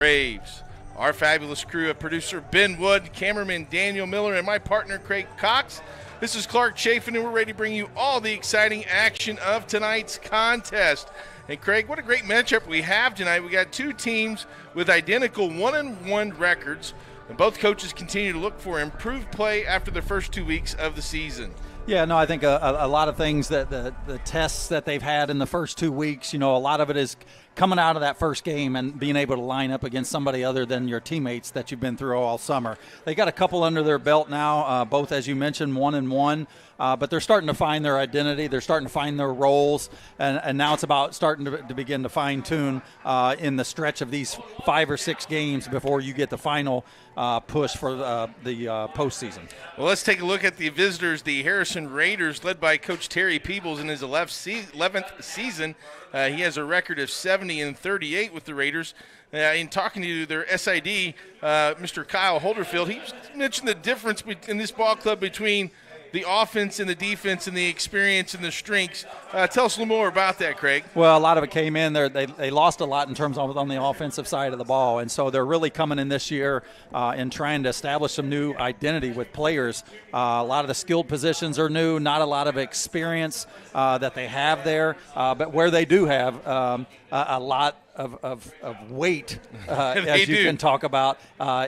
Braves. Our fabulous crew of producer Ben Wood, cameraman Daniel Miller, and my partner Craig Cox. This is Clark Chafin, and we're ready to bring you all the exciting action of tonight's contest. And Craig, what a great matchup we have tonight. We got two teams with identical 1-1 records, and both coaches continue to look for improved play after the first 2 weeks of the season. Yeah, no, I think a lot of things that the tests that they've had in the first 2 weeks, a lot of it is coming out of that first game and being able to line up against somebody other than your teammates that you've been through all summer. They got a couple under their belt now, both, as you mentioned, 1-1. But they're starting to find their identity. They're starting to find their roles. And now it's about starting to begin to fine-tune in the stretch of these 5 or 6 games before you get the final push for the postseason. Well, let's take a look at the visitors, the Harrison Raiders, led by Coach Terry Peebles in his 11th season. He has a record of 70-38 with the Raiders. In talking to their SID, Mr. Kyle Holderfield, he mentioned the difference in this ball club between the offense and the defense and the experience and the strengths. Tell us a little more about that, Craig. Well, a lot of it came in there. They lost a lot in terms of on the offensive side of the ball, and so they're really coming in this year and trying to establish some new identity with players. A lot of the skilled positions are new, not a lot of experience that they have there, but where they do have a lot of weight, as you can talk about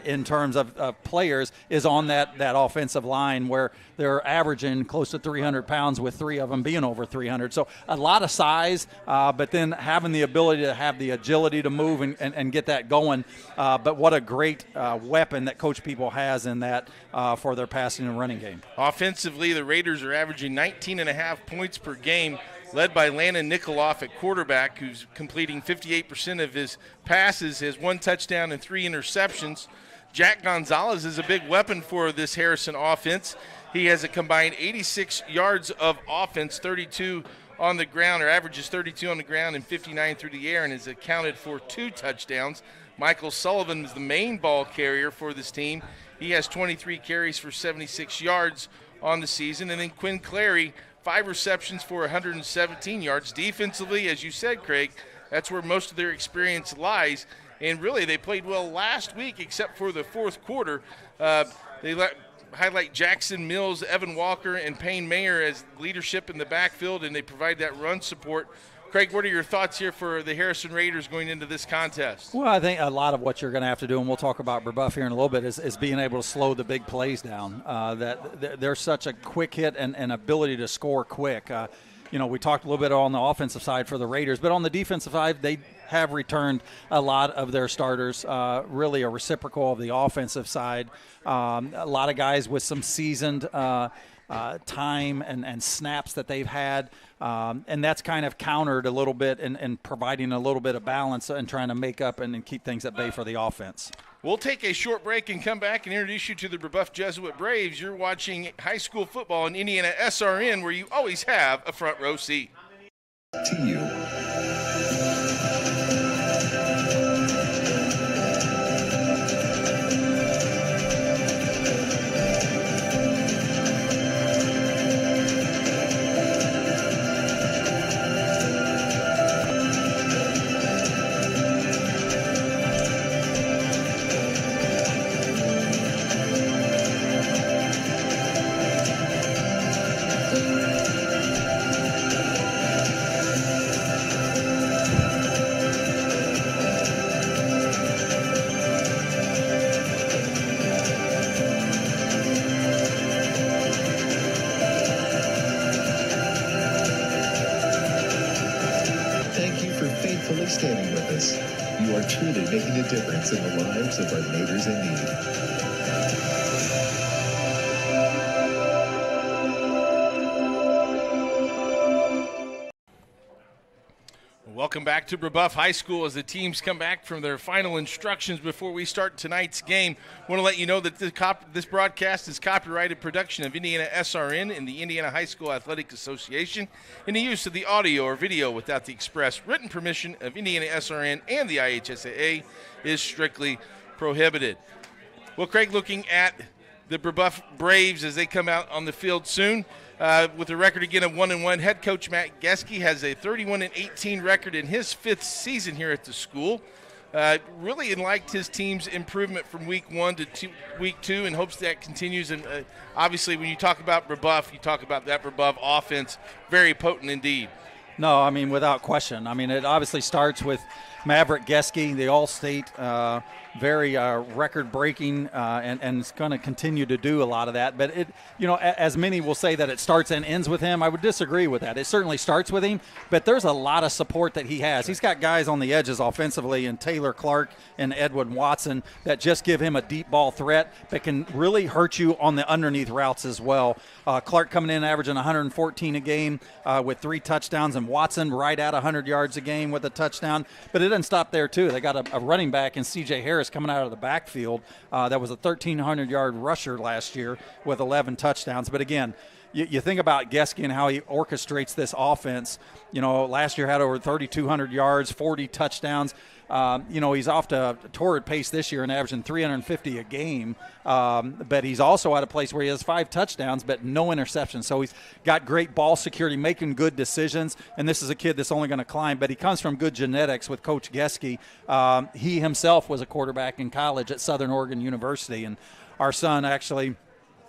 in terms of players, is on that offensive line where they're averaging close to 300 pounds with 3 of them being over 300. So a lot of size, but then having the ability to have the agility to move and get that going. But what a great weapon that Coach People has in that for their passing and running game. Offensively, the Raiders are averaging 19.5 points per game, led by Landon Nikoloff at quarterback, who's completing 58% of his passes, has 1 touchdown and 3 interceptions. Jack Gonzalez is a big weapon for this Harrison offense. He has a combined 86 yards of offense, 32 on the ground, or averages 32 on the ground and 59 through the air, and has accounted for 2 touchdowns. Michael Sullivan is the main ball carrier for this team. He has 23 carries for 76 yards on the season. And then Quinn Clary, 5 receptions for 117 yards. Defensively, as you said, Craig, that's where most of their experience lies. And really, they played well last week except for the fourth quarter. Highlight Jackson Mills, Evan Walker, and Payne Mayer as leadership in the backfield, and they provide that run support. Craig, what are your thoughts here for the Harrison Raiders going into this contest? Well, I think a lot of what you're going to have to do, and we'll talk about Brebeuf here in a little bit, is being able to slow the big plays down. That they're such a quick hit and ability to score quick. We talked a little bit on the offensive side for the Raiders, but on the defensive side, they have returned a lot of their starters, really a reciprocal of the offensive side. A lot of guys with some seasoned time and snaps that they've had, and that's kind of countered a little bit in providing a little bit of balance and trying to make up and keep things at bay for the offense. We'll take a short break and come back and introduce you to the Brebeuf Jesuit Braves. You're watching high school football in IndianaSRN, where you always have a front row seat. To you. Standing with us, you are truly making a difference in the lives of our neighbors in need. Welcome back to Brebeuf High School as the teams come back from their final instructions before we start tonight's game. I want to let you know that this broadcast is copyrighted production of IndianaSRN and the Indiana High School Athletic Association, and the use of the audio or video without the express written permission of IndianaSRN and the IHSAA is strictly prohibited. Well, Craig, looking at the Brebeuf Braves as they come out on the field soon. With a record again of 1-1, head coach Matt Geske has a 31-18 record in his 5th season here at the school. really liked his team's improvement from week 1 to week 2 and hopes that continues. And obviously, when you talk about Brebeuf, you talk about that Brebeuf offense, very potent indeed. No, I mean, without question. I mean, it obviously starts with Maverick Geske, the All-State, very record-breaking, and it's going to continue to do a lot of that. But, as many will say that it starts and ends with him, I would disagree with that. It certainly starts with him, but there's a lot of support that he has. He's got guys on the edges offensively in Taylor Clark and Edwin Watson that just give him a deep ball threat that can really hurt you on the underneath routes as well. Clark coming in averaging 114 a game with 3 touchdowns, and Watson right at 100 yards a game with a touchdown. But it doesn't stop there, too. They got a running back in C.J. Harris coming out of the backfield that was a 1,300-yard rusher last year with 11 touchdowns. But, again, you think about Geske and how he orchestrates this offense. Last year had over 3,200 yards, 40 touchdowns. He's off to a torrid pace this year and averaging 350 a game. But he's also at a place where he has 5 touchdowns but no interceptions. So he's got great ball security, making good decisions. And this is a kid that's only going to climb. But he comes from good genetics with Coach Geske. He himself was a quarterback in college at Southern Oregon University. And our son actually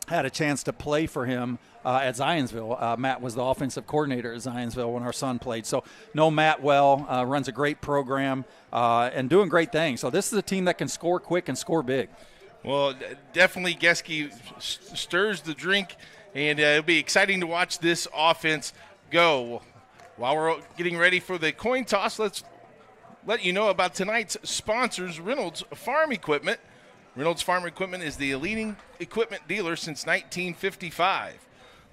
had a chance to play for him at Zionsville. Matt was the offensive coordinator at Zionsville when our son played. So know Matt well, runs a great program, and doing great things. So this is a team that can score quick and score big. Well, definitely Geske stirs the drink, and it'll be exciting to watch this offense go. While we're getting ready for the coin toss, let's let you know about tonight's sponsors, Reynolds Farm Equipment. Reynolds Farm Equipment is the leading equipment dealer since 1955.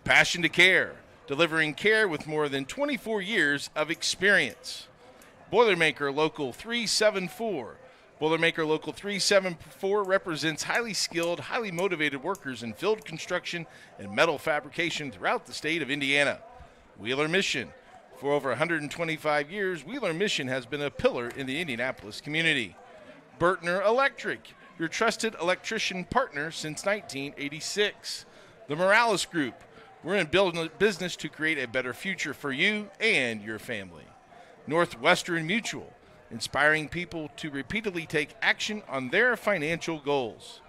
Passion to care, delivering care with more than 24 years of experience. Boilermaker Local 374. Boilermaker Local 374 represents highly skilled, highly motivated workers in field construction and metal fabrication throughout the state of Indiana. Wheeler Mission. For over 125 years, Wheeler Mission has been a pillar in the Indianapolis community. Bertner Electric, your trusted electrician partner since 1986. The Morales Group. We're in business to create a better future for you and your family. Northwestern Mutual, inspiring people to repeatedly take action on their financial goals.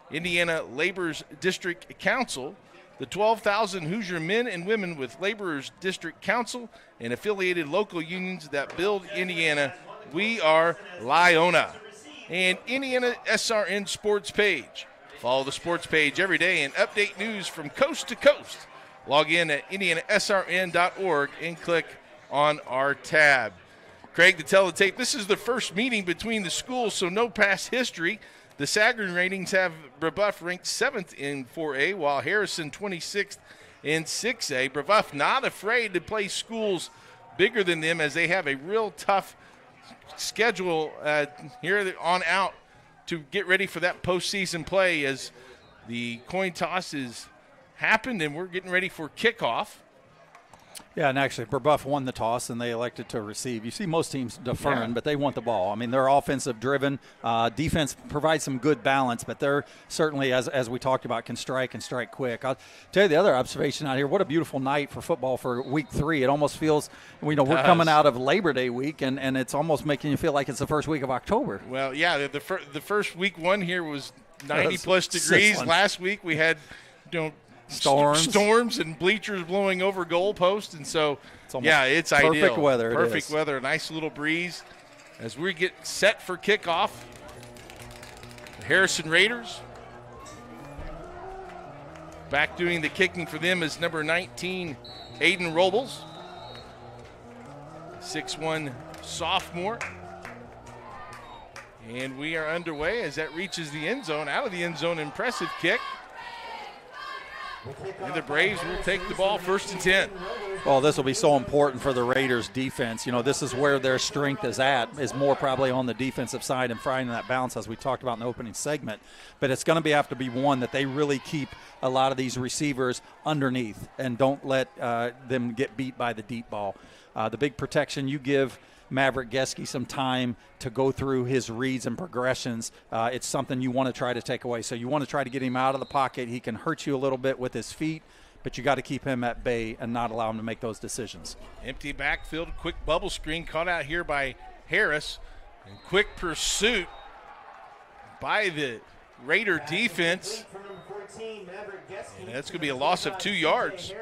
Indiana Laborers District Council, the 12,000 Hoosier men and women with Laborers District Council and affiliated local unions that build Indiana. We are Lyona. And IndianaSRN Sports Page. Follow the sports page every day and update news from coast to coast. Log in at IndianaSRN.org and click on our tab. Craig, to tell the tape, this is the first meeting between the schools, so no past history. The Sagarin ratings have Brebeuf ranked 7th in 4A, while Harrison 26th in 6A. Brebeuf not afraid to play schools bigger than them as they have a real tough schedule here on out to get ready for that postseason play as the coin toss is happened and we're getting ready for kickoff. Yeah, and actually, Brebeuf won the toss, and they elected to receive. You see most teams deferring, but they want the ball. I mean, they're offensive-driven. Defense provides some good balance, but they're certainly, as we talked about, can strike and strike quick. I'll tell you the other observation out here, what a beautiful night for football for Week 3. It almost feels, we're coming out of Labor Day week, and it's almost making you feel like it's the first week of October. Well, yeah, the first Week 1 here was 90-plus degrees. Sizzling. Last week we had, storms and bleachers blowing over goalposts, and so it's ideal. Perfect weather. Perfect weather. Nice little breeze as we get set for kickoff. The Harrison Raiders back doing the kicking for them is number 19, Aiden Robles, 6'1" sophomore. And we are underway as that reaches the end zone. Out of the end zone, impressive kick. And the Braves will take the ball 1st and 10. Well, this will be so important for the Raiders' defense. This is where their strength is more probably on the defensive side and finding that balance, as we talked about in the opening segment. But it's going to have to be one that they really keep a lot of these receivers underneath and don't let them get beat by the deep ball. The big protection, you give Maverick Geske some time to go through his reads and progressions. It's something you want to try to take away. So you want to try to get him out of the pocket. He can hurt you a little bit with his feet, but you got to keep him at bay and not allow him to make those decisions. Empty backfield, quick bubble screen caught out here by Harris. And quick pursuit by the Raider defense. And that's going to be a loss of 2 yards.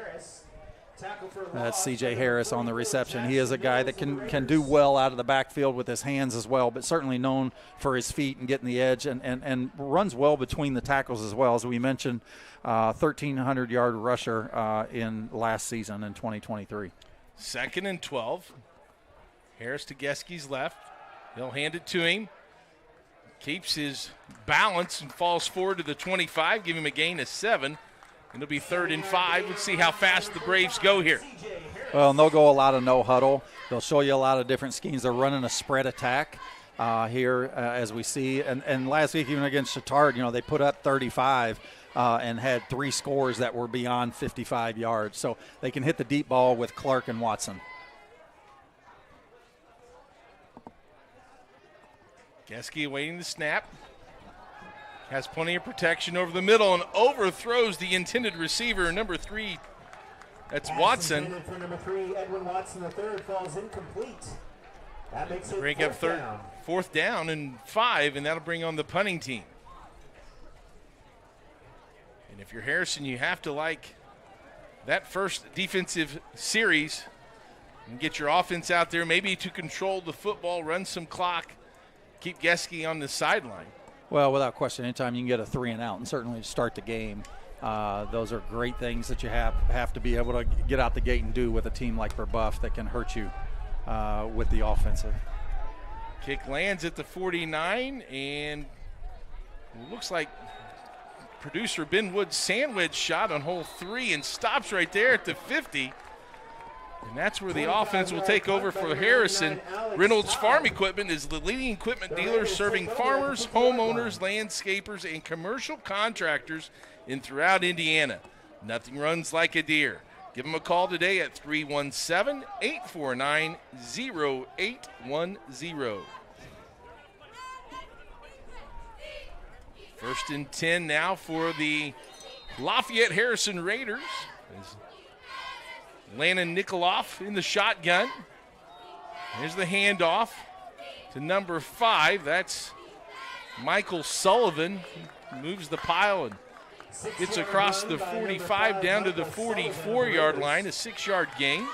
That's C.J. Harris on the reception. He is a guy that can do well out of the backfield with his hands as well, but certainly known for his feet and getting the edge and runs well between the tackles as well. As we mentioned, 1,300-yard rusher in last season in 2023. 2nd and 12. Harris to Geski's left. He'll hand it to him. Keeps his balance and falls forward to the 25, give him a gain of 7. It'll be 3rd and 5. Let's see how fast the Braves go here. Well, and they'll go a lot of no huddle. They'll show you a lot of different schemes. They're running a spread attack here as we see. And last week, even against Chittard, they put up 35 and had 3 scores that were beyond 55 yards. So they can hit the deep ball with Clark and Watson. Geske awaiting the snap. Has plenty of protection over the middle and overthrows the intended receiver, number 3. That's Watson. For number 3, Edwin Watson, the third falls incomplete. That makes it bring up fourth down and 5, and that'll bring on the punting team. And if you're Harrison, you have to like that first defensive series and get your offense out there, maybe to control the football, run some clock, keep Geske on the sideline. Well, without question, anytime you can get a 3 and out and certainly start the game, those are great things that you have to be able to get out the gate and do with a team like Brebeuf that can hurt you with the offensive. Kick lands at the 49, and it looks like producer Ben Wood's sandwich shot on hole 3 and stops right there at the 50. And that's where the offense will take over for Harrison. Reynolds Farm Equipment is the leading equipment dealer serving farmers, homeowners, landscapers, and commercial contractors in throughout Indiana. Nothing runs like a deer. Give them a call today at 317-849-0810. 1st and 10 now for the Lafayette Harrison Raiders. Landon Nikoloff in the shotgun. Here's the handoff to number 5. That's Michael Sullivan. He moves the pile and gets across the 45 down to the 44-yard line, a 6-yard gain.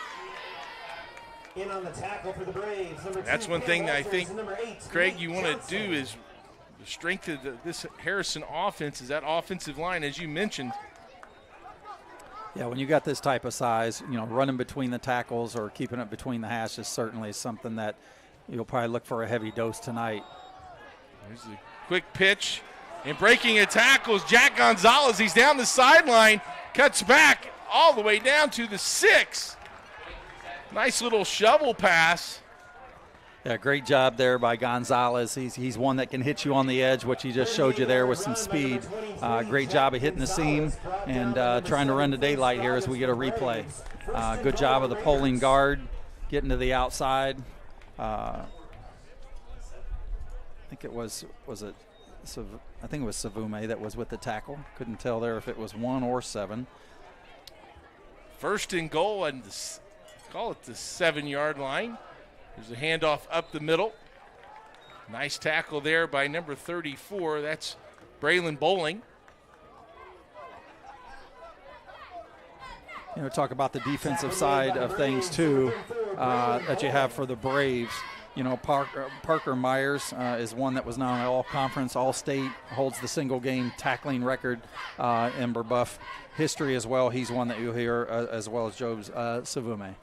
In on the tackle for the Braves. That's one thing that I think, Craig, you want to do is the strength of this Harrison offense is that offensive line, as you mentioned. Yeah, when you got this type of size, running between the tackles or keeping it between the hashes certainly is something that you'll probably look for a heavy dose tonight. There's a quick pitch. And breaking a tackle is Jack Gonzalez. He's down the sideline, cuts back all the way down to the 6. Nice little shovel pass. Yeah, great job there by Gonzalez. He's one that can hit you on the edge, which he just showed you there with some speed. Great job of hitting the seam and trying to run to daylight here as we get a replay. Good job of the pulling guard, getting to the outside. I think it was Savume that was with the tackle. Couldn't tell there if it was 1 or 7. 1st and goal, and call it the 7-yard line. There's a handoff up the middle. Nice tackle there by number 34. That's Braylon Bowling. Talk about the defensive side of things, too, that you have for the Braves. Parker Myers is one that was not an all-conference, all-state, holds the single-game tackling record in Brebeuf history as well. He's one that you'll hear, as well as Job's Savume.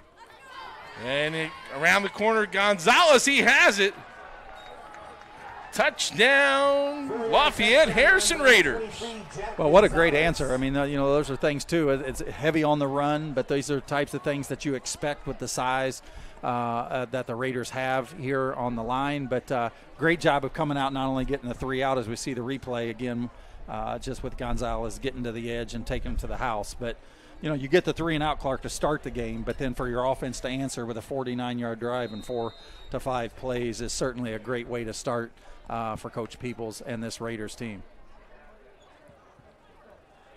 And around the corner, Gonzalez, he has it. Touchdown, Lafayette Harrison Raiders. Well, what a great answer. I mean, those are things, too. It's heavy on the run, but these are types of things that you expect with the size that the Raiders have here on the line. But great job of coming out, not only getting the 3 out as we see the replay again, just with Gonzalez getting to the edge and taking him to the house. But you get the 3 and out, Clark, to start the game, but then for your offense to answer with a 49-yard drive and 4 to 5 plays is certainly a great way to start for Coach Peoples and this Raiders team.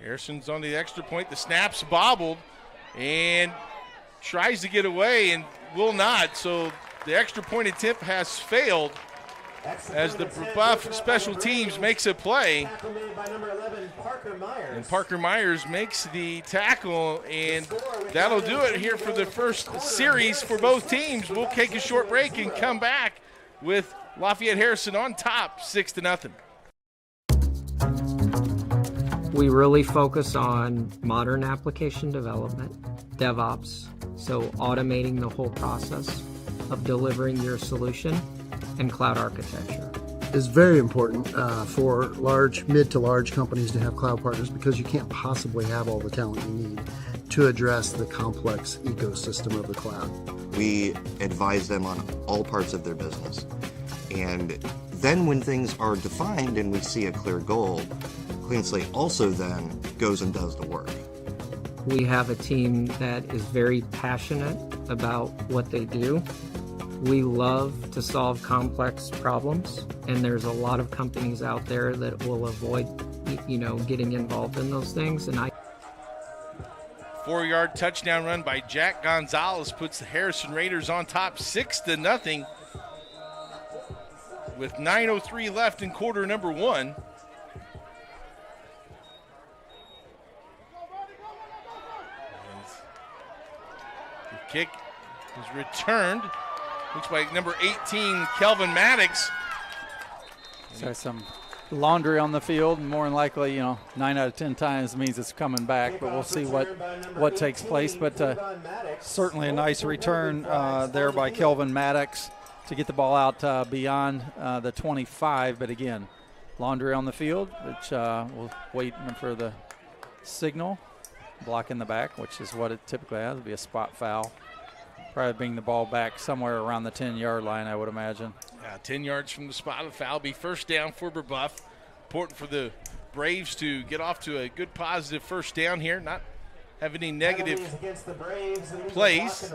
Harrison's on the extra point. The snap's bobbled and tries to get away and will not. So the extra point attempt has failed. as the Brebeuf special teams makes a play. Tackle made by number 11, Parker Myers. And Parker Myers makes the tackle, and that'll do it here for the first series for both teams. We'll take a short break and come back with Lafayette Harrison on top, 6-0. We really focus on modern application development, DevOps, so automating the whole process of delivering your solution, and cloud architecture. It's very important for mid to large companies to have cloud partners because you can't possibly have all the talent you need to address the complex ecosystem of the cloud. We advise them on all parts of their business. And then when things are defined and we see a clear goal, Clean Slate also then goes and does the work. We have a team that is very passionate about what they do. We love to solve complex problems, and there's a lot of companies out there that will avoid, getting involved in those things. And 4-yard touchdown run by Jack Gonzalez puts the Harrison Raiders on top, 6-0, with 9:03 left in quarter number 1. The kick is returned. Looks like number 18, Kelvin Maddox. So some laundry on the field, and more than likely, 9 out of 10 times means it's coming back, but we'll see what takes place. But certainly a nice return there by Kelvin Maddox to get the ball out beyond the 25. But again, laundry on the field, which we'll wait for the signal. Block in the back, which is what it typically has. It'll be a spot foul. Probably bring the ball back somewhere around the 10-yard line, I would imagine. 10 yards from the spot of the foul. Be first down for Brebeuf. Important for the Braves to get off to a good positive first down here, not have any negative plays.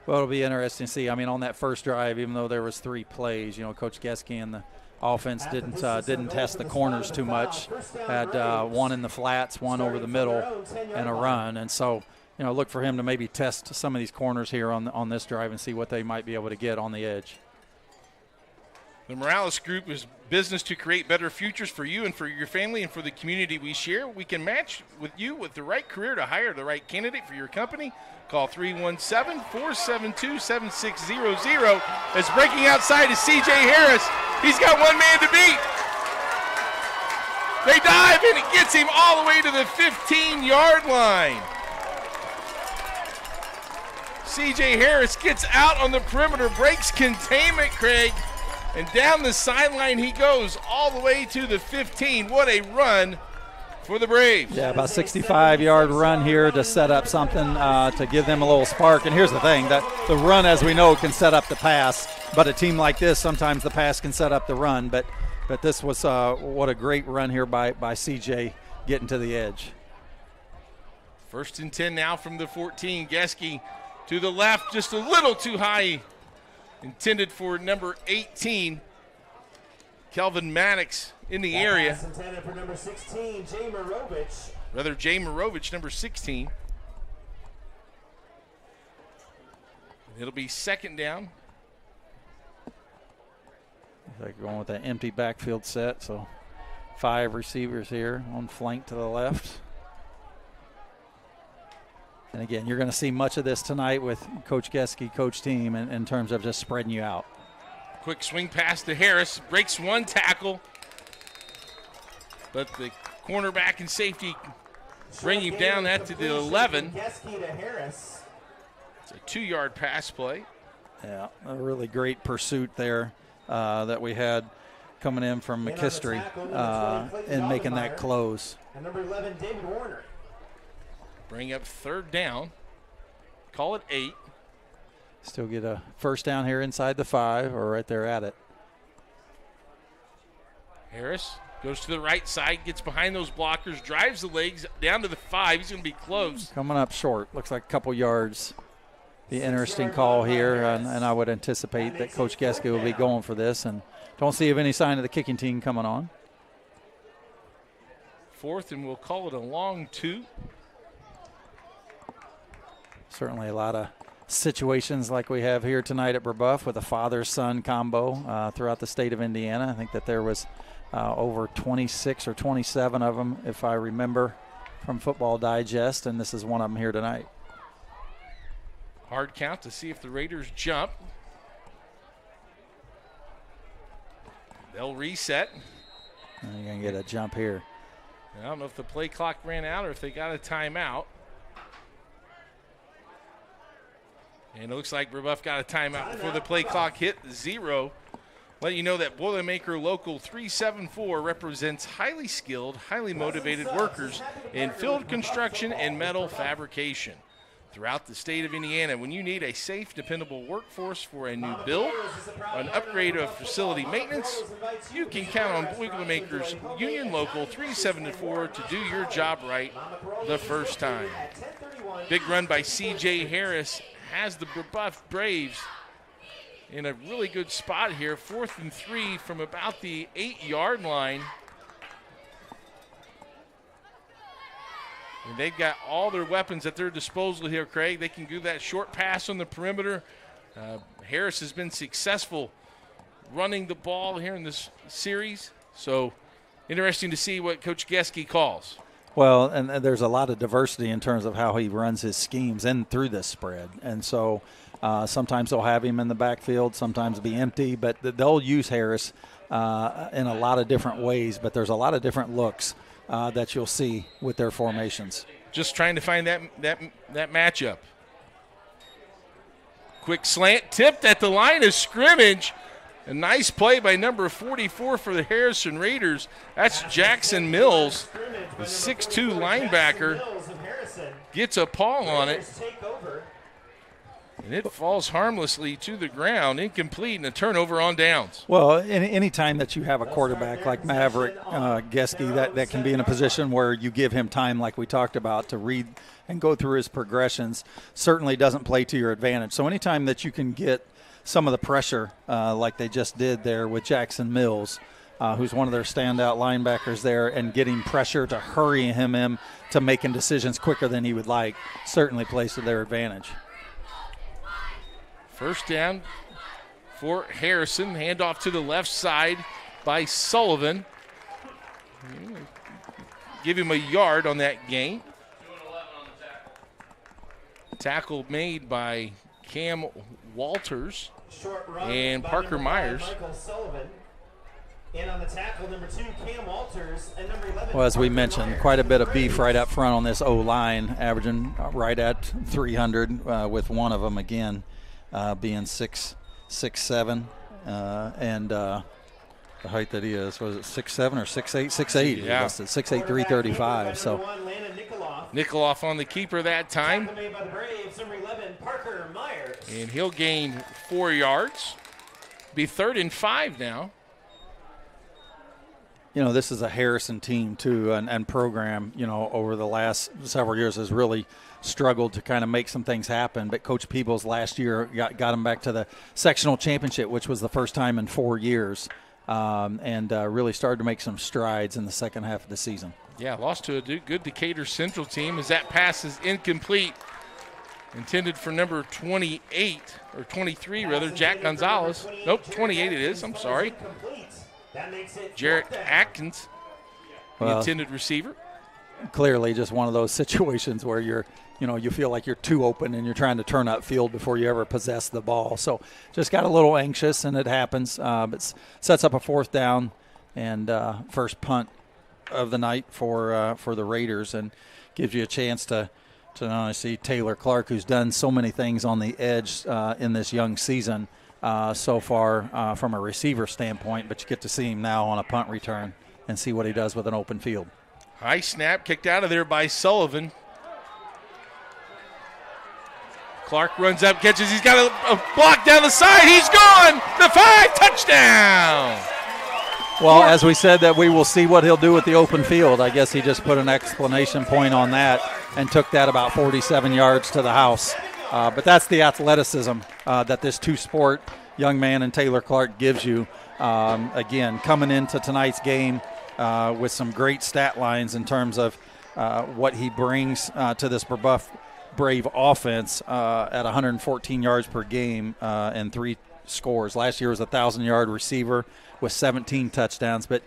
Well, it'll be interesting to see. I mean, on that first drive, even though there was 3 plays, Coach Geske and the offense didn't test the corners too much. Had one in the flats, one over the middle, and a run. And so, look for him to maybe test some of these corners here on this drive and see what they might be able to get on the edge. The Morales Group is business to create better futures for you and for your family and for the community we share. We can match with you with the right career to hire the right candidate for your company. Call 317-472-7600. As breaking outside is C.J. Harris. He's got one man to beat. They dive, and it gets him all the way to the 15-yard line. C.J. Harris gets out on the perimeter, breaks containment, Craig, and down the sideline he goes all the way to the 15. What a run for the Braves. Yeah, about 65-yard run here to set up something to give them a little spark. And here's the thing, that the run, as we know, can set up the pass. But a team like this, sometimes the pass can set up the run. But this was what a great run here by C.J. getting to the edge. 1st and 10 now from the 14. Geske to the left, just a little too high. Intended for number 18, Kelvin Maddox in the area. Intended for number 16, Jay Marovich. Rather, Jay Marovich, number 16. It'll be 2nd down. They're going with an empty backfield set, so 5 receivers here on flank to the left. And again, you're going to see much of this tonight with Coach Geske, coach team, in terms of just spreading you out. Quick swing pass to Harris, breaks 1 tackle, but the cornerback and safety bring him down that to the 11. Geske to Harris. It's a 2-yard pass play. Yeah, a really great pursuit there that we had coming in from McKistry in making that close. And number 11, David Warner. Bring up 3rd down. Call it 8. Still get a first down here inside the 5 or right there at it. Harris goes to the right side, gets behind those blockers, drives the legs down to the 5. He's going to be close. Coming up short. Looks like a couple yards. Be interesting call here, and I would anticipate that Coach Geske will be going for this, and don't see any sign of the kicking team coming on. 4th, and we'll call it a long 2. Certainly a lot of situations like we have here tonight at Brebeuf with a father-son combo throughout the state of Indiana. I think that there was over 26 or 27 of them, if I remember, from Football Digest, and this is one of them here tonight. Hard count to see if the Raiders jump. They'll reset. You're going to get a jump here. I don't know if the play clock ran out or if they got a timeout. And it looks like Brebeuf got a timeout before the play clock hit 0. Let you know that Boilermaker Local 374 represents highly skilled, highly motivated workers in field construction and metal fabrication throughout the state of Indiana. When you need a safe, dependable workforce for a new build, an upgrade of facility maintenance, you can count on Boilermakers Union Local 374 to do your job right the first time. Big run by C.J. Harris has the Brebeuf Braves in a really good spot here. 4th and 3 from about the 8-yard line. And they've got all their weapons at their disposal here, Craig. They can do that short pass on the perimeter. Harris has been successful running the ball here in this series. So interesting to see what Coach Geske calls. Well, and there's a lot of diversity in terms of how he runs his schemes in through this spread. And so sometimes they'll have him in the backfield, sometimes be empty, but they'll use Harris in a lot of different ways. But there's a lot of different looks that you'll see with their formations. Just trying to find that matchup. Quick slant, tipped at the line of scrimmage. A nice play by number 44 for the Harrison Raiders. That's Jackson Mills, the 6'2 linebacker. Gets a paw on it. And it falls harmlessly to the ground, incomplete, and a turnover on downs. Well, any time that you have a quarterback like Maverick Geske, that can be in a position where you give him time, like we talked about, to read and go through his progressions, certainly doesn't play to your advantage. So anytime that you can get some of the pressure like they just did there with Jackson Mills, who's one of their standout linebackers there, and getting pressure to hurry him in to making decisions quicker than he would like, certainly plays to their advantage. First down for Harrison. Handoff to the left side by Sullivan. Give him a yard on that gain. Tackle made by Cam Walters and Parker Myers. And on the tackle, number 2, Cam Walters, and number 11. Well, as we mentioned, quite a bit of beef right up front on this O-line, averaging right at 300 with one of them again being 6'7", and the height that he is, was it 6'7" or 6'8"? 6'8", yeah. 6'8", 335. So Nikoloff on the keeper that time. Made by the Braves, number 11, Parker Myers. And he'll gain 4 yards. Be 3rd and 5 now. You know, this is a Harrison team, too, and program, you know, over the last several years has really struggled to kind of make some things happen. But Coach Peebles last year got them back to the sectional championship, which was the first time in 4 years, and really started to make some strides in the second half of the season. Yeah, lost to a good Decatur Central team as that pass is incomplete. Intended for number 28, or 23 rather, Jack Gonzalez. Nope, 28 it is, I'm sorry. Jarrett Atkins, the intended receiver. Clearly just one of those situations where you feel like you're too open and you're trying to turn up field before you ever possess the ball. So just got a little anxious, and it happens. But sets up a 4th down and first punt of the night for the Raiders, and gives you a chance to not only see Taylor Clark, who's done so many things on the edge in this young season so far from a receiver standpoint, but you get to see him now on a punt return and see what he does with an open field. High snap kicked out of there by Sullivan. Clark runs up, catches. He's got a block down the side. He's gone. The 5, touchdown. Well, as we said, that we will see what he'll do with the open field. I guess he just put an exclamation point on that and took that about 47 yards to the house. But that's the athleticism that this two-sport young man in Taylor Clark gives you. Again, coming into tonight's game with some great stat lines in terms of what he brings to this Brebeuf Brave offense at 114 yards per game and 3 scores. Last year was a 1,000-yard receiver with 17 touchdowns, but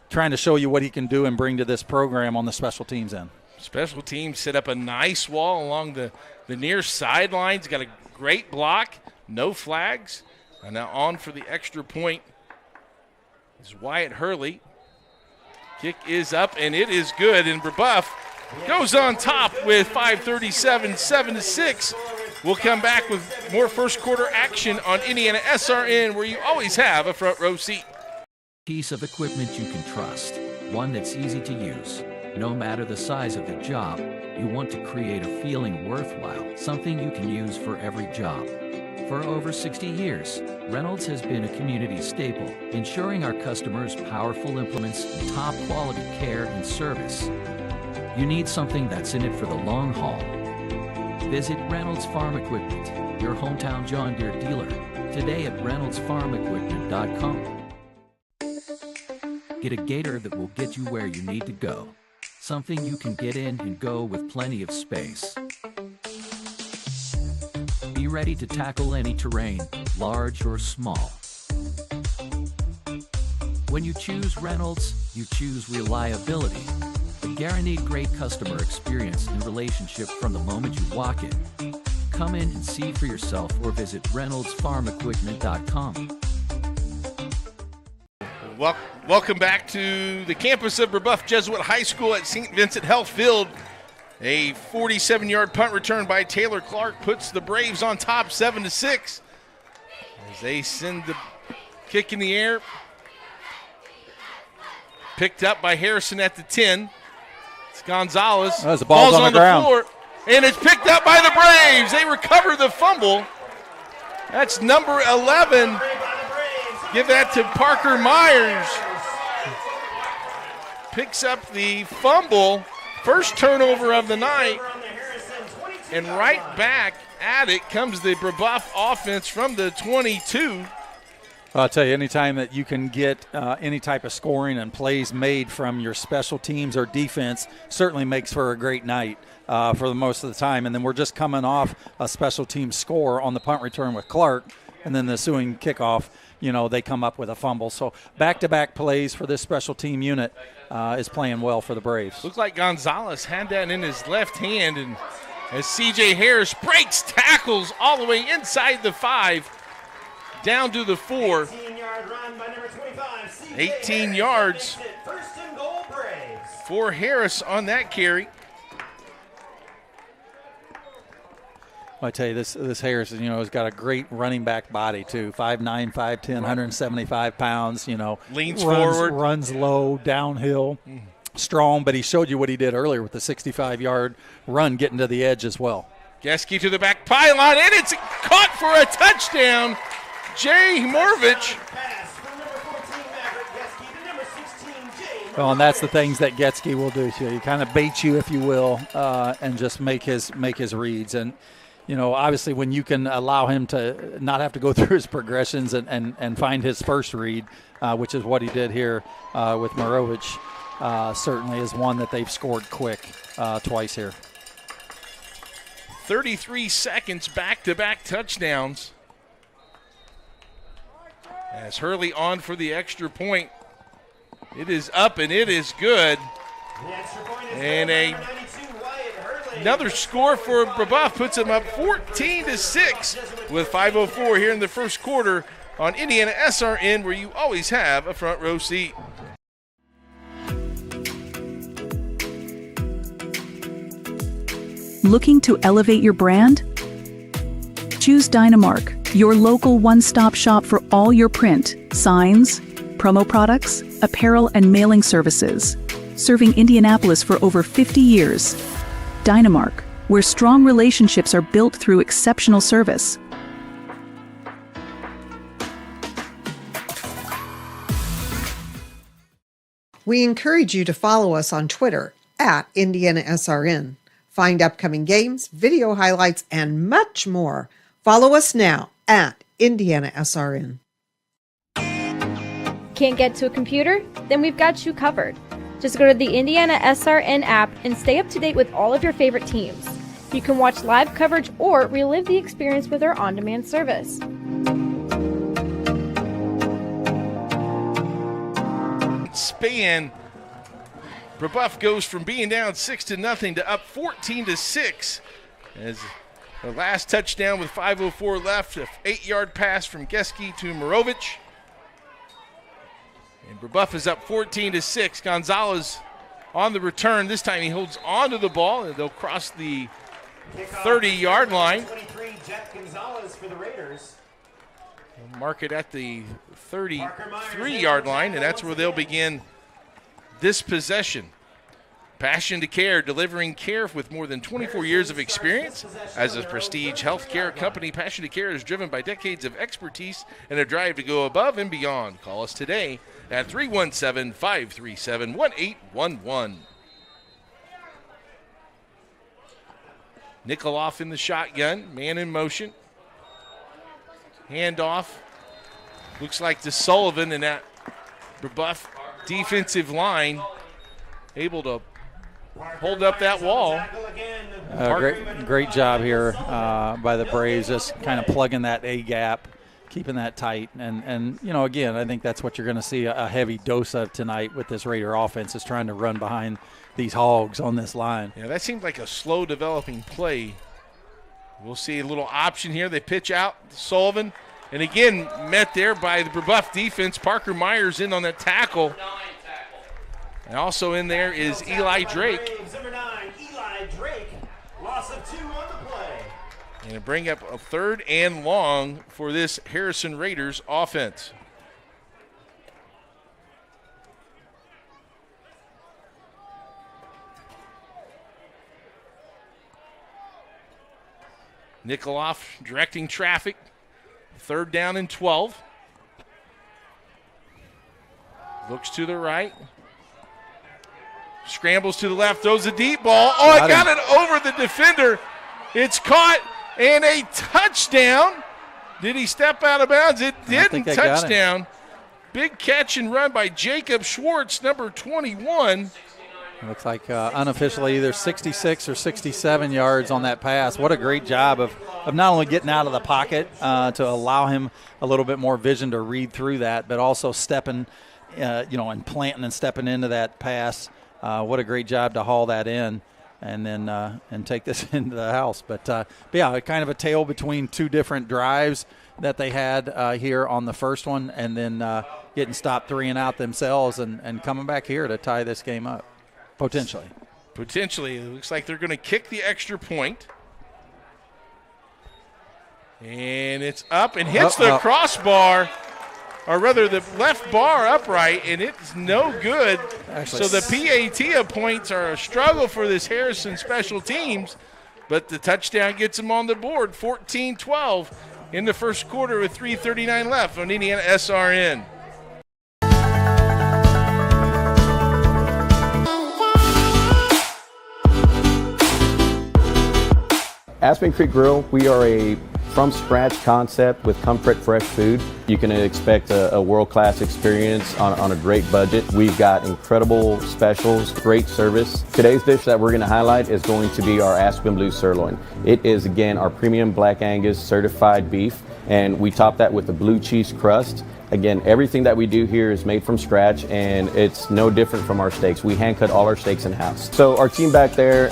trying to show you what he can do and bring to this program on the special teams end. Special teams set up a nice wall along the near sidelines. Got a great block, no flags. And now on for the extra point is Wyatt Hurley. Kick is up, and it is good. And Brebeuf goes on top with 5:37, 7-6. We'll come back with more first quarter action on Indiana SRN, where you always have a front row seat. Piece of equipment you can trust, one that's easy to use. No matter the size of the job, you want to create a feeling worthwhile, something you can use for every job. For over 60 years, Reynolds has been a community staple, ensuring our customers powerful implements and top quality care and service. You need something that's in it for the long haul. Visit Reynolds Farm Equipment, your hometown John Deere dealer, today at reynoldsfarmequipment.com. Get a gator that will get you where you need to go. Something you can get in and go with plenty of space. Be ready to tackle any terrain, large or small. When you choose Reynolds, you choose reliability. A guaranteed great customer experience and relationship from the moment you walk in. Come in and see for yourself or visit reynoldsfarmequipment.com. Welcome back to the campus of Brebeuf Jesuit High School at St. Vincent Health Field. A 47-yard punt return by Taylor Clark puts the Braves on top 7-6 as they send the kick in the air. Picked up by Harrison at the 10. It's Gonzalez. The ball's on the ground. Floor, and it's picked up by the Braves. They recover the fumble. That's number 11. Give that to Parker Myers. Picks up the fumble. First turnover of the night. And right back at it comes the Brebeuf offense from the 22. I'll tell you, anytime that you can get any type of scoring and plays made from your special teams or defense certainly makes for a great night for the most of the time. And then we're just coming off a special team score on the punt return with Clark, and then the ensuing kickoff, they come up with a fumble. So back-to-back plays for this special team unit is playing well for the Braves. Looks like Gonzalez had that in his left hand, and as C.J. Harris breaks tackles all the way inside the 5, down to the 4. 18-yard run by number 25, 18 yards First and goal, Braves. for Harris on that carry. I tell you, this Harris, has got a great running back body too. 5'9", 5'10", 175 pounds. Leans forward, runs low, downhill, strong. But he showed you what he did earlier with the 65-yard run, getting to the edge as well. Geske to the back pylon, and it's caught for a touchdown. Jay Morvich. Pass from number 14, Maverick Geske to number 16, Jay. Well, and that's the things that Geske will do to you. He kind of bait you, if you will, and just make his reads. And obviously when you can allow him to not have to go through his progressions and find his first read, which is what he did here with Morovich, certainly is one that they've scored quick twice here. 33 seconds, back-to-back touchdowns. As Hurley on for the extra point. It is up and it is good. The extra point is And good by number 92, Wyatt Hurley. Another score for Brebeuf puts them up 14-6 with 5:04 here in the first quarter on Indiana SRN, where you always have a front row seat. Looking to elevate your brand? Choose Dynamark, your local one-stop shop for all your print, signs, promo products, apparel, and mailing services. Serving Indianapolis for over 50 years. Dynamark, where strong relationships are built through exceptional service. We encourage you to follow us on Twitter at IndianaSRN. Find upcoming games, video highlights, and much more. Follow us now at IndianaSRN. Can't get to a computer? Then we've got you covered. Just go to the Indiana SRN app and stay up to date with all of your favorite teams. You can watch live coverage or relive the experience with our on-demand service. Span. Brebeuf goes from being down 6-0 to up 14-6 as the last touchdown with 5:04 left, an 8-yard pass from Geske to Mirovic. And Brebeuf is up 14-6. Gonzalez on the return. This time he holds on to the ball, and they'll cross the 30-yard line. 23, Jeff Gonzalez for the Raiders. Mark it at the 33-yard line, and that's where they'll begin this possession. Passion to Care, delivering care with more than 24 years of experience. As a prestige healthcare company, Passion to Care is driven by decades of expertise and a drive to go above and beyond. Call us today at 317-537-1811. Nikoloff in the shotgun, man in motion. Handoff. Looks like to Sullivan, and that Brebeuf defensive line able to hold up that wall. Great job here by the Braves, just kind of plugging that A gap, keeping that tight. And you know, again, I think that's what you're going to see a heavy dose of tonight with this Raider offense, is trying to run behind these hogs on this line. Yeah, that seemed like a slow developing play. We'll see a little option here. They pitch out to Sullivan. And again, met there by the Brebeuf defense. Parker Myers in on that tackle. And also in there is Eli Drake. Number 9, Eli Drake. Loss of 2 on the play. And to bring up a 3rd and long for this Harrison Raiders offense. Nikoloff directing traffic. 3rd down and 12. Looks to the right. Scrambles to the left, throws a deep ball. Oh, it got it over the defender. It's caught, and a touchdown. Did he step out of bounds? It didn't. Touchdown. Big catch and run by Jacob Schwartz, number 21. Looks like unofficially either 66 or 67 yards on that pass. What a great job of not only getting out of the pocket to allow him a little bit more vision to read through that, but also stepping, and planting and stepping into that pass. What a great job to haul that in and then and take this into the house. But yeah, kind of a tale between 2 different drives that they had here on the first one, and then getting stopped 3 and out themselves and coming back here to tie this game up. Potentially. It looks like they're going to kick the extra point. And it's up and hits the crossbar, or rather the left bar upright, and it's no good. So the PAT points are a struggle for this Harrison special teams, but the touchdown gets them on the board, 14-12 in the first quarter with 3:39 left on IndianaSRN. Aspen Creek Grill, we are a from-scratch concept with comfort fresh food. You can expect a world-class experience on a great budget. We've got incredible specials, great service. Today's dish that we're going to highlight is going to be our Aspen Blue Sirloin. It is, again, our premium Black Angus certified beef, and we top that with a blue cheese crust. Again, everything that we do here is made from scratch, and it's no different from our steaks. We hand cut all our steaks in-house. So our team back there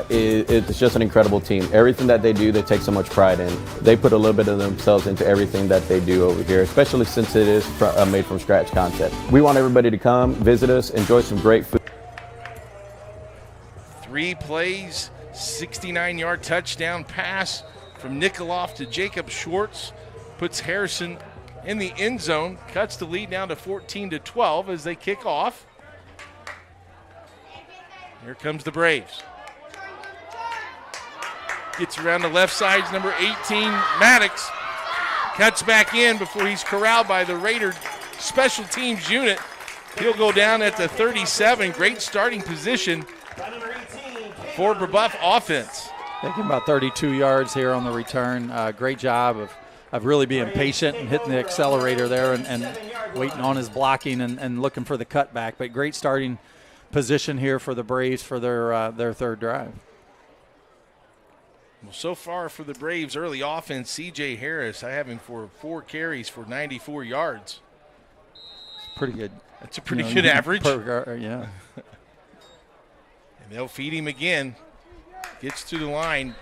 it's just an incredible team. Everything that they do, they take so much pride in. They put a little bit of themselves into everything that they do over here, especially since it is a made from scratch concept. We want everybody to come, visit us, enjoy some great food. 3 plays, 69-yard touchdown pass from Nikoloff to Jacob Schwartz. Puts Harrison in the end zone, cuts the lead down to 14-12 as they kick off. Here comes the Braves. Gets around the left side, number 18, Maddox. Cuts back in before he's corralled by the Raider special teams unit. He'll go down at the 37. Great starting position for Brebeuf offense. Taking about 32 yards here on the return. Great job of really being patient and hitting the accelerator there and waiting on his blocking and looking for the cutback. But great starting position here for the Braves for their 3rd drive. Well, so far for the Braves early offense, C.J. Harris, I have him for 4 carries for 94 yards. Pretty good. That's a pretty good average. Yeah. And they'll feed him again. Gets to the line.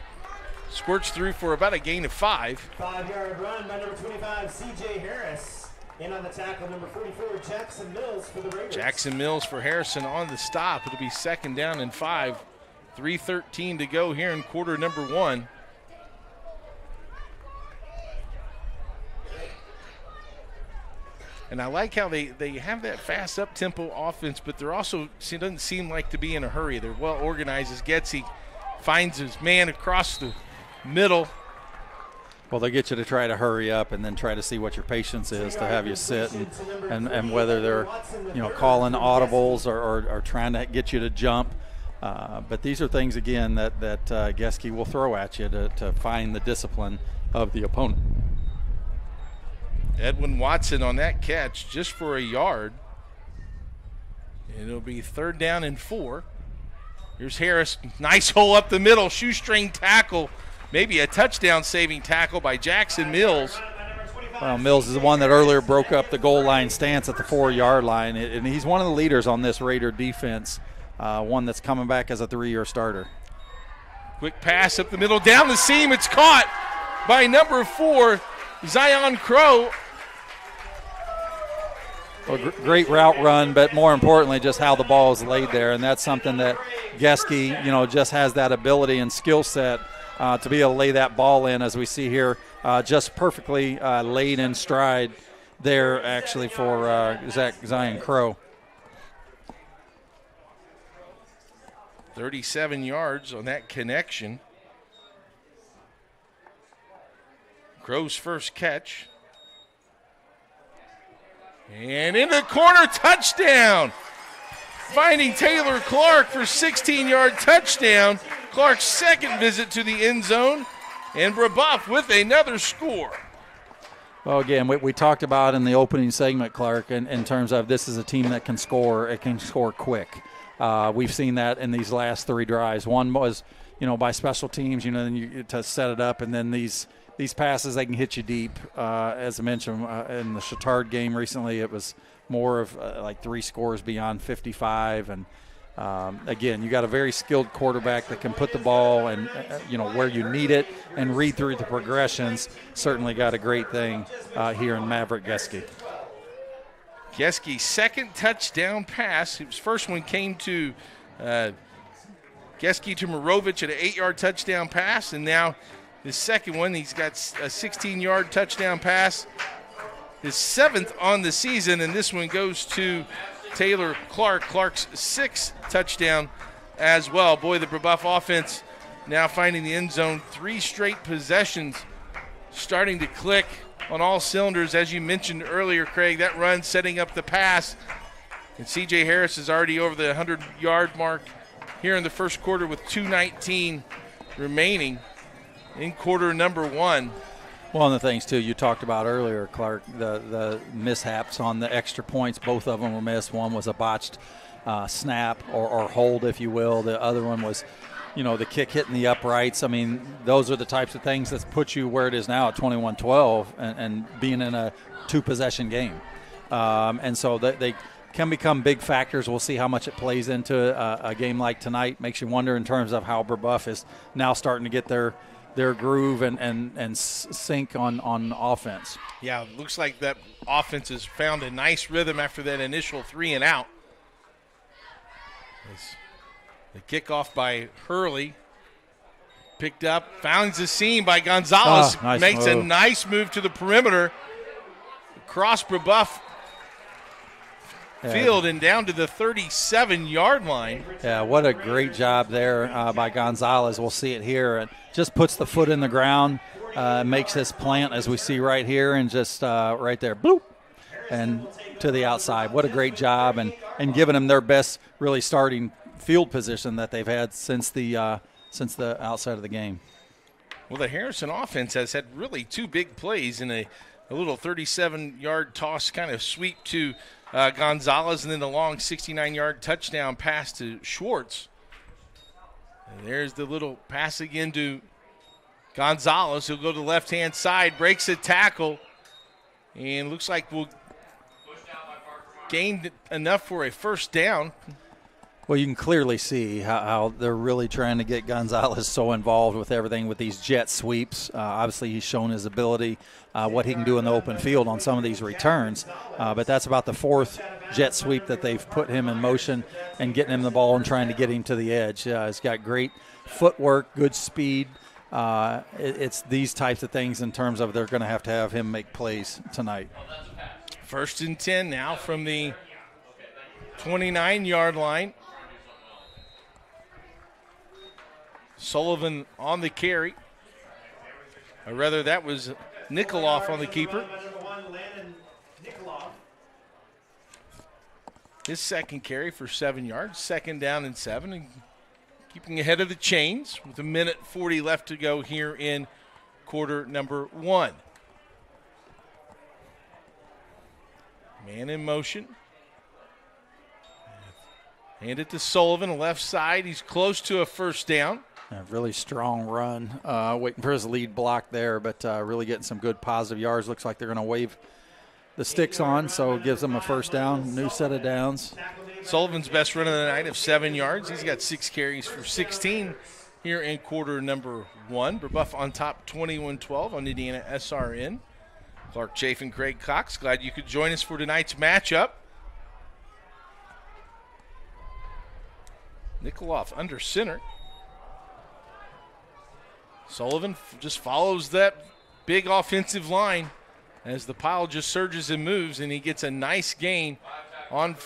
Squirts through for about a gain of 5. 5-yard run by number 25, C.J. Harris. In on the tackle, number 44, Jackson Mills for the Raiders. Jackson Mills for Harrison on the stop. It'll be 2nd down and 5. 3:13 to go here in quarter number 1. And I like how they have that fast up-tempo offense, but they're also, it doesn't seem like to be in a hurry. They're well organized as Getsy finds his man across the middle. Well, they get you to try to hurry up and then try to see what your patience is to have you sit and whether they're, calling audibles or trying to get you to jump. But these are things, again, that Geske will throw at you to find the discipline of the opponent. Edwin Watson on that catch just for a yard. And it'll be 3rd down and 4. Here's Harris. Nice hole up the middle. Shoestring tackle. Maybe a touchdown-saving tackle by Jackson Mills. Well, Mills is the one that earlier broke up the goal line stance at the 4-yard line. And he's one of the leaders on this Raider defense. One that's coming back as a 3-year starter. Quick pass up the middle, down the seam. It's caught by number 4, Zion Crow. Well, great route run, but more importantly, just how the ball is laid there. And that's something that Geske, just has that ability and skill set to be able to lay that ball in, as we see here, just perfectly laid in stride there, actually, for Zion Crow. 37 yards on that connection. Crow's first catch. And into the corner, touchdown. Finding Taylor Clark for 16-yard touchdown. Clark's second visit to the end zone. And Brebeuf with another score. Well, again, we talked about in the opening segment, Clark, in terms of this is a team that can score. It can score quick. We've seen that in these last 3 drives. One was, by special teams, to set it up, and then these passes, they can hit you deep. As I mentioned, in the Chittard game recently, it was more of like 3 scores beyond 55. And, again, you got a very skilled quarterback that can put the ball and, where you need it and read through the progressions. Certainly got a great thing here in Maverick Geske. Geske's second touchdown pass. His first one came to Geske to Morovich at an 8-yard touchdown pass, and now his second one, he's got a 16-yard touchdown pass. His 7th on the season, and this one goes to Taylor Clark. Clark's 6th touchdown as well. Boy, the Brebeuf offense now finding the end zone. 3 straight possessions starting to click on all cylinders. As you mentioned earlier, Craig, that run setting up the pass. And C.J. Harris is already over the 100-yard mark here in the first quarter with 2:19 remaining in quarter number 1. One of the things, too, you talked about earlier, Clark, the mishaps on the extra points. Both of them were missed. One was a botched snap or hold, if you will. The other one was, the kick hitting the uprights. I mean, those are the types of things that put you where it is now at 21-12 and being in a 2-possession game. And so they can become big factors. We'll see how much it plays into a game like tonight. Makes you wonder in terms of how Brebeuf is now starting to get their groove and sync on offense. Yeah, it looks like that offense has found a nice rhythm after that initial 3 and out. The kickoff by Hurley. Picked up, finds the seam by Gonzalez. Nice makes move. a nice move to the perimeter. Across Brebeuf field and down to the 37-yard line. Yeah, what a great job there by Gonzalez. We'll see it here. It just puts the foot in the ground, makes this plant as we see right here, and just right there, bloop, and to the outside. What a great job, and giving them their best really starting field position that they've had since the outside of the game. Well, the Harrison offense has had really 2 big plays in a little 37-yard toss kind of sweep to Gonzalez, and then the long 69-yard touchdown pass to Schwartz. And there's the little pass again to Gonzalez, he'll go to the left-hand side, breaks a tackle, and looks like we'll gain enough for a first down. Well, you can clearly see how they're really trying to get Gonzalez so involved with everything with these jet sweeps. Obviously, he's shown his ability, what he can do in the open field on some of these returns. But that's about the fourth jet sweep that they've put him in motion and getting him the ball and trying to get him to the edge. He's got great footwork, good speed. It's these types of things in terms of they're going to have him make plays tonight. 1st and 10 now from the 29-yard line. Sullivan on the carry. Or rather, that was Nikoloff on the keeper. His second carry for 7 yards. 2nd down and 7. And keeping ahead of the chains with 1:40 left to go here in quarter number 1. Man in motion. Hand it to Sullivan, left side. He's close to a first down. A really strong run. Waiting for his lead block there, but really getting some good positive yards. Looks like they're going to wave the sticks on, so it gives them a first down, new set of downs. Sullivan's best run of the night of 7 yards. He's got 6 carries for 16 here in quarter number 1. Brebeuf on top 21-12 on IndianaSRN. Clark Chafin, Craig Cox, glad you could join us for tonight's matchup. Nikoloff under center. Sullivan just follows that big offensive line as the pile just surges and moves, and he gets a nice gain on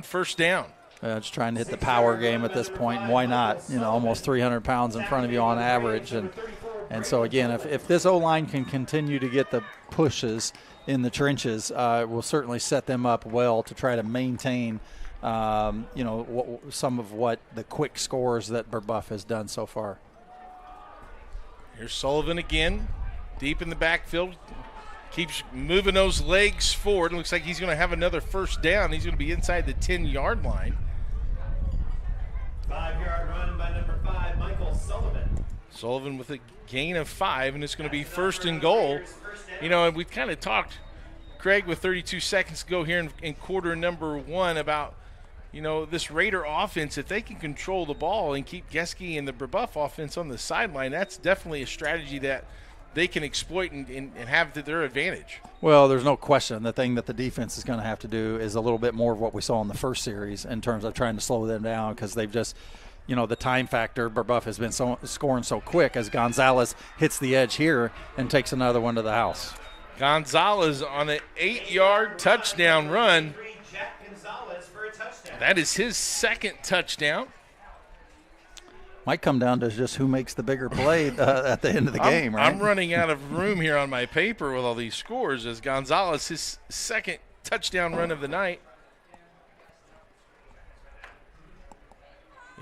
first down. Just trying to hit the power game at this point, and why not? Almost 300 pounds in front of you on average. And so, again, if this O-line can continue to get the pushes in the trenches, will certainly set them up well to try to maintain, some of what the quick scores that Brebeuf has done so far. Here's Sullivan again, deep in the backfield. Keeps moving those legs forward. Looks like he's going to have another first down. He's going to be inside the 10-yard line. 5-yard run by number 5, Michael Sullivan. Sullivan with a gain of 5, and it's going to be first and goal. And we've kind of talked, Craig, with 32 seconds to go here in quarter number 1 about, this Raider offense. If they can control the ball and keep Geske and the Brebeuf offense on the sideline, that's definitely a strategy that they can exploit and have to their advantage. Well, there's no question. The thing that the defense is going to have to do is a little bit more of what we saw in the first series in terms of trying to slow them down, because they've just, the time factor. Brebeuf has been scoring so quick as Gonzalez hits the edge here and takes another one to the house. Gonzalez on an 8-yard touchdown run. That is his second touchdown. Might come down to just who makes the bigger play at the end of the game, right? I'm running out of room here on my paper with all these scores as Gonzalez, his second touchdown run of the night.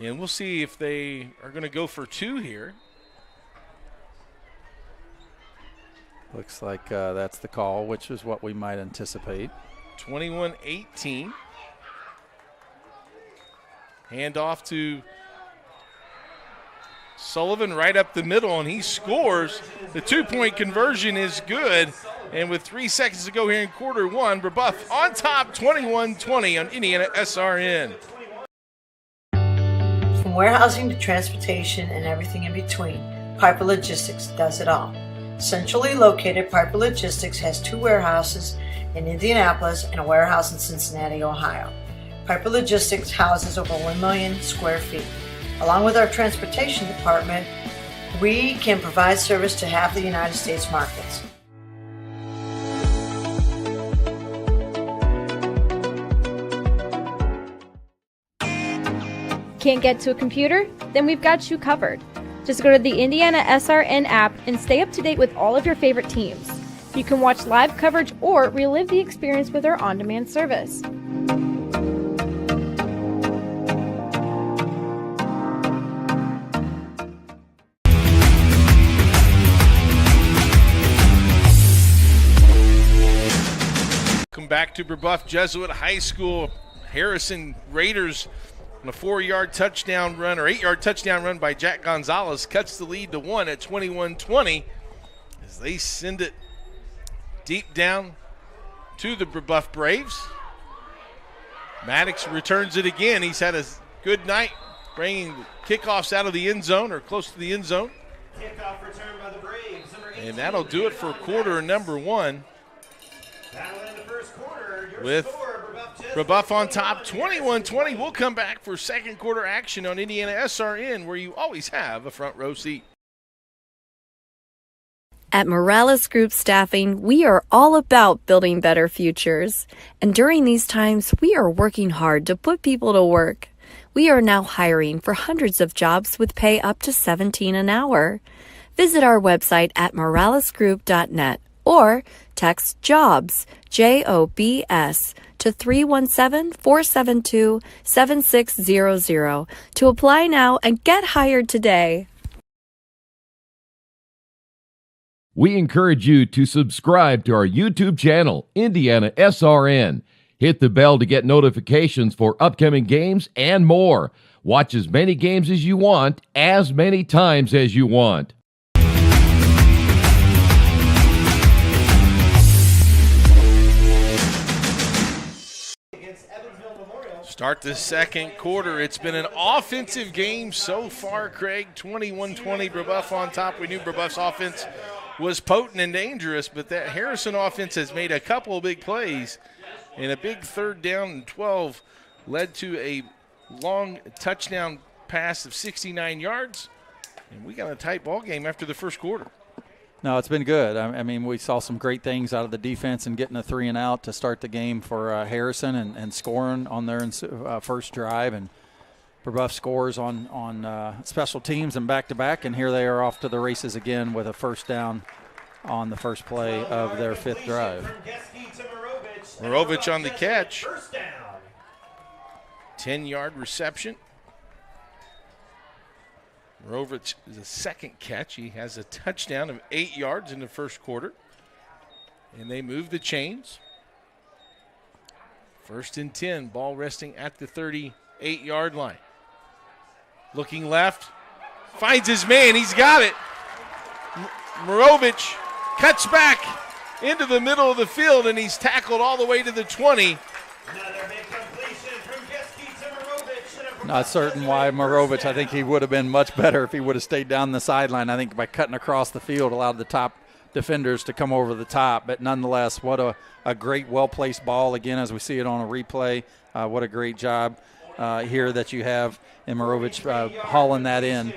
And we'll see if they are going to go for 2 here. Looks like that's the call, which is what we might anticipate. 21-18. Hand off to Sullivan right up the middle, and he scores. The 2-point conversion is good. And with 3 seconds to go here in quarter 1, Brebeuf on top 21-20 on IndianaSRN. From warehousing to transportation and everything in between, Piper Logistics does it all. Centrally located, Piper Logistics has 2 warehouses in Indianapolis and a warehouse in Cincinnati, Ohio. Piper Logistics houses over 1 million square feet. Along with our transportation department, we can provide service to half the United States markets. Can't get to a computer? Then we've got you covered. Just go to the IndianaSRN app and stay up to date with all of your favorite teams. You can watch live coverage or relive the experience with our on-demand service. Back to Brebeuf Jesuit High School. Harrison Raiders A 4-yard touchdown run, or 8-yard touchdown run by Jack Gonzalez cuts the lead to 1 at 21-20 as they send it deep down to the Brebeuf Braves. Maddox returns it again. He's had a good night bringing kickoffs out of the end zone or close to the end zone. Kickoff return by the Braves. And that'll do it for quarter number 1. That'll end the first quarter. Your With score, Brebeuf on top, 21-20. We'll come back for second quarter action on Indiana SRN, where you always have a front row seat. At Morales Group Staffing, we are all about building better futures. And during these times, we are working hard to put people to work. We are now hiring for hundreds of jobs with pay up to $17 an hour. Visit our website at moralesgroup.net or text JOBS, JOBS, to 317-472-7600 to apply now and get hired today. We encourage you to subscribe to our YouTube channel, Indiana SRN. Hit the bell to get notifications for upcoming games and more. Watch as many games as you want, as many times as you want. Start the second quarter. It's been an offensive game so far, Craig. 21-20, Brebeuf on top. We knew Brebeuf's offense was potent and dangerous, but that Harrison offense has made a couple of big plays, and a big 3rd down and 12 led to a long touchdown pass of 69 yards, and we got a tight ball game after the first quarter. No, it's been good. I mean, we saw some great things out of the defense and getting a 3-and-out to start the game for Harrison and scoring on their first drive. And Brebeuf scores on special teams and back-to-back, and here they are off to the races again with a first down on the first play of their 5th drive. Morovich on the catch. 10-yard reception. Morovich is a second catch. He has a touchdown of 8 yards in the first quarter. And they move the chains. 1st and 10, ball resting at the 38-yard line. Looking left, finds his man, he's got it. Morovich cuts back into the middle of the field, and he's tackled all the way to the 20. Not certain why Morovich. I think he would have been much better if he would have stayed down the sideline. I think by cutting across the field allowed the top defenders to come over the top. But nonetheless, what a great, well-placed ball. Again, as we see it on a replay, what a great job here that you have in Morovich hauling that in.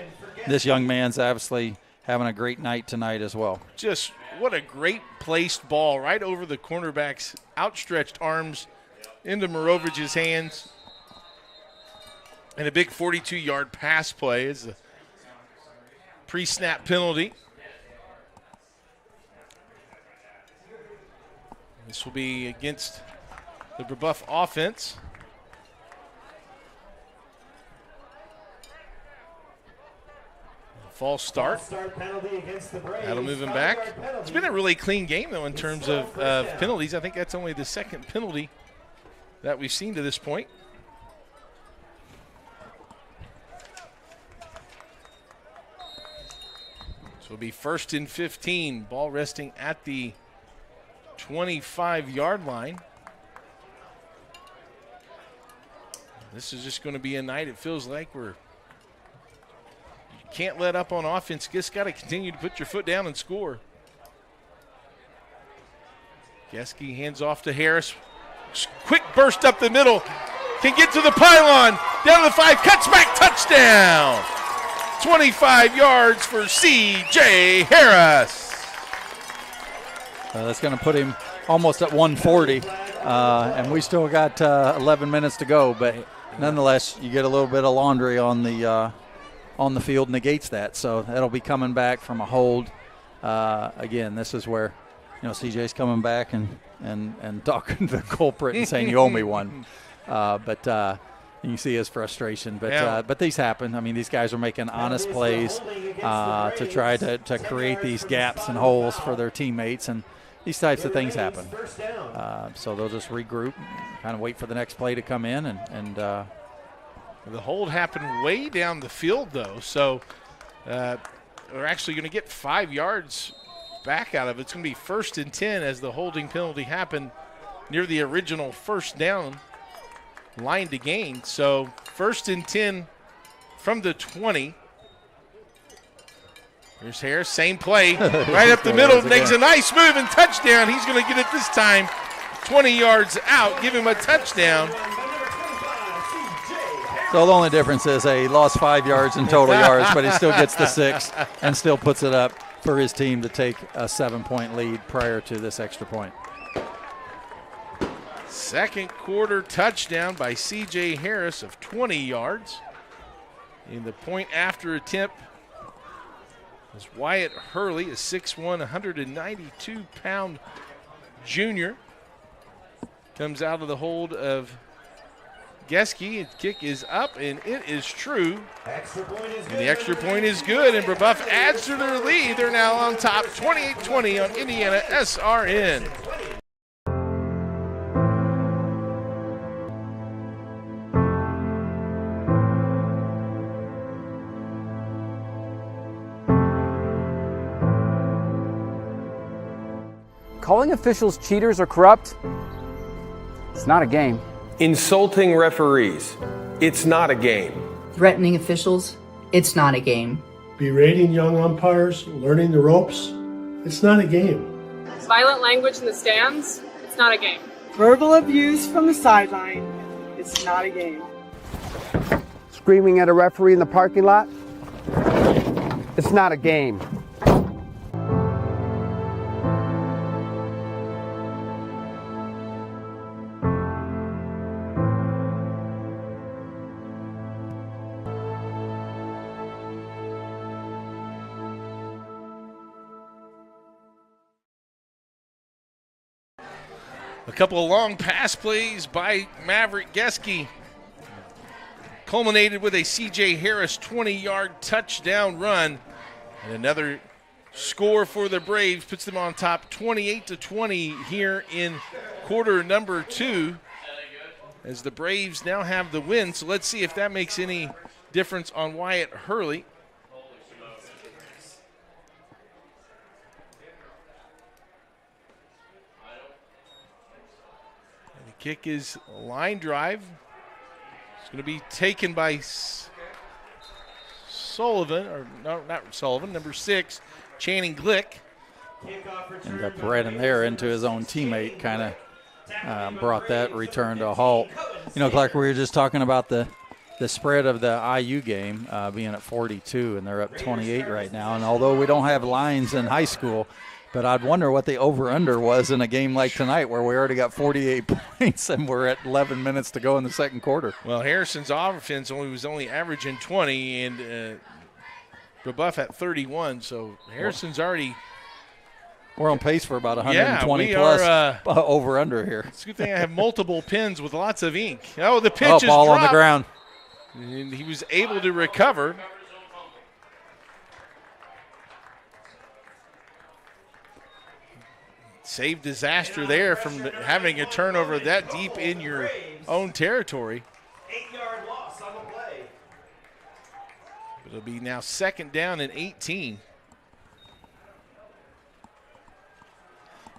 This young man's obviously having a great night tonight as well. Just what a great placed ball right over the cornerback's outstretched arms into Morovich's hands. And a big 42-yard pass play is a pre-snap penalty. This will be against the Brebeuf offense. False start. That'll move him back. It's been a really clean game, though, in terms of penalties. I think that's only the second penalty that we've seen to this point. So it'll be 1st and 15. Ball resting at the 25-yard line. This is just going to be a night, it feels like, where you can't let up on offense. Just got to continue to put your foot down and score. Geske hands off to Harris. Quick burst up the middle. Can get to the pylon. Down to the 5. Cuts back. Touchdown. 25 yards for C.J. Harris. That's going to put him almost at 140. And we still got 11 minutes to go. But nonetheless, you get a little bit of laundry on the field, negates that. So that'll be coming back from a hold. Again, this is where, CJ's coming back and talking to the culprit and saying, you owe me one. But you see his frustration. But these happen. I mean, these guys are making honest plays to try to create these gaps and holes for their teammates. And these types of things happen. So they'll just regroup, kind of wait for the next play to come in and The hold happened way down the field, though, so we're actually going to get 5 yards back out of it. It's going to be 1st and 10 as the holding penalty happened near the original first down line to gain. So 1st and 10 from the 20. Here's Harris, same play, right up the middle, makes a nice move and touchdown. He's going to get it this time 20 yards out, give him a touchdown. So the only difference is he lost 5 yards in total yards, but he still gets the 6 and still puts it up for his team to take a 7-point lead prior to this extra point. Second quarter touchdown by C.J. Harris of 20 yards. In the point after attempt was Wyatt Hurley, a 6'1", 192-pound junior. Comes out of the hold of Geske. Kick is up, and it is true. And the extra point is good, and Brebeuf adds to their lead. They're now on top, 28-20 on IndianaSRN. Calling officials cheaters or corrupt, it's not a game. Insulting referees, it's not a game. Threatening officials, it's not a game. Berating young umpires, learning the ropes, it's not a game. Violent language in the stands, it's not a game. Verbal abuse from the sideline, it's not a game. Screaming at a referee in the parking lot, it's not a game. A couple of long pass plays by Maverick Geske culminated with a C.J. Harris 20-yard touchdown run. And another score for the Braves puts them on top 28-20 here in quarter number 2 as the Braves now have the win. So let's see if that makes any difference on Wyatt Hurley. Kick is a line drive. It's going to be taken by Sullivan, or no, not Sullivan, number 6, Channing Glick. Ended up right in there into his own teammate, kind of brought that return to a halt. You know, Clark, we were just talking about the spread of the IU game being at 42, and they're up 28 right now. And although we don't have lines in high school, but I'd wonder what the over-under was in a game like tonight where we already got 48 points and we're at 11 minutes to go in the second quarter. Well, Harrison's offense was only averaging 20 and Brebeuf at 31, so Harrison's already – we're on pace for about 120 plus over-under here. It's a good thing I have multiple pins with lots of ink. Oh, the pitch is ball dropped. On the ground. And he was able to recover. Save disaster there from having a turnover that deep in your own territory. 8-yard loss on the play. It'll be now second down and 18.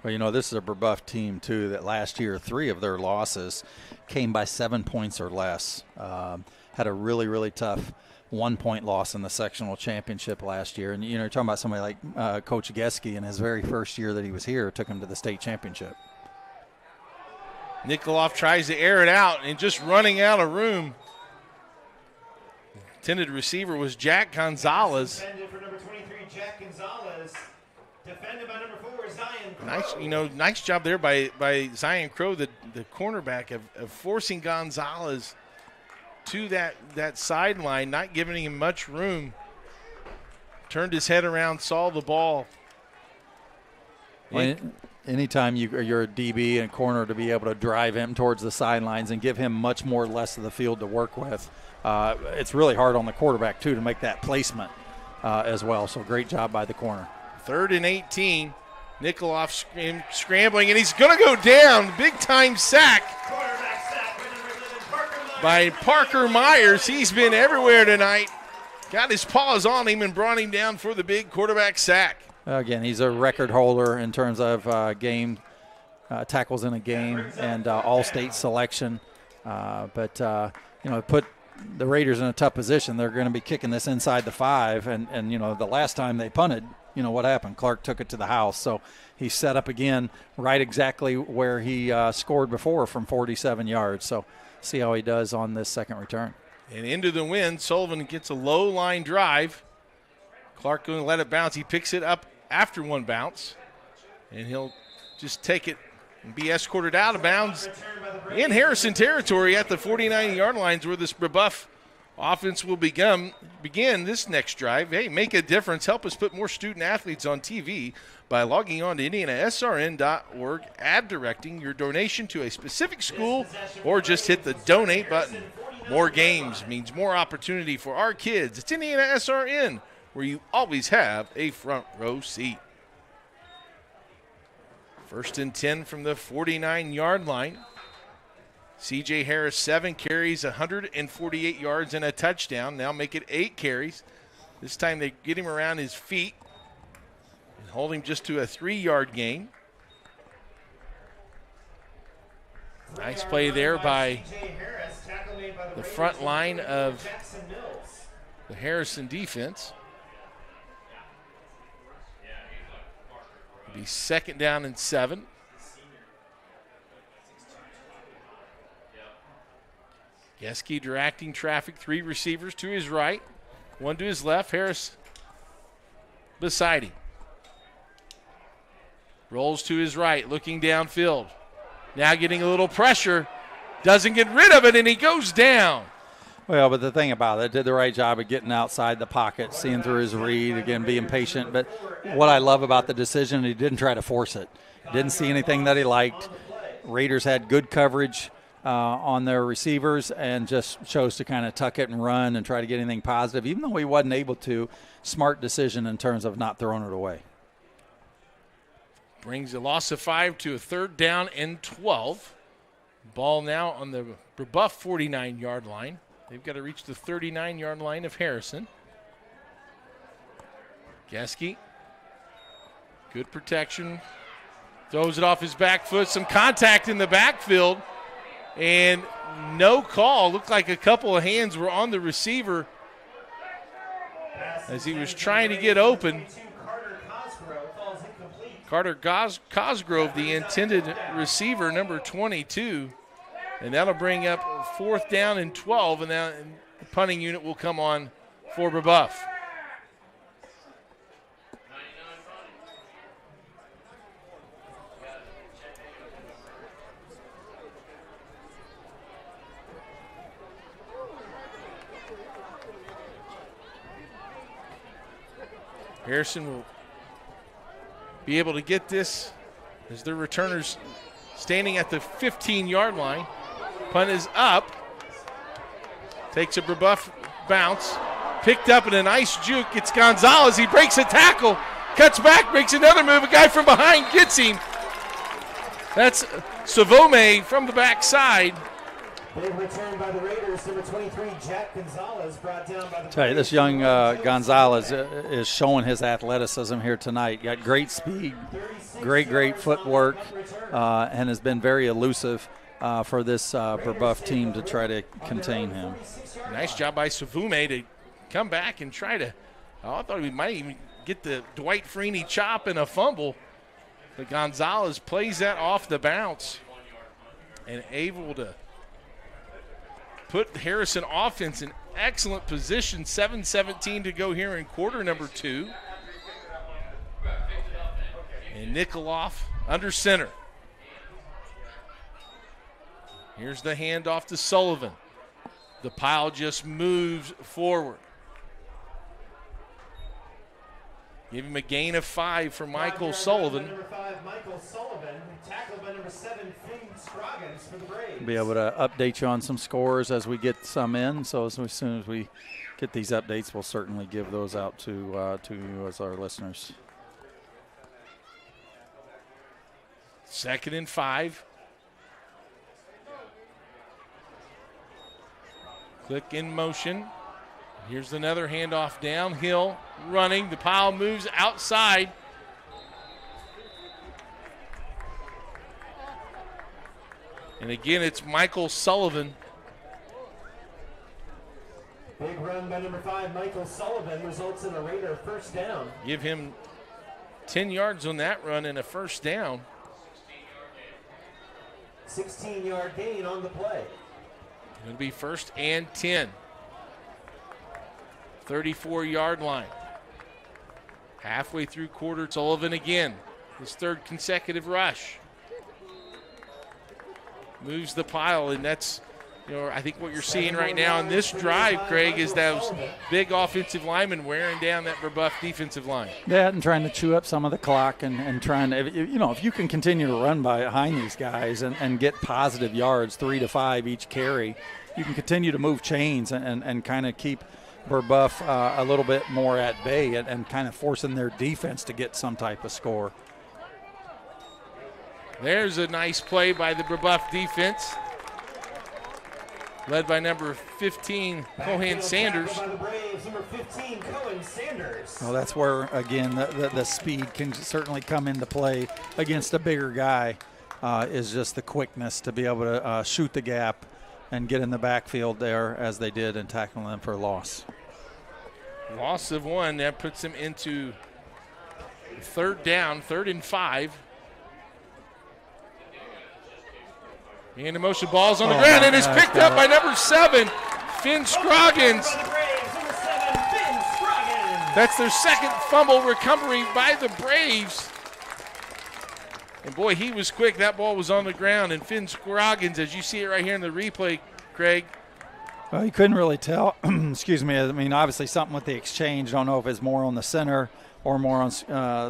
Well, you know, this is a Brebeuf team, too, that last year 3 of their losses came by 7 points or less. Had a really, really tough 1-point loss in the sectional championship last year. And, you know, you're talking about somebody like Coach Geske in his very first year that he was here, took him to the state championship. Nikoloff tries to air it out and just running out of room. Intended receiver was Jack Gonzalez. Defended for number 23, Jack Gonzalez. Defended by number 4, Zion Crow. Nice job there by Zion Crow, the cornerback, of forcing Gonzalez to that sideline, not giving him much room. Turned his head around, saw the ball. Well, anytime you're a DB and corner, to be able to drive him towards the sidelines and give him much more less of the field to work with, it's really hard on the quarterback, too, to make that placement as well. So great job by the corner. 3rd and 18. Nikoloff scrambling, and he's going to go down. Big-time sack. Quarterback sack by number 11, Parker by Parker Myers. He's been everywhere tonight. Got his paws on him and brought him down for the big quarterback sack. Again, he's a record holder in terms of game tackles in a game and all-state selection. But put the Raiders in a tough position. They're going to be kicking this inside the 5. And the last time they punted, what happened? Clark took it to the house. So he's set up again right exactly where he scored before from 47 yards. So see how he does on this second return. And into the wind, Sullivan gets a low line drive. Clark going to let it bounce. He picks it up after one bounce, and he'll just take it and be escorted out of bounds in Harrison territory at the 49-yard lines, where this Brebeuf offense will begin this next drive. Hey, make a difference. Help us put more student athletes on TV by logging on to IndianaSRN.org, ad directing your donation to a specific school, or just hit the donate button. More games means more opportunity for our kids. It's IndianaSRN, where you always have a front row seat. 1st and 10 from the 49-yard line. C.J. Harris, 7 carries, 148 yards and a touchdown. Now make it 8 carries. This time they get him around his feet and hold him just to a 3-yard gain. Nice play there by the front line of the Harrison defense. It'll be 2nd down and 7. Geske directing traffic, 3 receivers to his right, 1 to his left. Harris beside him. Rolls to his right, looking downfield. Now getting a little pressure. Doesn't get rid of it, and he goes down. Well, but the thing about it, did the right job of getting outside the pocket, seeing through his read, again, being patient. But what I love about the decision, he didn't try to force it. Didn't see anything that he liked. Raiders had good coverage on their receivers and just chose to kind of tuck it and run and try to get anything positive. Even though he wasn't able to, smart decision in terms of not throwing it away. Brings a loss of 5 to a 3rd down and 12. Ball now on the Brebeuf 49-yard line. They've got to reach the 39-yard line of Harrison. Geske, good protection. Throws it off his back foot. Some contact in the backfield. And no call. Looked like a couple of hands were on the receiver as he was trying to get open. Carter Cosgrove, the intended receiver, number 22. And that'll bring up 4th down and 12. And now the punting unit will come on for Brebeuf. Harrison will be able to get this as their returners standing at the 15-yard line. Punt is up. Takes a Brebeuf bounce. Picked up in a nice juke. It's Gonzalez. He breaks a tackle. Cuts back, makes another move. A guy from behind gets him. That's Savome from the backside. Big return by the Raiders. Number 23, Jack Gonzalez, brought down by the Tell you, this young Gonzalez is showing his athleticism here tonight. Got great speed, great footwork, and has been very elusive for this Brebeuf team to try to contain him. Nice job by Savume to come back and try to, I thought we might even get the Dwight Freeney chop and a fumble. But Gonzalez plays that off the bounce and able to put Harrison offense in excellent position. 7:17 to go here in quarter number 2. And Nikoloff under center. Here's the handoff to Sullivan. The pile just moves forward. Give him a gain of 5 for Michael Sullivan. Number 5, Michael Sullivan, tackled by number 7, Finn Scroggins for the Braves. Be able to update you on some scores as we get some in. So as soon as we get these updates, we'll certainly give those out to you as our listeners. 2nd and 5. Click in motion. Here's another handoff downhill, running. The pile moves outside. And again, it's Michael Sullivan. Big run by number 5, Michael Sullivan, results in a Raider first down. Give him 10 yards on that run and a first down. 16-yard gain on the play. It'll be first and 10. 34-yard line. Halfway through quarter, Sullivan again. His third consecutive rush. Moves the pile, and that's, I think what you're seeing right now in this drive, Craig, is those big offensive linemen wearing down that Brebeuf defensive line. Yeah, and trying to chew up some of the clock and trying to, if you can continue to run behind these guys and get positive yards, 3 to 5 each carry, you can continue to move chains and kind of keep Brebeuf a little bit more at bay and kind of forcing their defense to get some type of score. There's a nice play by the Brebeuf defense, led by number 15, Cohan Sanders. By the Braves, number 15, Cohen Sanders. Well, that's where, again, the speed can certainly come into play against a bigger guy, is just the quickness to be able to shoot the gap and get in the backfield there as they did and tackle them for a loss. Loss of 1, that puts them into third down, 3rd and 5. And the motion ball's on the ground, and it's picked up by number 7, Finn Scroggins. That's their second fumble recovery by the Braves. And boy, he was quick. That ball was on the ground, and Finn Scroggins, as you see it right here in the replay, Craig. Well, you couldn't really tell. Excuse me. I mean, obviously something with the exchange. Don't know if it's more on the center or more on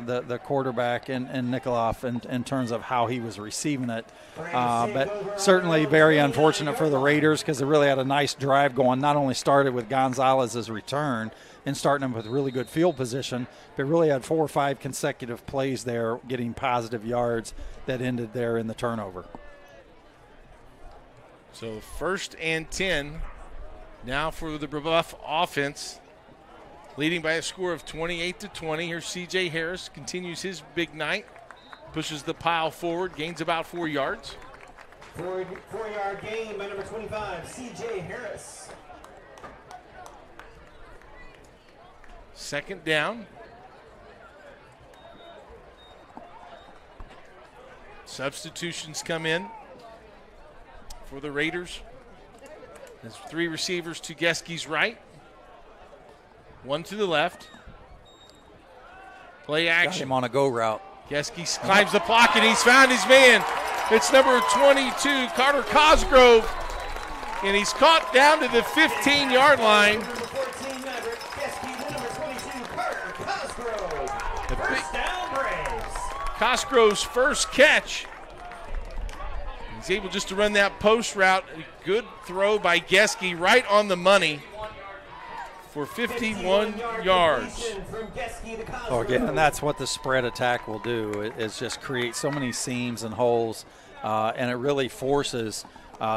the quarterback and Nikoloff in terms of how he was receiving it. But certainly very unfortunate for the Raiders because they really had a nice drive going. Not only started with Gonzalez's return and starting them with really good field position, but really had 4 or 5 consecutive plays there getting positive yards that ended there in the turnover. So 1st and 10 now for the Brebeuf offense, leading by a score of 28-20. Here's C.J. Harris, continues his big night, pushes the pile forward, gains about 4 yards. 4-yard gain by number 25, C.J. Harris. 2nd down. Substitutions come in for the Raiders. There's 3 receivers to Geski's right, 1 to the left. Play action. Got him on a go route. Geski climbs the pocket. He's found his man. It's number 22, Carter Cosgrove. And he's caught down to the 15-yard line. Number 14, Maverick Geski, number 22, Carter Cosgrove. First down, Braves. Cosgrove's first catch. He's able just to run that post route. A good throw by Geski right on the money for 51 yards. Oh, again, and that's what the spread attack will do, is just create so many seams and holes, and it really forces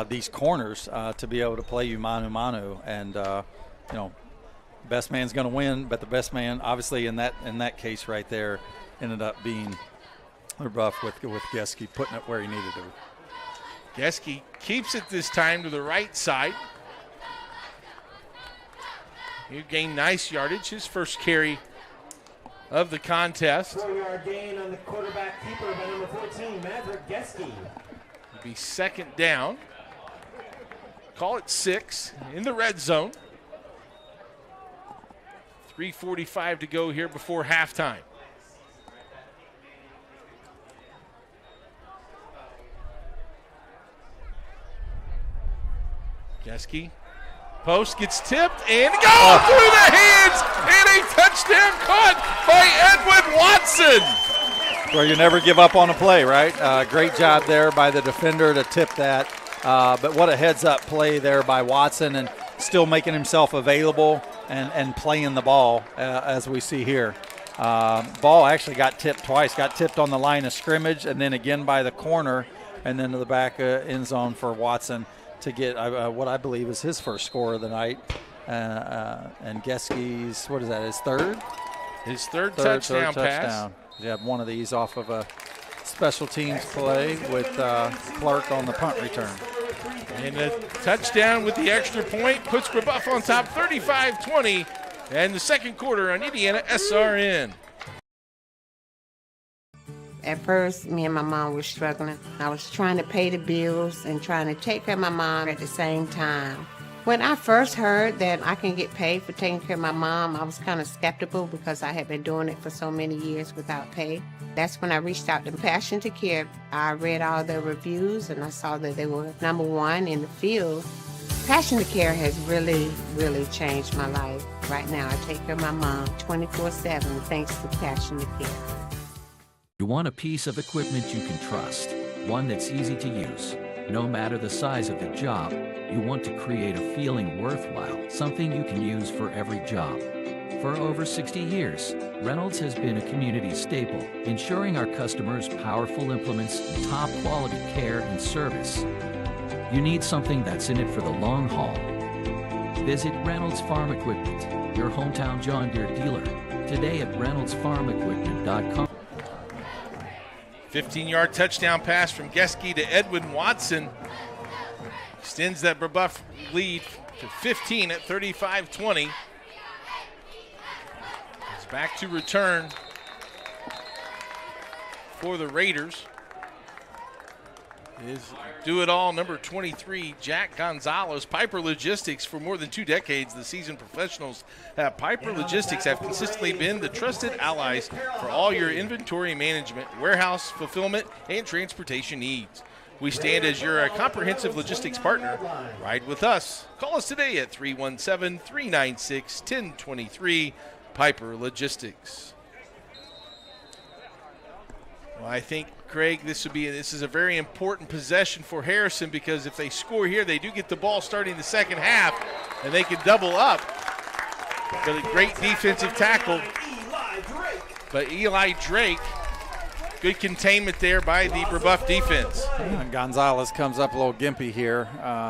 these corners to be able to play you manu-manu. And, best man's going to win, but the best man, obviously, in that case right there, ended up being Brebeuf with Geski putting it where he needed to. Geski keeps it this time to the right side. He gained nice yardage, his first carry of the contest. 4-yard gain on the quarterback keeper by number 14, Maverick Geski. It'll be 2nd down. Call it 6 in the red zone. 3:45 to go here before halftime. Geski, post gets tipped and goes through the hands, and a touchdown caught by Edwin Watson. Well, you never give up on a play, right? Great job there by the defender to tip that. But what a heads-up play there by Watson, and still making himself available and playing the ball, as we see here. Ball actually got tipped twice. Got tipped on the line of scrimmage and then again by the corner, and then to the back end zone for Watson to get what I believe is his first score of the night. And Geski's, what is that, his third? His third touchdown pass. Touchdown. You have one of these off of a special teams play with Clark on the punt return. And a touchdown with the extra point puts Brebeuf on top 35-20. And the second quarter on IndianaSRN. At first, me and my mom were struggling. I was trying to pay the bills and trying to take care of my mom at the same time. When I first heard that I can get paid for taking care of my mom, I was kind of skeptical because I had been doing it for so many years without pay. That's when I reached out to Passion to Care. I read all the reviews and I saw that they were #1 in the field. Passion to Care has really, really changed my life. Right now, I take care of my mom 24/7 thanks to Passion to Care. You want a piece of equipment you can trust, one that's easy to use. No matter the size of the job, you want to create a feeling worthwhile, something you can use for every job. For over 60 years, Reynolds has been a community staple, ensuring our customers powerful implements, top quality care and service. You need something that's in it for the long haul. Visit Reynolds Farm Equipment, your hometown John Deere dealer, today at reynoldsfarmequipment.com. 15-yard touchdown pass from Geske to Edwin Watson. Extends that Brebeuf lead to 15 at 35-20. It's back to return for the Raiders. Is do-it-all number 23, Jack Gonzalez. Piper Logistics, for more than 2 decades, the seasoned professionals at Piper Logistics have consistently been the trusted allies for all your inventory management, warehouse fulfillment, and transportation needs. We stand as your comprehensive logistics partner. Ride with us. Call us today at 317-396-1023, Piper Logistics. Well, I think, Craig, this is a very important possession for Harrison, because if they score here, they do get the ball starting the second half, and they can double up. But a great defensive tackle. But Eli Drake, good containment there by the Brebeuf defense. Gonzalez comes up a little gimpy here.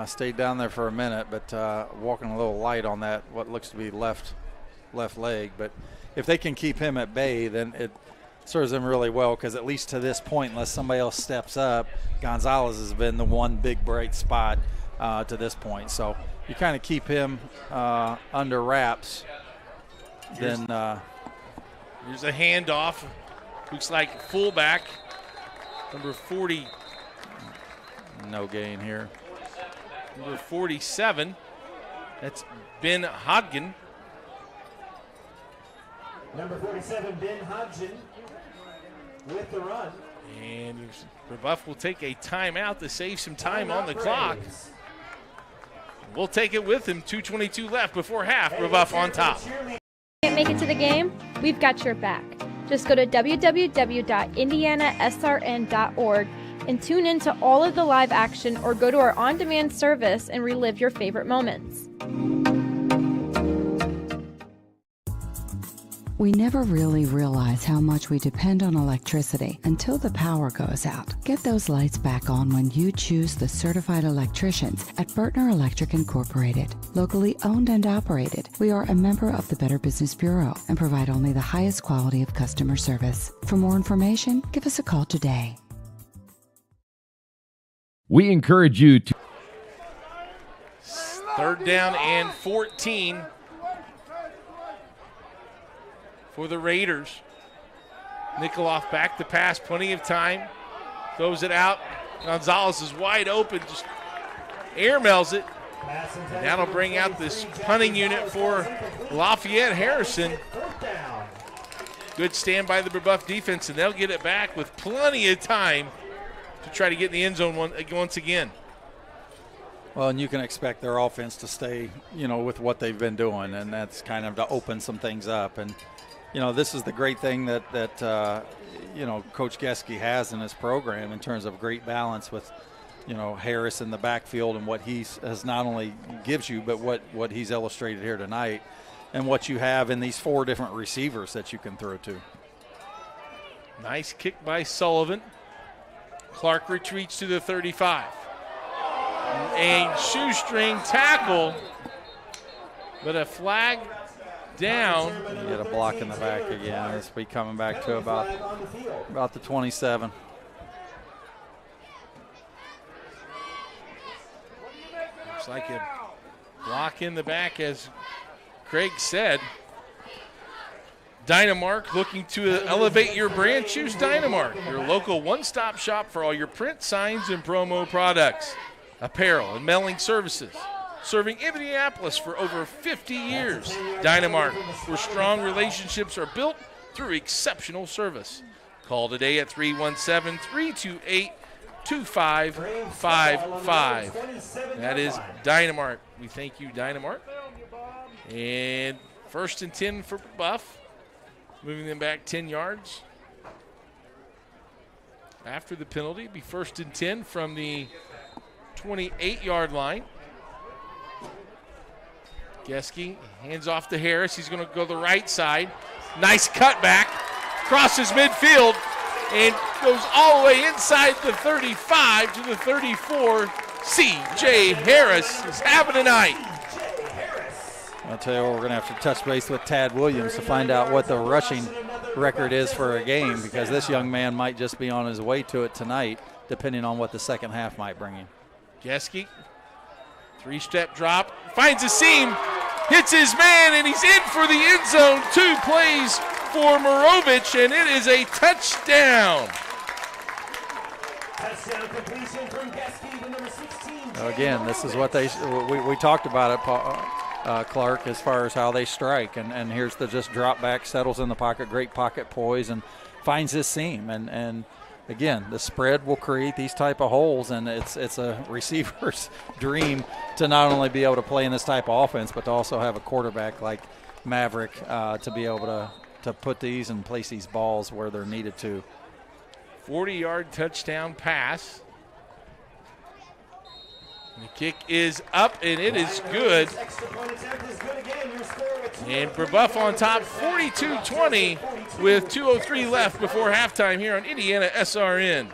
Stayed down there for a minute, but walking a little light on that, what looks to be left leg. But if they can keep him at bay, then it serves them really well, because at least to this point, unless somebody else steps up, Gonzalez has been the one big bright spot to this point. So you kind of keep him under wraps. Here's a handoff. Looks like fullback, number 40. No gain here. Number 47. That's Ben Hodgen. Number 47, Ben Hodgen, with the run. And Brebeuf will take a timeout to save some time on the clock. We'll take it with him. 2:22 left before half. Brebeuf on top. Can't make it to the game? We've got your back. Just go to www.IndianaSRN.org and tune in to all of the live action, or go to our on-demand service and relive your favorite moments. We never really realize how much we depend on electricity until the power goes out. Get those lights back on when you choose the certified electricians at Bertner Electric Incorporated. Locally owned and operated, we are a member of the Better Business Bureau and provide only the highest quality of customer service. For more information, give us a call today. We encourage you to... 3rd down and 14 for the Raiders. Nikoloff back to pass, plenty of time. Throws it out. Gonzalez is wide open, just airmails it. And that'll bring out this punting unit for Lafayette. Harrison. Good stand by the Brebeuf defense, and they'll get it back with plenty of time to try to get in the end zone once again. Well, and you can expect their offense to stay, with what they've been doing, and that's kind of to open some things up. And this is the great thing that Coach Geske has in his program in terms of great balance with, Harris in the backfield and what he has not only gives you, but what he's illustrated here tonight, and what you have in these 4 different receivers that you can throw to. Nice kick by Sullivan. Clark retreats to the 35. a shoestring tackle, but a flag down. You get a block in the back again. It's be coming back to about the 27. Looks like a block in the back, as Craig said. Dynamark looking to elevate your brand. Choose Dynamark, your local one-stop shop for all your print, signs, and promo products, apparel, and mailing services. Serving Indianapolis for over 50 years. Dynamark, where strong relationships are built through exceptional service. Call today at 317-328-2555. That is Dynamark. We thank you, Dynamark. And 1st and 10 for Brebeuf. Moving them back 10 yards. After the penalty, be 1st and 10 from the 28-yard line. Geske hands off to Harris. He's going to go the right side. Nice cutback. Crosses midfield and goes all the way inside the 35 to the 34. C.J. Harris is having a night. I'll tell you what, we're going to have to touch base with Tad Williams to find out what the rushing record is for a game, because this young man might just be on his way to it tonight, depending on what the second half might bring him. Geske, 3-step drop, finds a seam, hits his man, and he's in for the end zone. 2 plays for Morovich, and it is a touchdown. Touchdown completion from Geske, the number 16. Again, this is what we talked about it, Clark, as far as how they strike, and here's the just drop back, settles in the pocket, great pocket poise, and finds his seam, and again, the spread will create these type of holes, and it's a receiver's dream to not only be able to play in this type of offense, but to also have a quarterback like Maverick to be able to put these and place these balls where they're needed to. 40-yard touchdown pass. The kick is up, and it is good. And Brebeuf on top, 42-20, with 2:03 left before halftime here on IndianaSRN.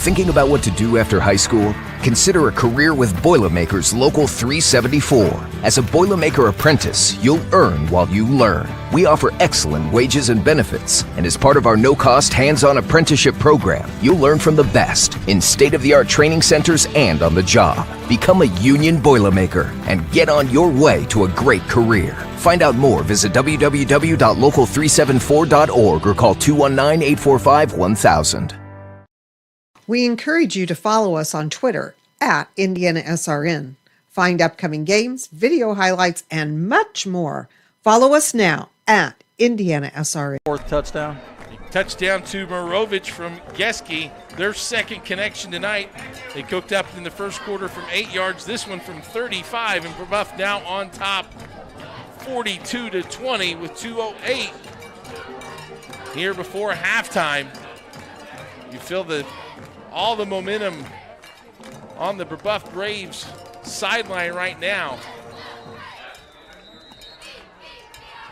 Thinking about what to do after high school? Consider a career with Boilermakers Local 374. As a Boilermaker apprentice, you'll earn while you learn. We offer excellent wages and benefits, and as part of our no-cost hands-on apprenticeship program, you'll learn from the best in state-of-the-art training centers and on the job. Become a union Boilermaker and get on your way to a great career. Find out more, visit www.local374.org or call 219-845-1000. We encourage you to follow us on Twitter at IndianaSRN. Find upcoming games, video highlights, and much more. Follow us now at IndianaSRN. 4th touchdown. Touchdown to Morovich from Geske, their second connection tonight. They cooked up in the first quarter from 8 yards, this one from 35, and Brebeuf now on top 42-20 with 2:08 here before halftime. You feel all the momentum on the Brebeuf Braves sideline right now.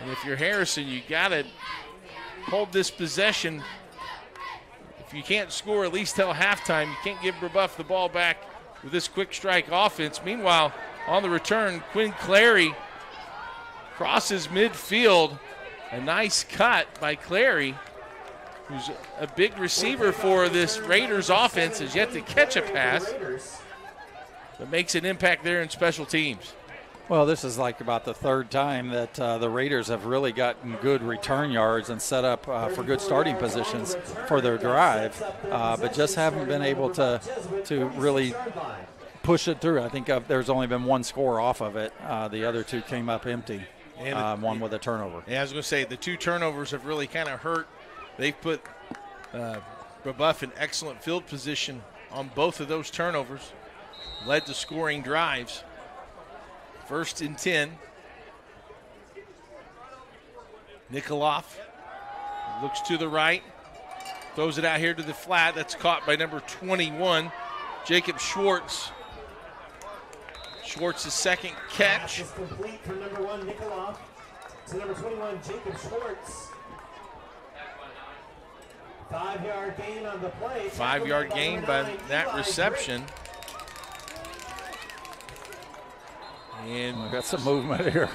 And if you're Harrison, you got to hold this possession. If you can't score at least till halftime, you can't give Brebeuf the ball back with this quick strike offense. Meanwhile, on the return, Quinn Clary crosses midfield. A nice cut by Clary, who's a big receiver for this Raiders offense, has yet to catch a pass, but makes an impact there in special teams. Well, this is like about the 3rd time that the Raiders have really gotten good return yards and set up for good starting positions for their drive, but just haven't been able to really push it through. I think there's only been 1 score off of it. The other 2 came up empty, one with a turnover. Yeah, I was going to say, the 2 turnovers have really kind of hurt. They've put Brebeuf in excellent field position on both of those turnovers, led to scoring drives. 1st and 10. Nikoloff looks to the right, throws it out here to the flat. That's caught by number 21, Jacob Schwartz. Schwartz's second catch. Pass is complete from number 1, Nikoloff, to number 21, Jacob Schwartz. 5-yard gain on the play. 5-yard gain by that reception. And we got some movement here.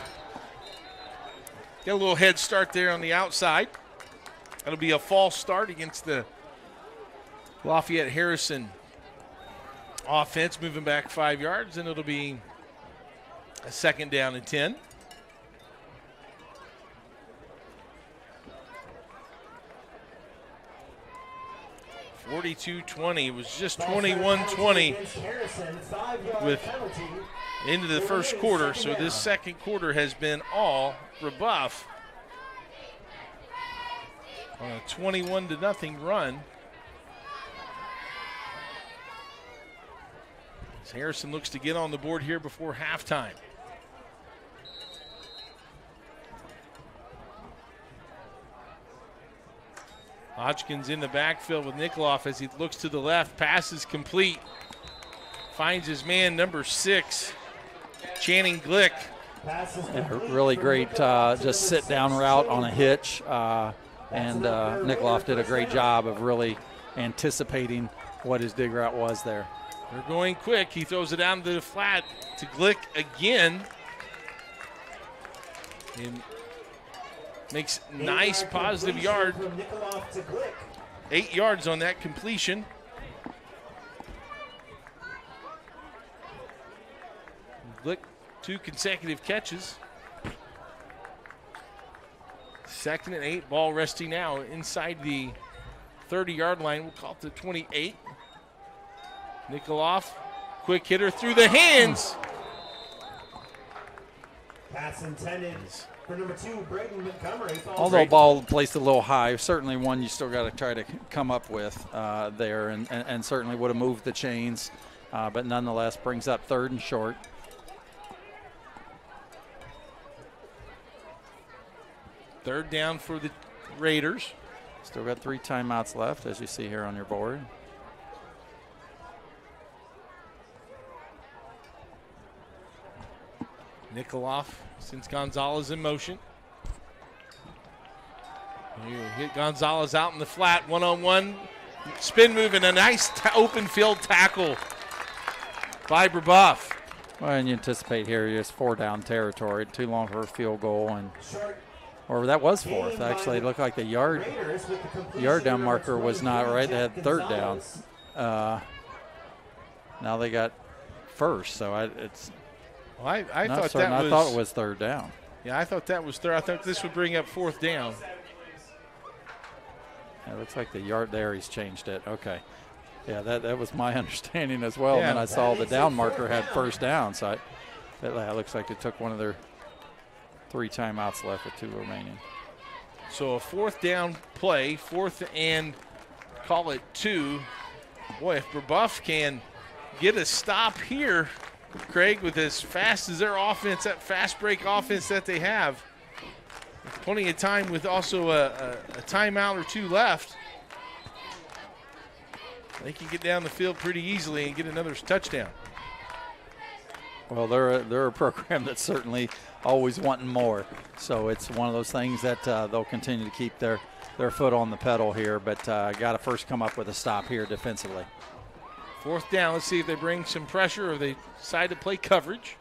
Got a little head start there on the outside. That'll be a false start against the Lafayette Harrison offense, moving back 5 yards, and it'll be a 2nd down and 10. (42-20). It was just 21-20 with into the first quarter, so this second quarter has been all Brebeuf on a 21-0 run. As Harrison looks to get on the board here before halftime. Hodgkins in the backfield with Nikoloff as he looks to the left. Pass is complete. Finds his man, number 6, Channing Glick. Yeah, really great just sit-down route on a hitch. And Nikoloff did a great job of really anticipating what his dig route was there. They're going quick. He throws it down to the flat to Glick again. And makes nice positive yard. 8 yards on that completion. Glick, 2 consecutive catches. 2nd and 8, ball resting now inside the 30-yard line. We'll call it the 28. Nikoloff, quick hitter through the hands. Pass intended for number 2, Braden Montgomery. Although ball placed a little high, certainly one you still got to try to come up with there, and certainly would have moved the chains, but nonetheless brings up 3rd and short. Third down for the Raiders. Still got 3 timeouts left, as you see here on your board. Nikoloff sends Gonzalez in motion. You hit Gonzalez out in the flat, one-on-one. Spin move and a nice open field tackle by Brebeuf. Well, and you anticipate here just 4-down territory, too long for a field goal, and or that was 4th. Actually, it looked like the yard down marker was not right. They had 3rd down. Now they got 1st, so it's. Well, I thought certain. that was. I thought it was 3rd down. Yeah, I thought that was 3rd. I thought this would bring up 4th down. It looks like the yard there. He's changed it. Okay. Yeah, that was my understanding as well. Yeah. And then I saw the down marker had 1st down, so it looks like it took one of their 3 timeouts left with 2 remaining. So a 4th down play, 4th and call it 2. Boy, if Brebeuf can get a stop here, Craig, with as fast as their offense, that fast break offense that they have, with plenty of time with also a timeout or 2 left, they can get down the field pretty easily and get another touchdown. Well, they're a program that's certainly always wanting more. So it's one of those things that they'll continue to keep their foot on the pedal here, but got to first come up with a stop here defensively. 4th down. Let's see if they bring some pressure or they decide to play coverage.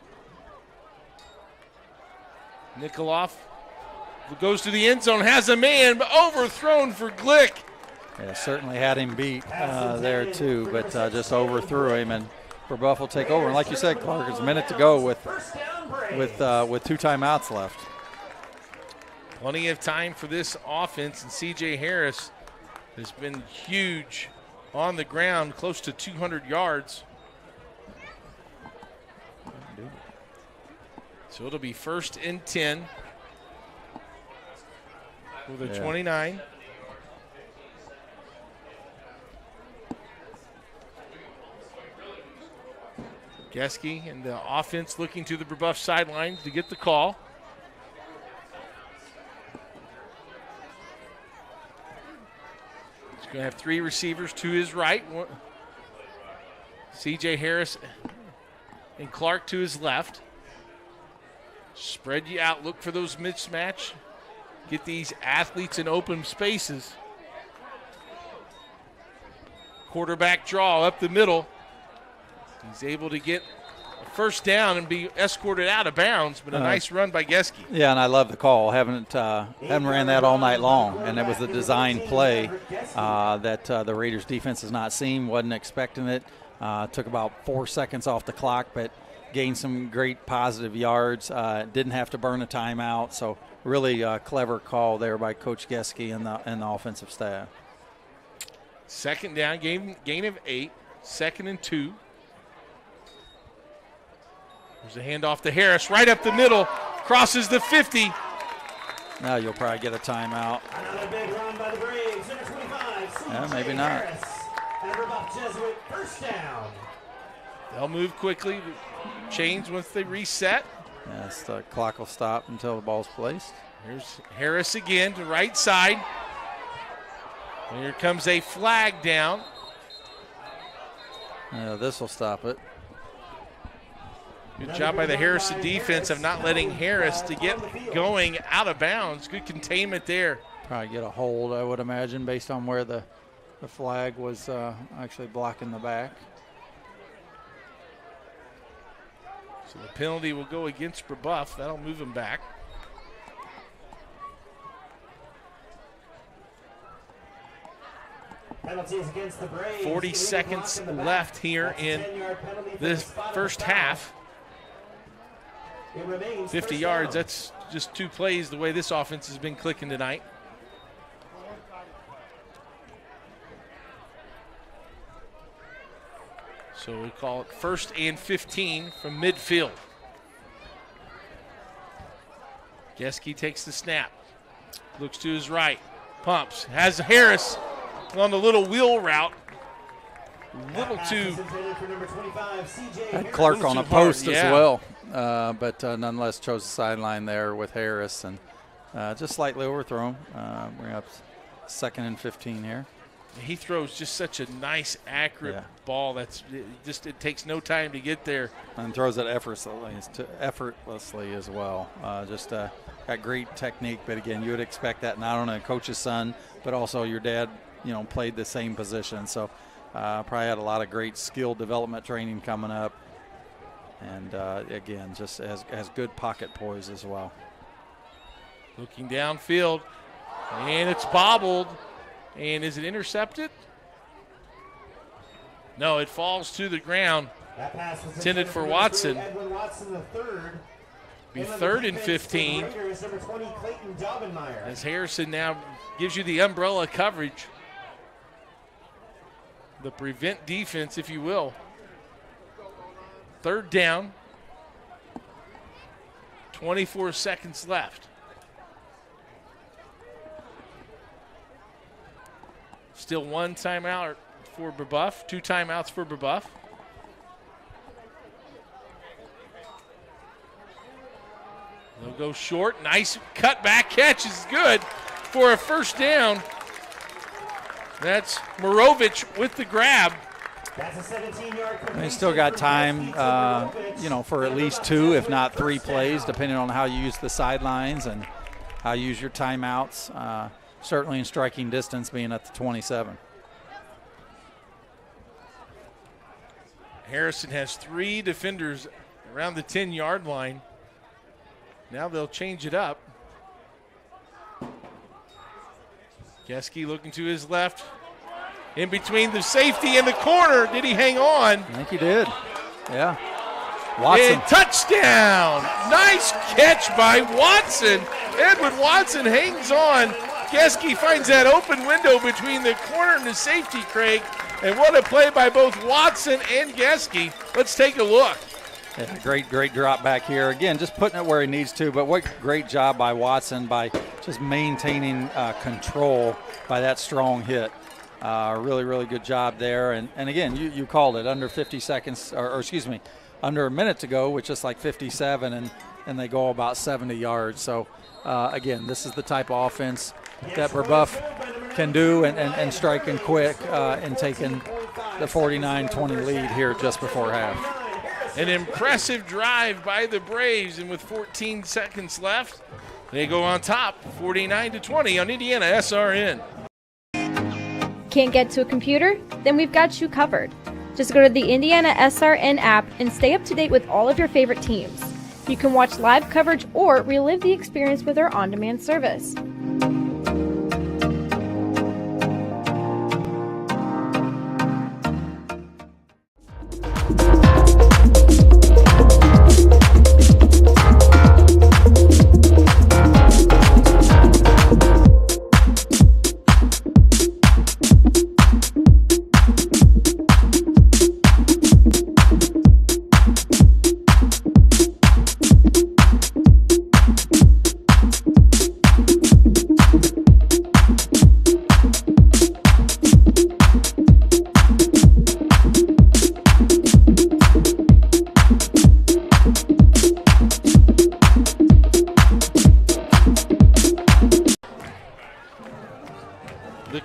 Nikoloff goes to the end zone, has a man, but overthrown for Glick. Yeah, certainly had him beat there too, but just overthrew him, and Brebeuf will take over. And like you said, Clark, it's a minute to go with 2 timeouts left. Plenty of time for this offense, and C.J. Harris has been huge on the ground, close to 200 yards. So it'll be 1st and 10 for the 29. Geske and the offense looking to the Brebeuf sidelines to get the call. He's going to have 3 receivers to his right. C.J. Harris and Clark to his left. Spread you out, look for those mismatch. Get these athletes in open spaces. quarterback draw up the middle. He's able to get a first down and be escorted out of bounds, but a nice run by Geske. Yeah, and I love the call. Haven't ran that all night long, and it was a design play that the Raiders defense has not seen, wasn't expecting it. Took about 4 seconds off the clock, but gained some great positive yards. Didn't have to burn a timeout, so really clever call there by Coach Geske and the offensive staff. Second down, gain of 8, 2nd and 2. There's a handoff to Harris, right up the middle, crosses the 50. Now you'll probably get a timeout. Another big run by the Braves, number 25. Yeah, maybe not. Harris. And Brebeuf Jesuit, first down. They'll move quickly, change once they reset. Yes, the clock will stop until the ball's placed. Here's Harris again to right side. And here comes a flag down. This will stop it. Good job by the Harrison defense of not letting Harris to get going out of bounds. Good containment there. Probably get a hold, I would imagine, based on where the flag was actually blocking the back. So the penalty will go against Brebeuf. That'll move him back. Penalties against the Braves. 40 seconds left here in this first half. 50 yards, that's just 2 plays the way this offense has been clicking tonight. So we call it 1st and 15 from midfield. Geske takes the snap, looks to his right, pumps, has Harris on the little wheel route. Little too. Had Clark on a post as well, but nonetheless chose the sideline there with Harris and just slightly overthrown. We're up 2nd and 15 here. He throws just such a nice, accurate ball. That's just, it takes no time to get there. And throws it effortlessly as well. Got great technique, but again, you would expect that not only a coach's son, but also your dad, played the same position. So probably had a lot of great skill development training coming up. And again, just has good pocket poise as well. Looking downfield, and it's bobbled. And is it intercepted? No, it falls to the ground. Intended for Watson. Be 3rd and 15. As Harrison now gives you the umbrella coverage. The prevent defense, if you will. 3rd down. 24 seconds left. Still 1 timeout for Brebeuf, 2 timeouts for Brebeuf. They'll go short. Nice cutback catch is good for a first down. That's Morovich with the grab. That's a 17-yard. They still got time, for at least 2, if not 3 plays, depending on how you use the sidelines and how you use your timeouts. Certainly in striking distance, being at the 27. Harrison has 3 defenders around the 10-yard line. Now they'll change it up. Geske looking to his left. In between the safety and the corner. Did he hang on? I think he did. Yeah. Watson. And touchdown. Nice catch by Watson. Edwin Watson hangs on. Geske finds that open window between the corner and the safety, Craig. And what a play by both Watson and Geske. Let's take a look. Yeah, great drop back here. Again, just putting it where he needs to, but what great job by Watson by just maintaining control by that strong hit. Really good job there. And again, you called it under 50 seconds, or excuse me, under a minute to go, which is like 57, and they go about 70 yards. So, again, this is the type of offense that Brebeuf can do and striking quick and taking the 49-20 lead here just before half. An impressive drive by the Braves, and with 14 seconds left, they go on top 49-20 on IndianaSRN. Can't get to a computer? Then we've got you covered. Just go to the IndianaSRN app and stay up to date with all of your favorite teams. You can watch live coverage or relive the experience with our on-demand service.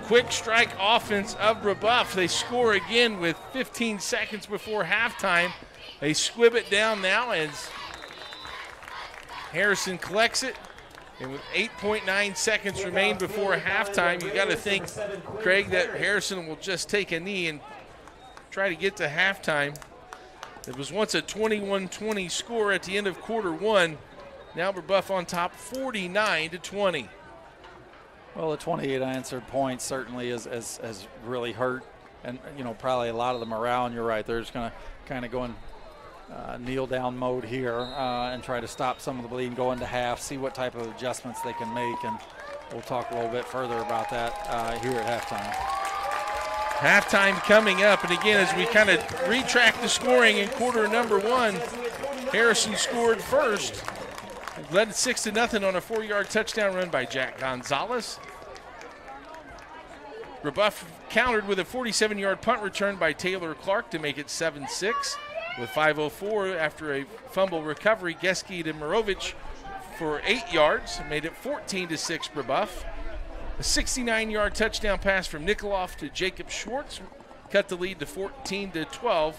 Quick strike offense of Brebeuf. They score again with 15 seconds before halftime. They squib it down now as Harrison collects it. And with 8.9 seconds remain before halftime, you got to think, Craig, that Harrison will just take a knee and try to get to halftime. It was once a 21-20 score at the end of quarter one. Now Brebeuf on top 49-20. Well, the 28 unanswered points certainly has really hurt, and probably a lot of the morale. And you're right, they're just going to kind of go in kneel down mode here and try to stop some of the bleeding, go into half, see what type of adjustments they can make, and we'll talk a little bit further about that here at halftime. Halftime coming up, and again, as we kind of retrack the scoring in quarter number one, Harrison scored first. Led 6-0 on a 4-yard touchdown run by Jack Gonzalez. Brebeuf countered with a 47-yard punt return by Taylor Clark to make it 7-6. With 5:04 after a fumble recovery, Geske to Mirovic for 8 yards, made it 14-6 Brebeuf. A 69-yard touchdown pass from Nikoloff to Jacob Schwartz cut the lead to 14-12.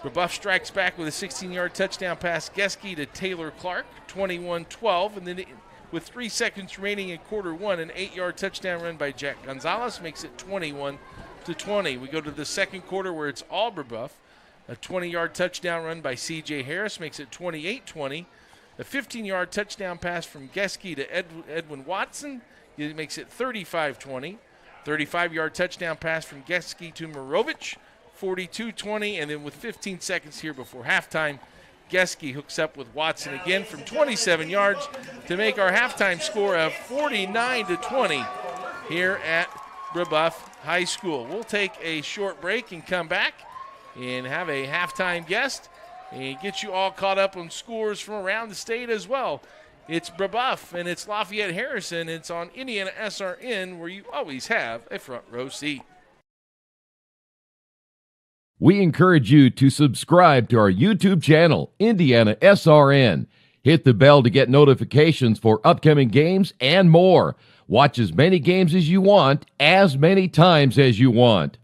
Brebeuf strikes back with a 16-yard touchdown pass, Geske to Taylor Clark, 21-12. And then with 3 seconds remaining in quarter one, an 8-yard touchdown run by Jack Gonzalez makes it 21-20. We go to the second quarter where it's all Brebeuf. A 20-yard touchdown run by C.J. Harris makes it 28-20. A 15-yard touchdown pass from Geske to Edwin Watson makes it 35-20. 35-yard touchdown pass from Geske to Mirovic, 42-20, and then with 15 seconds here before halftime, Geske hooks up with Watson again from 27 yards to make our halftime score of 49-20 here at Brebeuf High School. We'll take a short break and come back and have a halftime guest and get you all caught up on scores from around the state as well. It's Brebeuf and it's Lafayette Harrison. It's on IndianaSRN, where you always have a front row seat. We encourage you to subscribe to our YouTube channel, IndianaSRN. Hit the bell to get notifications for upcoming games and more. Watch as many games as you want, as many times as you want.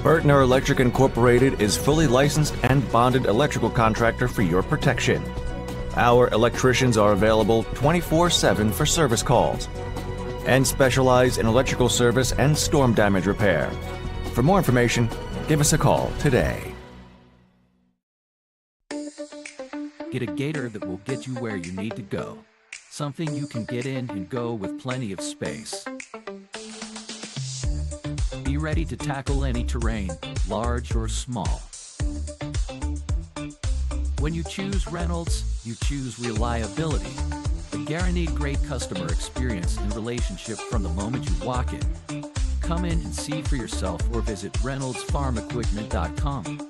Bertner Electric Incorporated is fully licensed and bonded electrical contractor for your protection. Our electricians are available 24/7 for service calls and specialize in electrical service and storm damage repair. For more information, give us a call today. Get a Gator that will get you where you need to go. Something you can get in and go with plenty of space. Be ready to tackle any terrain, large or small. When you choose Reynolds, you choose reliability. A guaranteed great customer experience and relationship from the moment you walk in. Come in and see for yourself or visit reynoldsfarmequipment.com.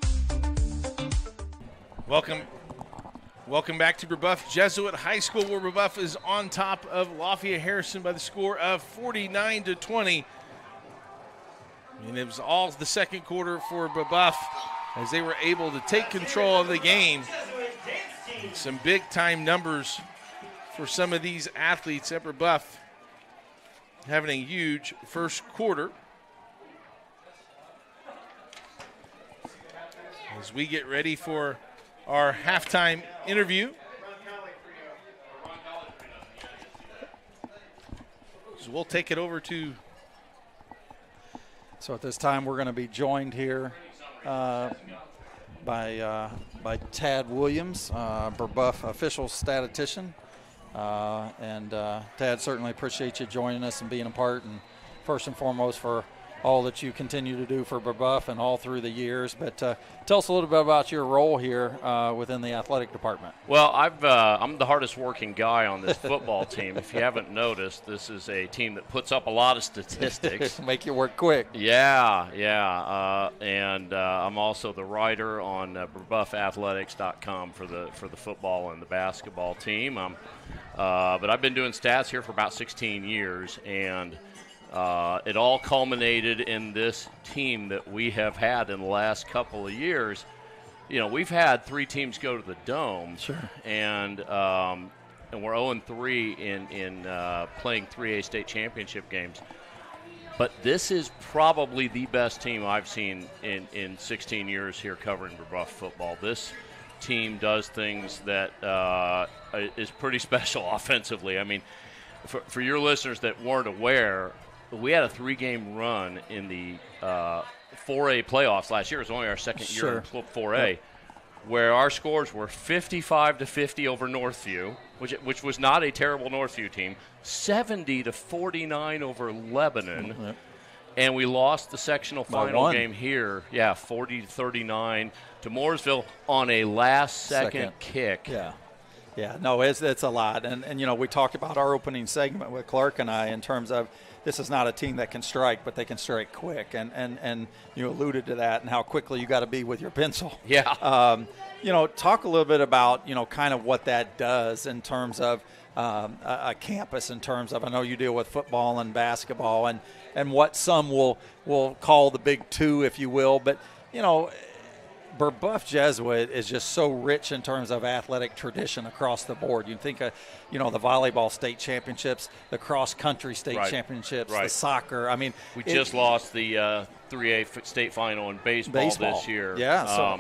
Welcome back to Brebeuf Jesuit High School, where Brebeuf is on top of Lafayette Harrison by the score of 49-20. And it was all the second quarter for Brebeuf as they were able to take control of the game. Some big-time numbers for some of these athletes at Brebeuf, having a huge first quarter. As we get ready for our halftime interview. So we'll take it over to So at this time, we're going to be joined here by Tad Williams, Brebeuf official statistician. Tad, certainly appreciate you joining us and being a part, and first and foremost for all that you continue to do for Brebeuf and all through the years. But tell us a little bit about your role here within the athletic department. Well, I'm the hardest working guy on this football team. If you haven't noticed, this is a team that puts up a lot of statistics. Make you work quick. Yeah. And I'm also the writer on BrebeufAthletics.com for the football and the basketball team. But I've been doing stats here for about 16 years, and it all culminated in this team that we have had in the last couple of years. We've had 3 teams go to the Dome, sure, and we're 0-3 in playing 3A state championship games. But this is probably the best team I've seen in 16 years here covering Brebeuf football. This team does things that is pretty special offensively. I mean, for your listeners that weren't aware, we had a 3-game run in the 4A playoffs last year. It was only our second year in 4A, where our scores were 55-50 over Northview, which was not a terrible Northview team, 70-49 over Lebanon, and we lost the sectional final game here, 40-39 to Mooresville on a last-second kick. Yeah, no, it's a lot. And we talked about our opening segment with Clark and I in terms of this is not a team that can strike, but they can strike quick. And you alluded to that and how quickly you got to be with your pencil. Yeah. Talk a little bit about, kind of what that does in terms of a campus, in terms of, I know you deal with football and basketball and what some will call the big two, if you will. But, Brebeuf Jesuit is just so rich in terms of athletic tradition across the board. You think of, the volleyball state championships, the cross-country state championships, the soccer. I mean, we just lost the 3A state final in baseball this year. Yeah.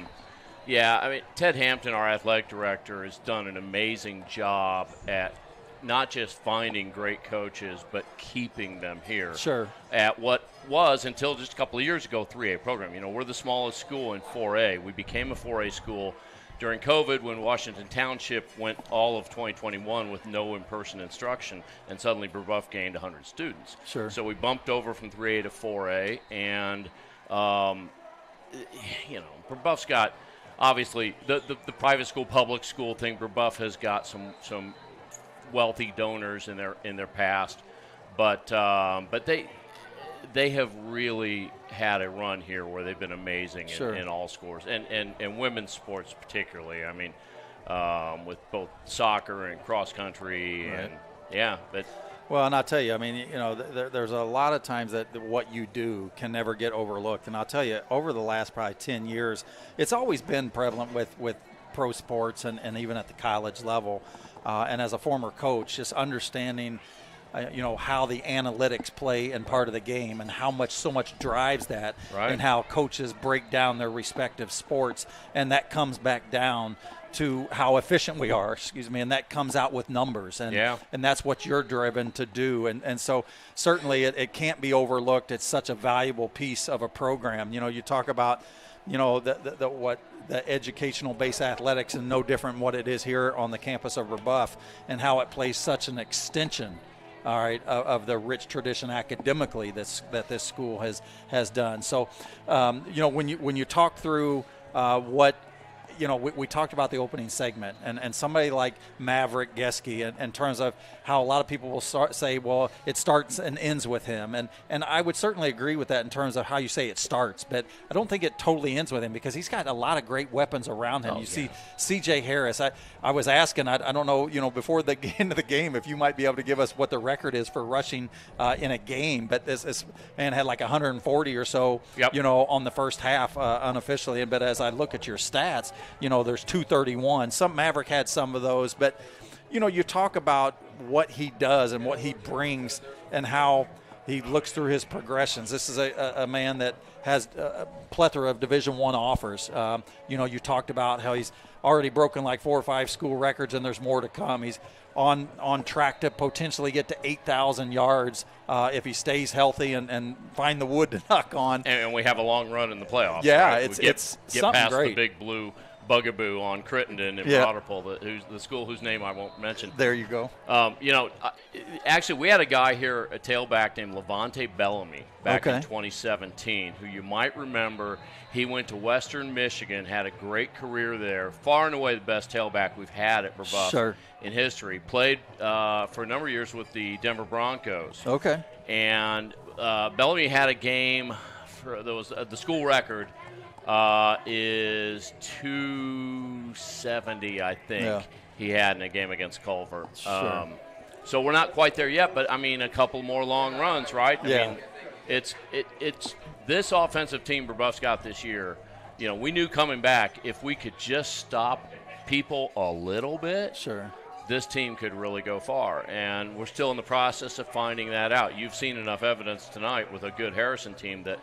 I mean, Ted Hampton, our athletic director, has done an amazing job at not just finding great coaches, but keeping them here. Sure. At what was, until just a couple of years ago, 3A program. We're the smallest school in 4A. We became a 4A school during COVID when Washington Township went all of 2021 with no in-person instruction, and suddenly Brebeuf gained 100 students. Sure. So we bumped over from 3A to 4A, and, Brebeuf's got, obviously, the private school, public school thing. Brebeuf has got some wealthy donors in their past, but they have really had a run here where they've been amazing in all scores and women's sports particularly. I mean, with both soccer and cross country Well, and I'll tell you, I mean, there's a lot of times that what you do can never get overlooked, and I'll tell you, over the last probably 10 years, it's always been prevalent with pro sports and even at the college level. And as a former coach, just understanding, how the analytics play in part of the game and how so much drives that, and how coaches break down their respective sports, and that comes back down to how efficient we are, and that comes out with numbers, and that's what you're driven to do, and so certainly it can't be overlooked. It's such a valuable piece of a program. You talk about, the educational-based athletics, and no different than what it is here on the campus of Brebeuf, and how it plays such an extension, of the rich tradition academically that this school has done. So, when you talk through what. We talked about the opening segment, and somebody like Maverick Geske in terms of how a lot of people will say, well, it starts and ends with him. And I would certainly agree with that in terms of how you say it starts, but I don't think it totally ends with him because he's got a lot of great weapons around him. See C.J. Harris. I was asking, I don't know, before the end of the game, if you might be able to give us what the record is for rushing in a game, but this man had like 140 or so, on the first half unofficially. But as I look at your stats, there's 231. Some Maverick had some of those, but you talk about what he does and what he brings and how he looks through his progressions. This is a man that has a plethora of Division I offers. You talked about how he's already broken like 4 or 5 school records, and there's more to come. He's on track to potentially get to 8,000 yards if he stays healthy and find the wood to knock on. And we have a long run in the playoffs. Yeah, right? it's get something past great. the big blue bugaboo on Crittenden and Broderpool, who's the school whose name I won't mention. There you go. Actually, we had a guy here, a tailback named Levante Bellamy back in 2017, who you might remember. He went to Western Michigan, had a great career there, far and away the best tailback we've had at Brebeuf in history. Played for a number of years with the Denver Broncos. Okay. And Bellamy had a game for the school record is 270, I think, he had in a game against Culver. Sure. So we're not quite there yet, but, I mean, a couple more long runs, right? I mean, it's this offensive team Brebeuf's got this year. You know, we knew coming back, if we could just stop people a little bit, this team could really go far. And we're still in the process of finding that out. You've seen enough evidence tonight with a good Harrison team that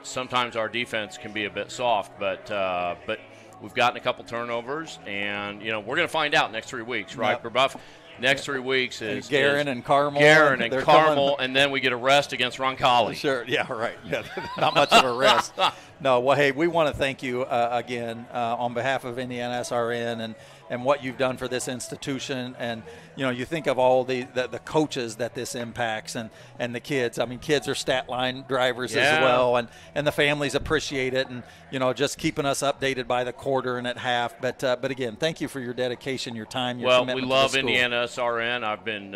sometimes our defense can be a bit soft, but we've gotten a couple turnovers, and we're going to find out next 3 weeks, right? Brebeuf, next 3 weeks is Guerin and Carmel. Guerin and Carmel, and then we get a rest against Roncalli. Sure, yeah, right. Yeah, not much of a rest. No, well, hey, we want to thank you again on behalf of IndianaSRN and what you've done for this institution. And you think of all the coaches that this impacts and the kids. I mean, kids are stat line drivers as well, and the families appreciate it, and just keeping us updated by the quarter and at half. But again, thank you for your dedication, your time, your commitment. Well, we love to the school. IndianaSRN. I've been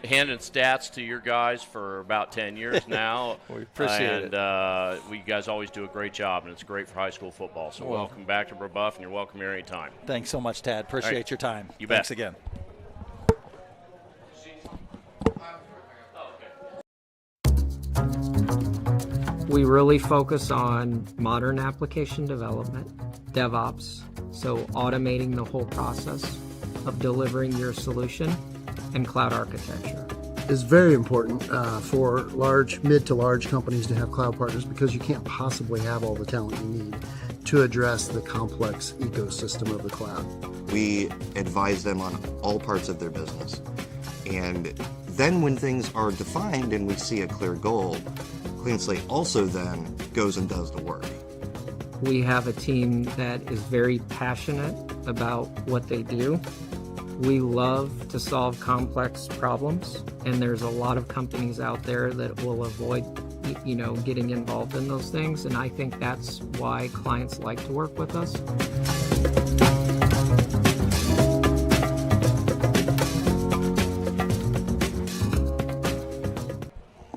handing stats to your guys for about 10 years now. We appreciate it. And you guys always do a great job, and it's great for high school football. So welcome back to Brebeuf, and you're welcome here anytime. Thanks so much, Tad. Appreciate your time. You bet. Thanks again. We really focus on modern application development, DevOps, so automating the whole process of delivering your solution, and cloud architecture. It's very important for mid to large companies to have cloud partners, because you can't possibly have all the talent you need to address the complex ecosystem of the cloud. We advise them on all parts of their business. And then when things are defined and we see a clear goal, Clean Slate also then goes and does the work. We have a team that is very passionate about what they do. We love to solve complex problems, and there's a lot of companies out there that will avoid, getting involved in those things, and I think that's why clients like to work with us.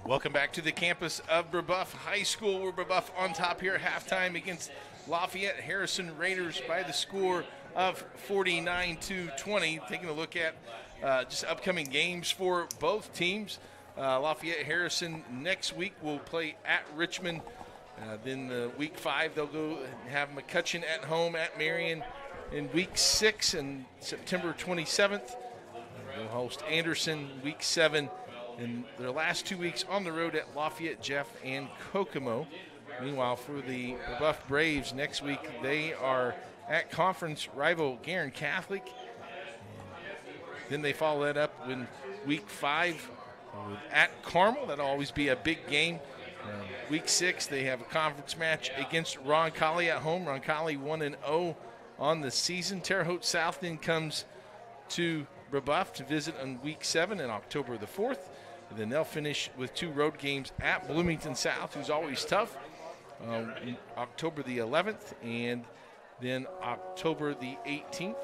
Welcome back to the campus of Brebeuf High School. We're Brebeuf on top here at halftime against Lafayette. Harrison Raiders by the score of 49-20. Taking a look at just upcoming games for both teams. Lafayette Harrison next week will play at Richmond. Then week 5 they'll go have McCutcheon at home at Marion. In week 6 and September 27th, they'll host Anderson week 7. In their last 2 weeks on the road at Lafayette, Jeff, and Kokomo. Meanwhile, for the Brebeuf Braves next week, they are at conference rival Guerin Catholic. Then they follow that up in week 5 at Carmel. That'll always be a big game. Week 6, they have a conference match against Roncalli at home. Roncalli 1-0 on the season. Terre Haute South then comes to Brebeuf to visit on week 7 in October the 4th. And then they'll finish with 2 road games at Bloomington South, who's always tough, October the 11th, and then October the 18th.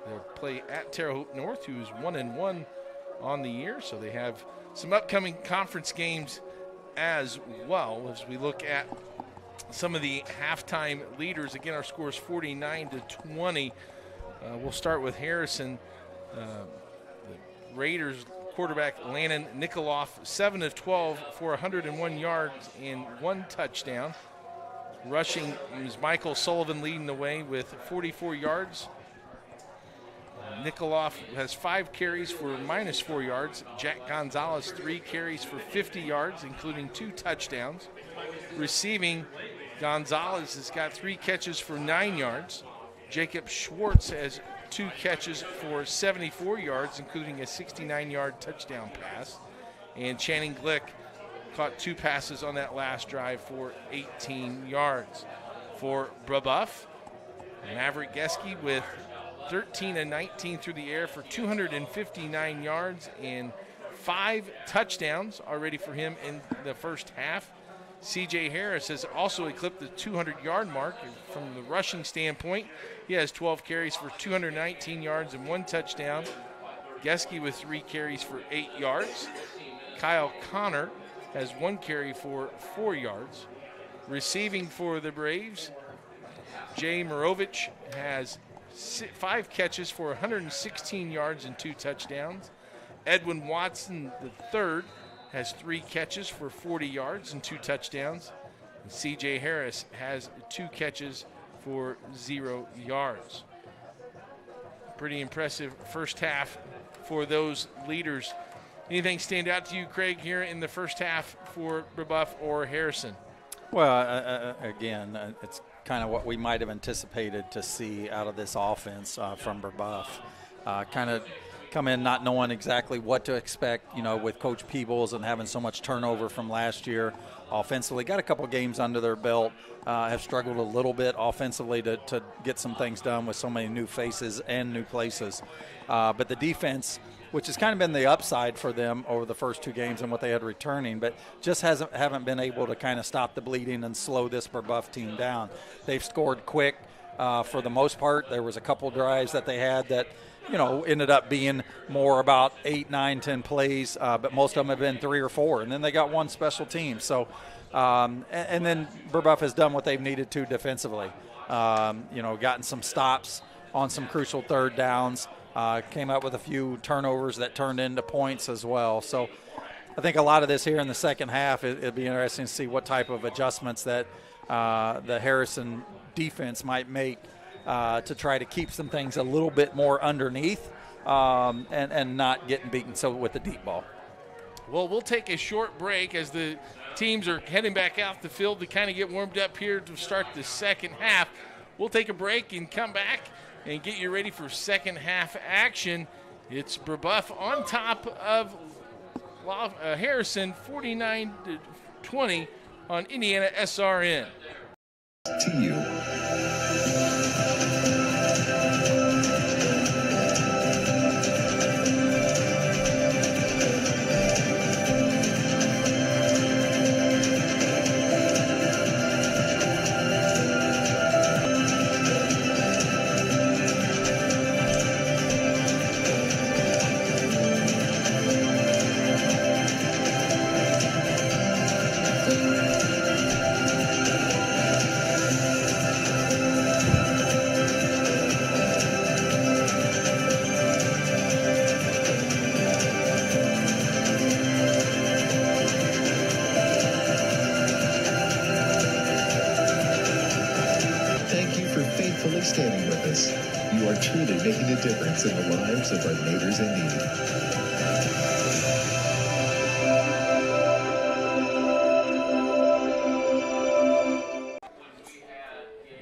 They'll play at Terre Haute North, who's 1-1 on the year. So they have some upcoming conference games as well. As we look at some of the halftime leaders, again, our score is 49-20. We'll start with Harrison. The Raiders quarterback Landon Nikoloff, 7 of 12 for 101 yards and 1 touchdown. Rushing is Michael Sullivan leading the way with 44 yards. Nikoloff has 5 carries for -4 yards. Jack Gonzalez 3 carries for 50 yards, including 2 touchdowns. Receiving, Gonzalez has got 3 catches for 9 yards. Jacob Schwartz has 2 catches for 74 yards, including a 69-yard touchdown pass. And Channing Glick caught 2 passes on that last drive for 18 yards. For Brebeuf, Maverick Geske with 13 and 19 through the air for 259 yards and 5 touchdowns already for him in the first half. C.J. Harris has also eclipsed the 200-yard mark from the rushing standpoint. He has 12 carries for 219 yards and 1 touchdown. Geske with 3 carries for 8 yards. Kyle Connor has 1 carry for 4 yards. Receiving for the Braves, Jay Morovich has 5 catches for 116 yards and 2 touchdowns. Edwin Watson III has 3 catches for 40 yards and 2 touchdowns. And C.J. Harris has 2 catches for 0 yards. Pretty impressive first half for those leaders. Anything stand out to you, Craig, here in the first half for Brebeuf or Harrison? Well, again, it's kind of what we might have anticipated to see out of this offense from Brebeuf. Kind of come in not knowing exactly what to expect, with Coach Peebles and having so much turnover from last year. Offensively, got a couple games under their belt, have struggled a little bit offensively to get some things done with so many new faces and new places. But the defense, which has kind of been the upside for them over the first 2 games and what they had returning, but just haven't been able to kind of stop the bleeding and slow this Brebeuf team down. They've scored quick for the most part. There was a couple drives that they had that, ended up being more about 8, 9, 10 plays, but most of them have been 3 or 4, and then they got 1 special team. So, and then Brebeuf has done what they've needed to defensively. Gotten some stops on some crucial third downs. Came up with a few turnovers that turned into points as well. So I think a lot of this here in the second half, it'll be interesting to see what type of adjustments that the Harrison defense might make to try to keep some things a little bit more underneath and not getting beaten with the deep ball. Well, we'll take a short break as the teams are heading back out the field to kind of get warmed up here to start the second half. We'll take a break and come back and get you ready for second half action. It's Brebeuf on top of Harrison 49-20 on IndianaSRN. To you. Standing with us, you are truly making a difference in the lives of our neighbors in need.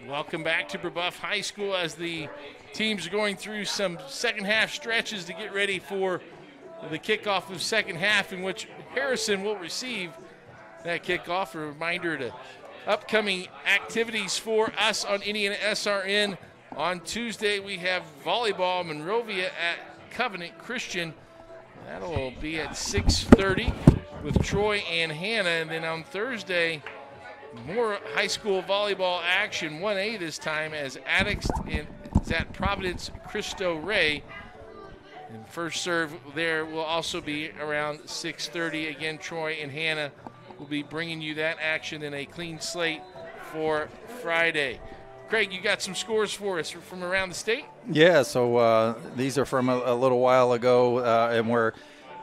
Welcome back to Brebeuf High School as the teams are going through some second half stretches to get ready for the kickoff of second half, in which Harrison will receive that kickoff. A reminder to upcoming activities for us on IndianaSRN. On Tuesday, we have volleyball Monrovia at Covenant Christian. That'll be at 6:30 with Troy and Hannah. And then on Thursday, more high school volleyball action, 1A this time, as Addicts is at Providence Cristo Rey. And first serve there will also be around 6:30. Again, Troy and Hannah will be bringing you that action in a clean slate for Friday. Craig, you got some scores for us from around the state? Yeah, so these are from a little while ago, and where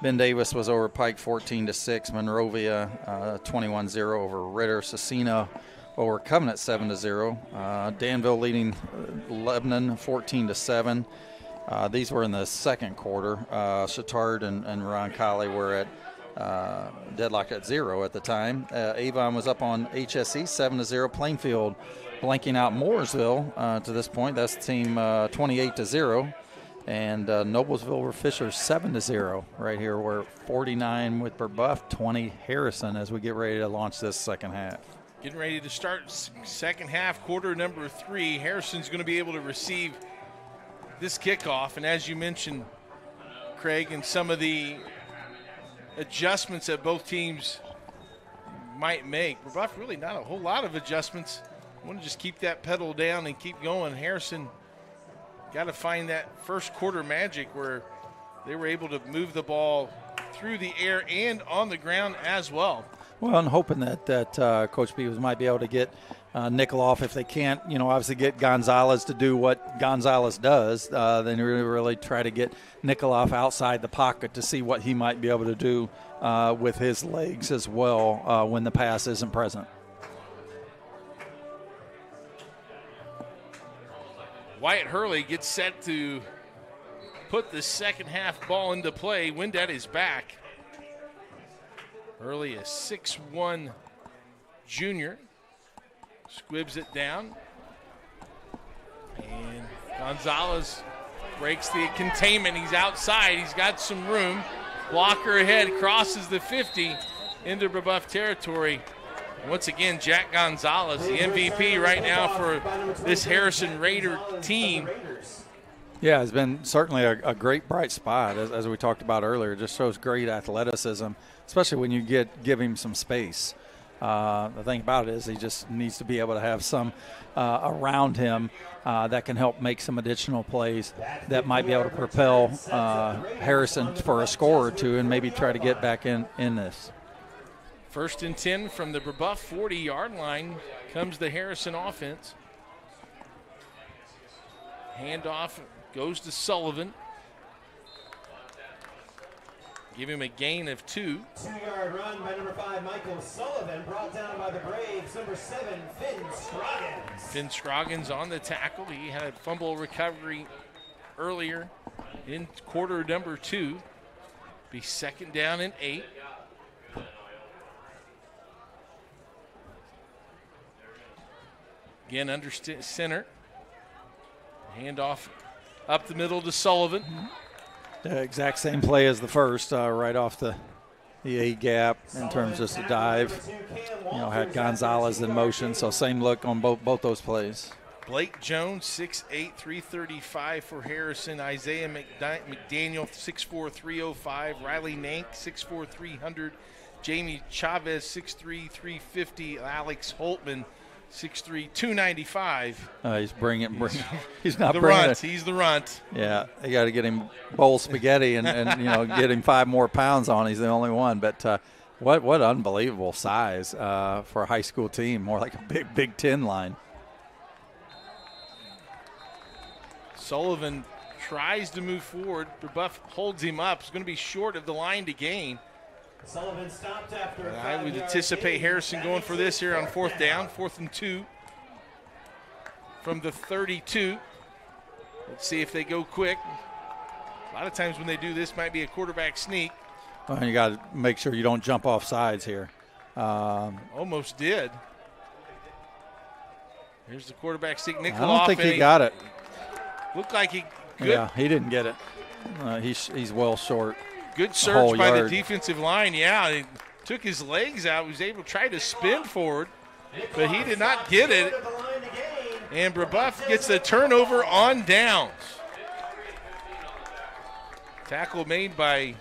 Ben Davis was over Pike 14-6, Monrovia 21-0 over Ritter, Cecina over Covenant 7-0, Danville leading Lebanon 14-7. These were in the second quarter. Chatard and Roncalli were at deadlock at 0 at the time. Avon was up on HSE 7-0. Plainfield blanking out Mooresville to this point. That's team 28-0. And Noblesville were Fisher 7-0 right here. We're 49 with Brebeuf, 20 Harrison as we get ready to launch this second half. Getting ready to start second half, quarter number 3. Harrison's going to be able to receive this kickoff. And as you mentioned, Craig, and some of the adjustments that both teams might make. Brebeuf really not a whole lot of adjustments. I want to just keep that pedal down and keep going. Harrison got to find that first quarter magic where they were able to move the ball through the air and on the ground as well. Well, I'm hoping that Coach Beavers might be able to get Nikoloff. If they can't, obviously get Gonzalez to do what Gonzalez does, then really try to get Nikoloff outside the pocket to see what he might be able to do with his legs as well when the pass isn't present. Wyatt Hurley gets set to put the second half ball into play. Windet is back. Hurley, a 6'1" junior, squibs it down. And Gonzalez breaks the containment. He's outside. He's got some room. Blocker ahead, crosses the 50 into Brebeuf territory. Once again, Jack Gonzalez, the MVP right now for this Harrison Raider team. Yeah, it's been certainly a great bright spot, as we talked about earlier. It just shows great athleticism, especially when you give him some space. The thing about it is he just needs to be able to have some around him that can help make some additional plays that might be able to propel Harrison for a score or two and maybe try to get back in this. 1st and 10 from the Brebeuf 40-yard line comes the Harrison offense. Handoff goes to Sullivan. Give him a gain of 2. 2-yard run by number 5, Michael Sullivan, brought down by the Braves. Number 7, Finn Scroggins. Finn Scroggins on the tackle. He had a fumble recovery earlier in quarter number 2. Be 2nd down and 8. Again, under center. Handoff up the middle to Sullivan. The exact same play as the first, right off the A gap in terms of the dive. Had Gonzalez in motion, so same look on both those plays. Blake Jones, 6'8", 335 for Harrison. Isaiah McDaniel, 6'4", 305. Riley Nank, 6'4", 300. Jamie Chavez, 6'3", 350. Alex Holtman, 6'3", 295. He's bringing. He's not the bringing runt. He's the runt. Yeah, they got to get him bowl spaghetti and get him 5 more pounds on. He's the only one. But what unbelievable size for a high school team. More like a Big Ten line. Sullivan tries to move forward. Brebeuf holds him up. He's going to be short of the line to gain. Sullivan stopped after I would anticipate Harrison going for this here on 4th down, 4th and 2 from the 32. Let's see if they go quick. A lot of times when they do this, might be a quarterback sneak. Well, you got to make sure you don't jump off sides here. Almost did. Here's the quarterback sneak. Nikoloff. I don't think he got it. Looked like he could. Yeah, he didn't get it. He's well short. Good search by the defensive line. Yeah, he took his legs out. He was able to try to spin forward, but he did not get it. And Brebeuf gets the turnover on downs. Tackle made by...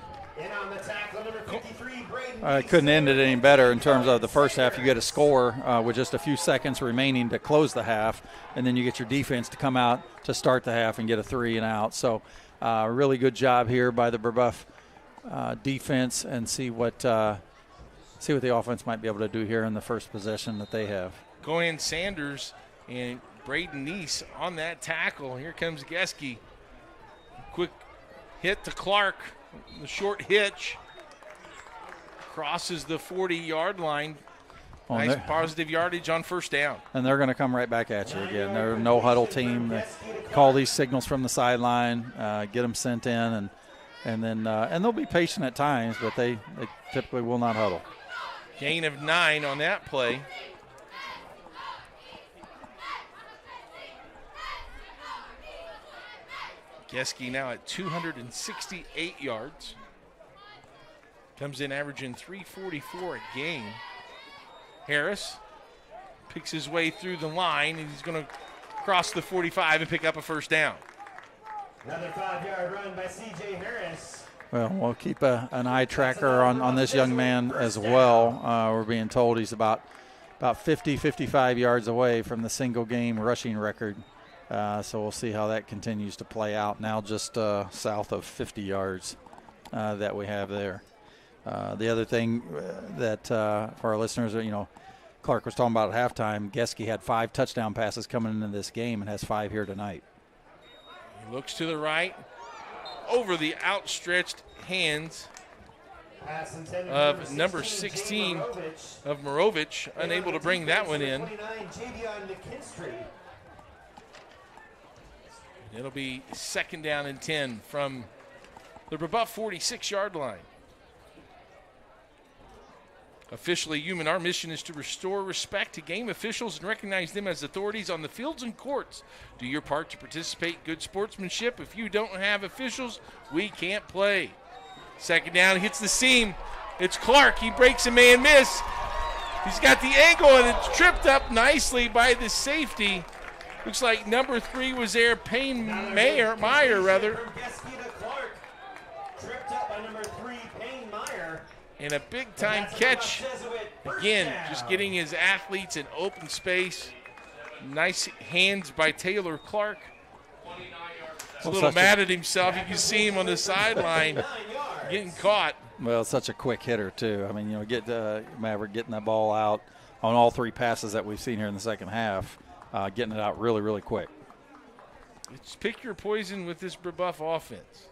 I couldn't end it any better in terms of the first half. You get a score with just a few seconds remaining to close the half, and then you get your defense to come out to start the half and get a 3 and out. So really good job here by the Brebeuf defense, and see what the offense might be able to do here in the first possession that they have. Gohan Sanders and Braden Neese on that tackle. Here comes Geske. Quick hit to Clark. The short hitch. Crosses the 40-yard line. Nice positive yardage on 1st down. And they're going to come right back at you again. They're a no-huddle team. They call these signals from the sideline, get them sent in, and then they'll be patient at times, but they typically will not huddle. Gain of 9 on that play. Geske now at 268 yards. Comes in averaging 344 a game. Harris picks his way through the line, and he's going to cross the 45 and pick up a first down. Another 5-yard run by C.J. Harris. Well, we'll keep an eye tracker on this young man as well. We're being told he's about 50, 55 yards away from the single-game rushing record. So we'll see how that continues to play out. Now just south of 50 yards that we have there. The other thing that for our listeners, Clark was talking about at halftime, Geske had 5 touchdown passes coming into this game and has 5 here tonight. He looks to the right, over the outstretched hands of number 16 of Morovich, unable to bring that one in. It'll be 2nd down and 10 from the Brebeuf 46-yard line. Officially human, our mission is to restore respect to game officials and recognize them as authorities on the fields and courts. Do your part to participate in good sportsmanship. If you don't have officials, we can't play. 2nd down, hits the seam. It's Clark. He breaks a man miss. He's got the angle, and it's tripped up nicely by the safety. Looks like number 3 was there, Meyer. Tripped up by number 3, Payne Meyer. And a big-time catch. Again, just getting his athletes in open space. Nice hands by Taylor Clark. He's a little mad at himself. You can see him on the sideline getting caught. Well, such a quick hitter, too. I mean, get Maverick getting that ball out on all 3 passes that we've seen here in the second half, getting it out really, really quick. It's pick your poison with this Brebeuf offense.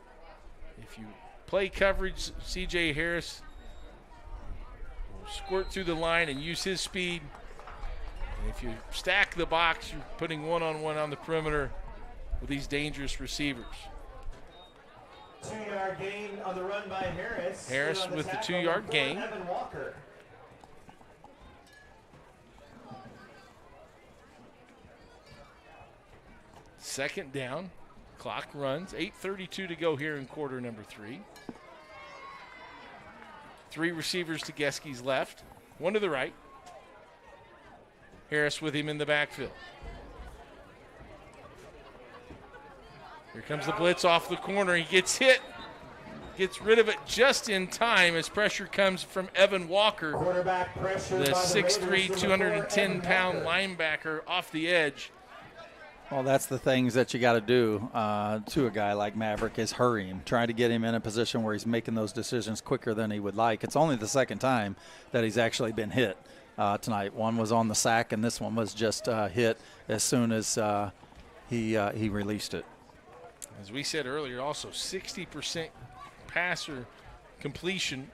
If you play coverage, C.J. Harris will squirt through the line and use his speed. And if you stack the box, you're putting one-on-one on the perimeter with these dangerous receivers. 2-yard gain on the run by Harris. Harris with the 2-yard gain. Evan Walker. Second down. Clock runs. 8:32 to go here in quarter number 3. 3 receivers to Geske's left. 1 to the right. Harris with him in the backfield. Here comes the blitz off the corner. He gets hit. Gets rid of it just in time as pressure comes from Evan Walker, the 6'3", 210-pound linebacker off the edge. Well, that's the things that you got to do to a guy like Maverick is hurry him, try to get him in a position where he's making those decisions quicker than he would like. It's only the 2nd time that he's actually been hit tonight. One was on the sack, and this one was just hit as soon as he released it. As we said earlier, also 60% passer completion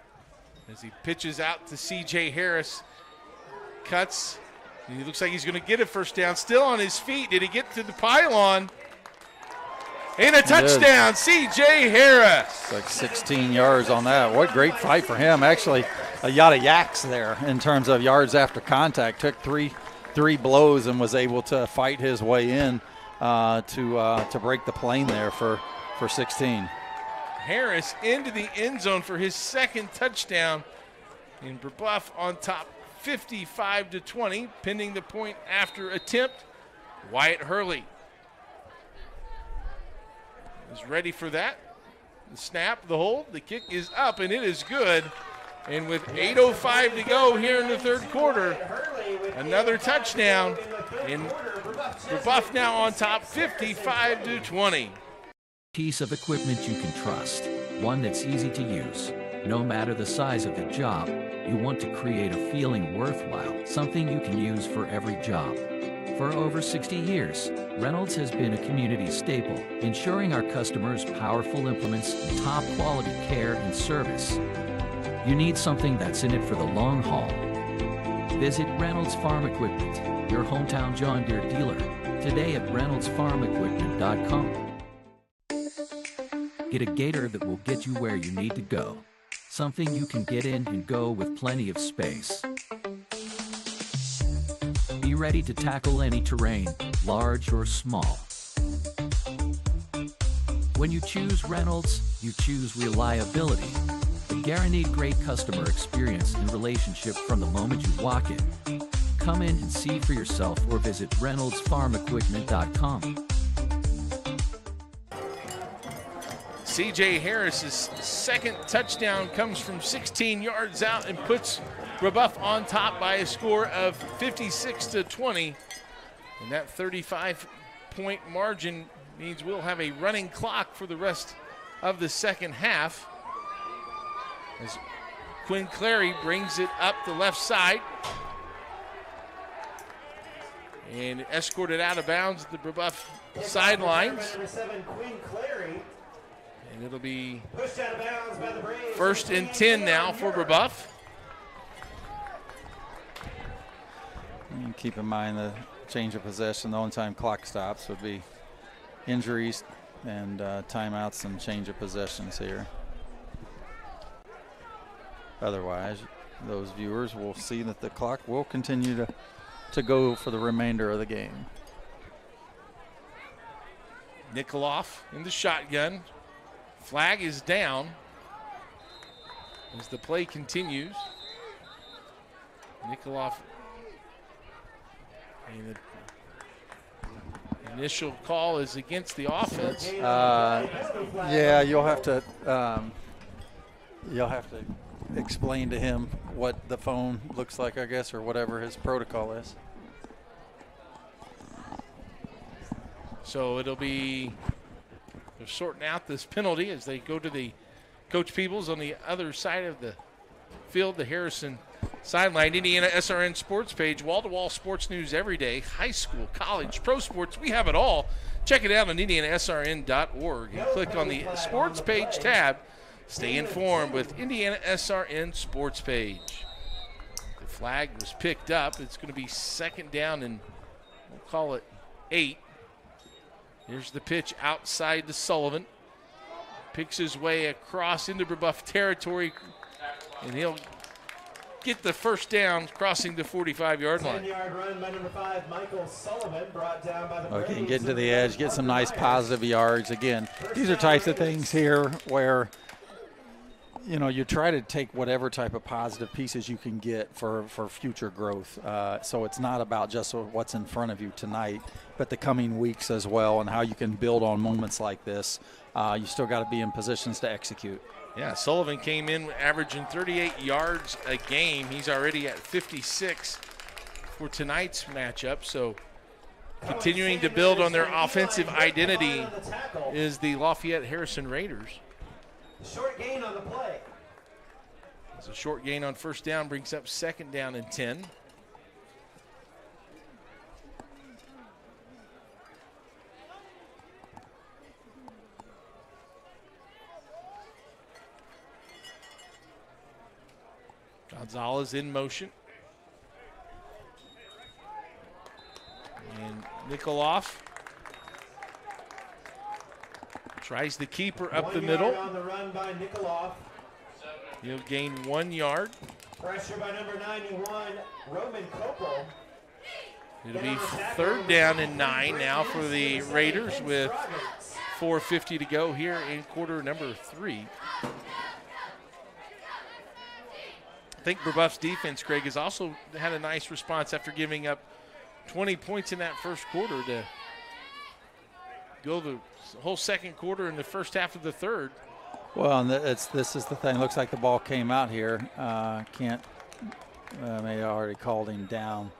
as he pitches out to C.J. Harris. Cuts. He looks like he's going to get a first down. Still on his feet. Did he get to the pylon? And a touchdown, C.J. Harris. It's like 16 yards on that. What great fight for him. Actually, a lot of yaks there in terms of yards after contact. Took three blows and was able to fight his way in to break the plane there for 16. Harris into the end zone for his 2nd touchdown. And Brebeuf on top 55-20, pending the point after attempt. Wyatt Hurley is ready for that. The snap, the hold, the kick is up, and it is good. And with 8:05 to go here in the 3rd quarter, another touchdown. And Brebeuf now on top 55-20. Piece of equipment you can trust, one that's easy to use. No matter the size of the job, you want to create a feeling worthwhile, something you can use for every job. For over 60 years, Reynolds has been a community staple, ensuring our customers powerful implements, top quality care and service. You need something that's in it for the long haul. Visit Reynolds Farm Equipment, your hometown John Deere dealer, today at reynoldsfarmequipment.com. Get a gator that will get you where you need to go. Something you can get in and go with plenty of space. Be ready to tackle any terrain, large or small. When you choose Reynolds, you choose reliability. The guaranteed great customer experience and relationship from the moment you walk in. Come in and see for yourself or visit reynoldsfarmequipment.com. C.J. Harris's second touchdown comes from 16 yards out and puts Brebeuf on top by a score of 56-20. And that 35-point margin means we'll have a running clock for the rest of the second half. As Quinn Clary brings it up the left side and escorted out of bounds at the Brebeuf sidelines. Number 7, Quinn Clary. And it'll be Pushed out of bounds by the Braves. first and 10 now for Brebeuf. And keep in mind the change of possession, the only time clock stops would be injuries and timeouts and change of possessions here. Otherwise, those viewers will see that the clock will continue to go for the remainder of the game. Nikoloff in the shotgun. Flag is down as the play continues. Nikoloff, and the initial call is against the offense. Yeah, you'll have to explain to him what the phone looks like, I guess, or whatever his protocol is. So it'll be, they're sorting out this penalty as they go to the Coach Peebles on the other side of the field, the Harrison sideline. IndianaSRN sports page, wall-to-wall sports news every day, high school, college, pro sports, we have it all. Check it out on IndianaSRN.org and click on the sports page tab. Stay informed with IndianaSRN sports page. The flag was picked up. It's going to be second down and we'll call it 8. Here's the pitch outside to Sullivan. Picks his way across into Brebeuf territory, and he'll get the first down crossing the 45-yard line. 10-yard run by number 5, Michael Sullivan, brought down by the Okay, Braves. getting to the edge, get some nice positive yards. Again, these are types of things here where, you know, you try to take whatever type of positive pieces you can get for future growth. So it's not about just what's in front of you tonight, but the coming weeks as well, and how you can build on moments like this. You still got to be in positions to execute. Yeah, Sullivan came in averaging 38 yards a game. He's already at 56 for tonight's matchup. So continuing to build on their offensive identity is the Lafayette Harrison Raiders. Short gain on the play. It's a short gain on first down, brings up second down and 10. Gonzalez in motion. And Nikoloff tries the keeper up the middle. On the run by Nikoloff. He'll gain 1 yard. Pressure by number 91, Roman Kopel. It'll be third down and 9 now for the Raiders with 4:50 to go here in quarter number 3. I think Brebeuf's defense, Craig, has also had a nice response after giving up 20 points in that first quarter to go the whole second quarter and the first half of the third. Well, and this is the thing. Looks like the ball came out here. May have already called him down.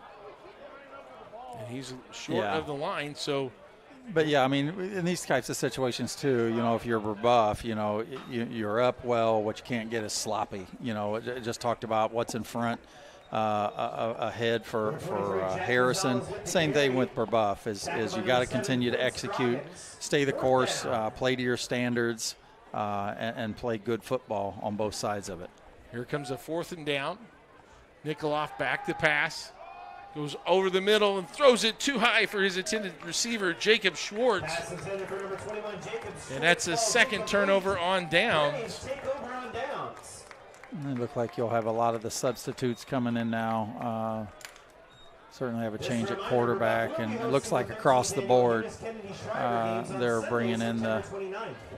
And he's short of the line, so. But yeah, I mean, in these types of situations too, you know, if you're Brebeuf, you know, you're up well. What you can't get is sloppy. You know, it just talked about what's in front, ahead for Harrison. Same thing with Brebeuf is you got to continue to execute, stay the course, play to your standards, and play good football on both sides of it. Here comes a fourth and down. Nikoloff back to pass. Goes over the middle and throws it too high for his intended receiver, Jacob Schwartz. And that's a second turnover on downs. And it looks like you'll have a lot of the substitutes coming in now. certainly have a change at quarterback, and it looks like across the board they're bringing in the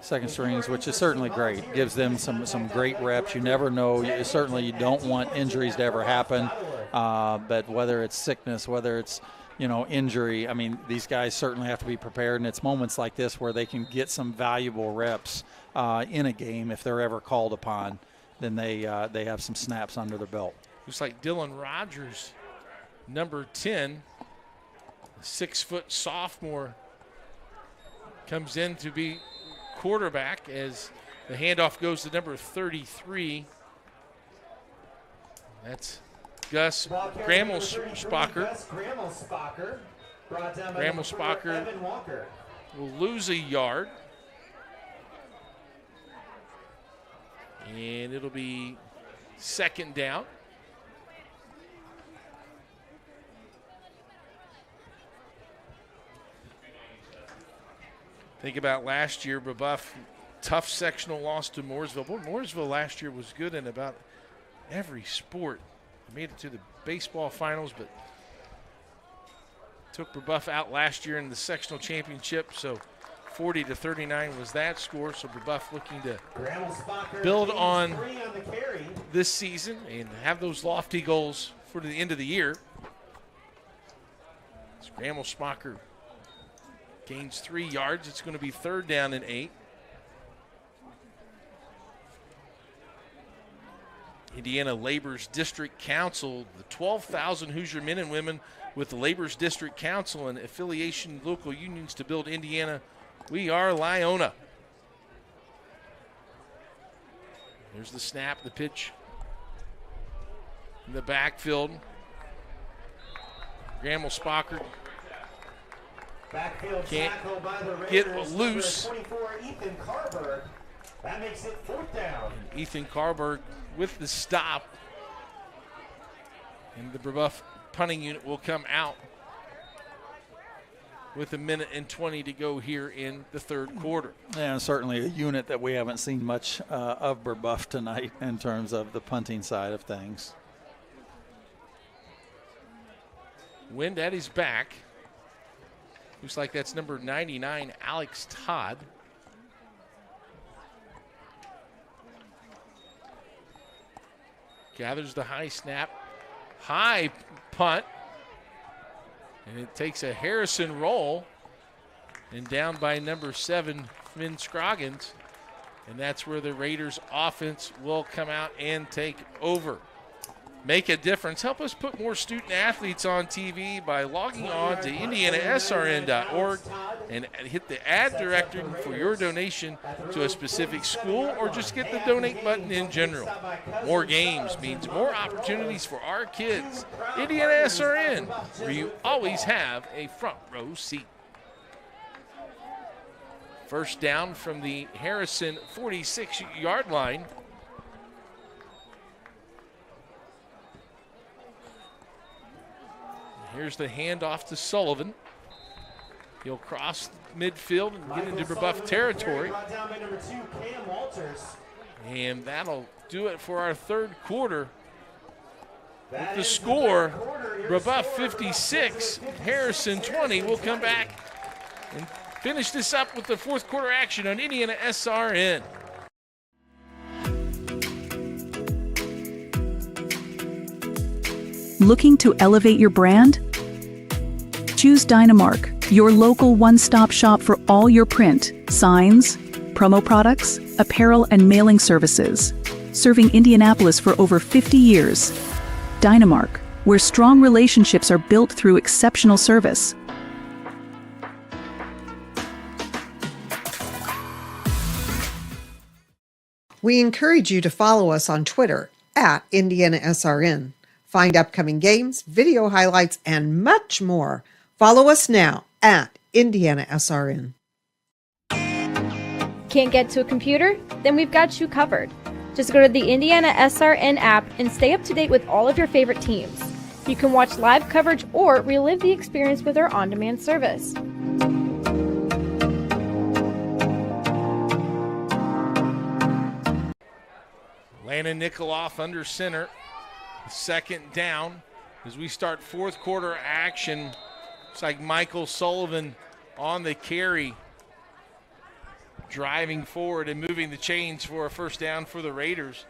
second strings, which is certainly great. Gives them some great reps. You never know. Certainly you don't want injuries to ever happen, but whether it's sickness, whether it's injury, I mean, these guys certainly have to be prepared, and it's moments like this where they can get some valuable reps in a game if they're ever called upon. Then they have some snaps under their belt. Looks like Dylan Rogers, number 10, 6-foot sophomore, comes in to be quarterback as the handoff goes to number 33. That's Gus Grammelspacher. Grammelspacher will lose a yard. And it'll be second down. Think about last year, Brebeuf, tough sectional loss to Mooresville. Boy, Mooresville last year was good in about every sport. They made it to the baseball finals, but took Brebeuf out last year in the sectional championship. So 40-39 was that score. So Brebeuf looking to build on this season and have those lofty goals for the end of the year. Grammelspacher gains 3 yards. It's going to be 3rd down and 8. Indiana Labor's District Council, the 12,000 Hoosier men and women with the Labor's District Council and affiliation local unions to build Indiana. We are Lyona. There's the snap, the pitch in the backfield. Grammelspacher can't get loose. That makes it 4th down. And Ethan Carberg with the stop. And the Brebeuf punting unit will come out with 1:20 to go here in the 3rd quarter. Yeah, certainly a unit that we haven't seen much of Brebeuf tonight in terms of the punting side of things. Wind at his back. Looks like that's number 99, Alex Todd. Gathers the high snap, high punt, and it takes a Harrison roll and down by number 7, Finn Scroggins, and that's where the Raiders offense will come out and take over. Make a difference. Help us put more student athletes on TV by logging on to IndianaSRN.org and hit the ad directory for your donation to a specific school, or just get the donate button in general. More games means more opportunities for our kids. IndianaSRN, where you always have a front row seat. First down from the Harrison 46-yard line. Here's the handoff to Sullivan. He'll cross midfield and get into Brebeuf territory. And that'll do it for our 3rd quarter. With the score, Brebeuf 56, Harrison 20. We'll come back and finish this up with the 4th quarter action on IndianaSRN. Looking to elevate your brand? Choose Dynamark, your local one-stop shop for all your print, signs, promo products, apparel, and mailing services. Serving Indianapolis for over 50 years. Dynamark, where strong relationships are built through exceptional service. We encourage you to follow us on Twitter at IndianaSRN. Find upcoming games, video highlights, and much more. Follow us now at IndianaSRN. Can't get to a computer? Then we've got you covered. Just go to the IndianaSRN app and stay up to date with all of your favorite teams. You can watch live coverage or relive the experience with our on-demand service. Landon Nikoloff under center. 2nd down. As we start fourth quarter action, it's like Michael Sullivan on the carry, driving forward and moving the chains for a first down for the Raiders.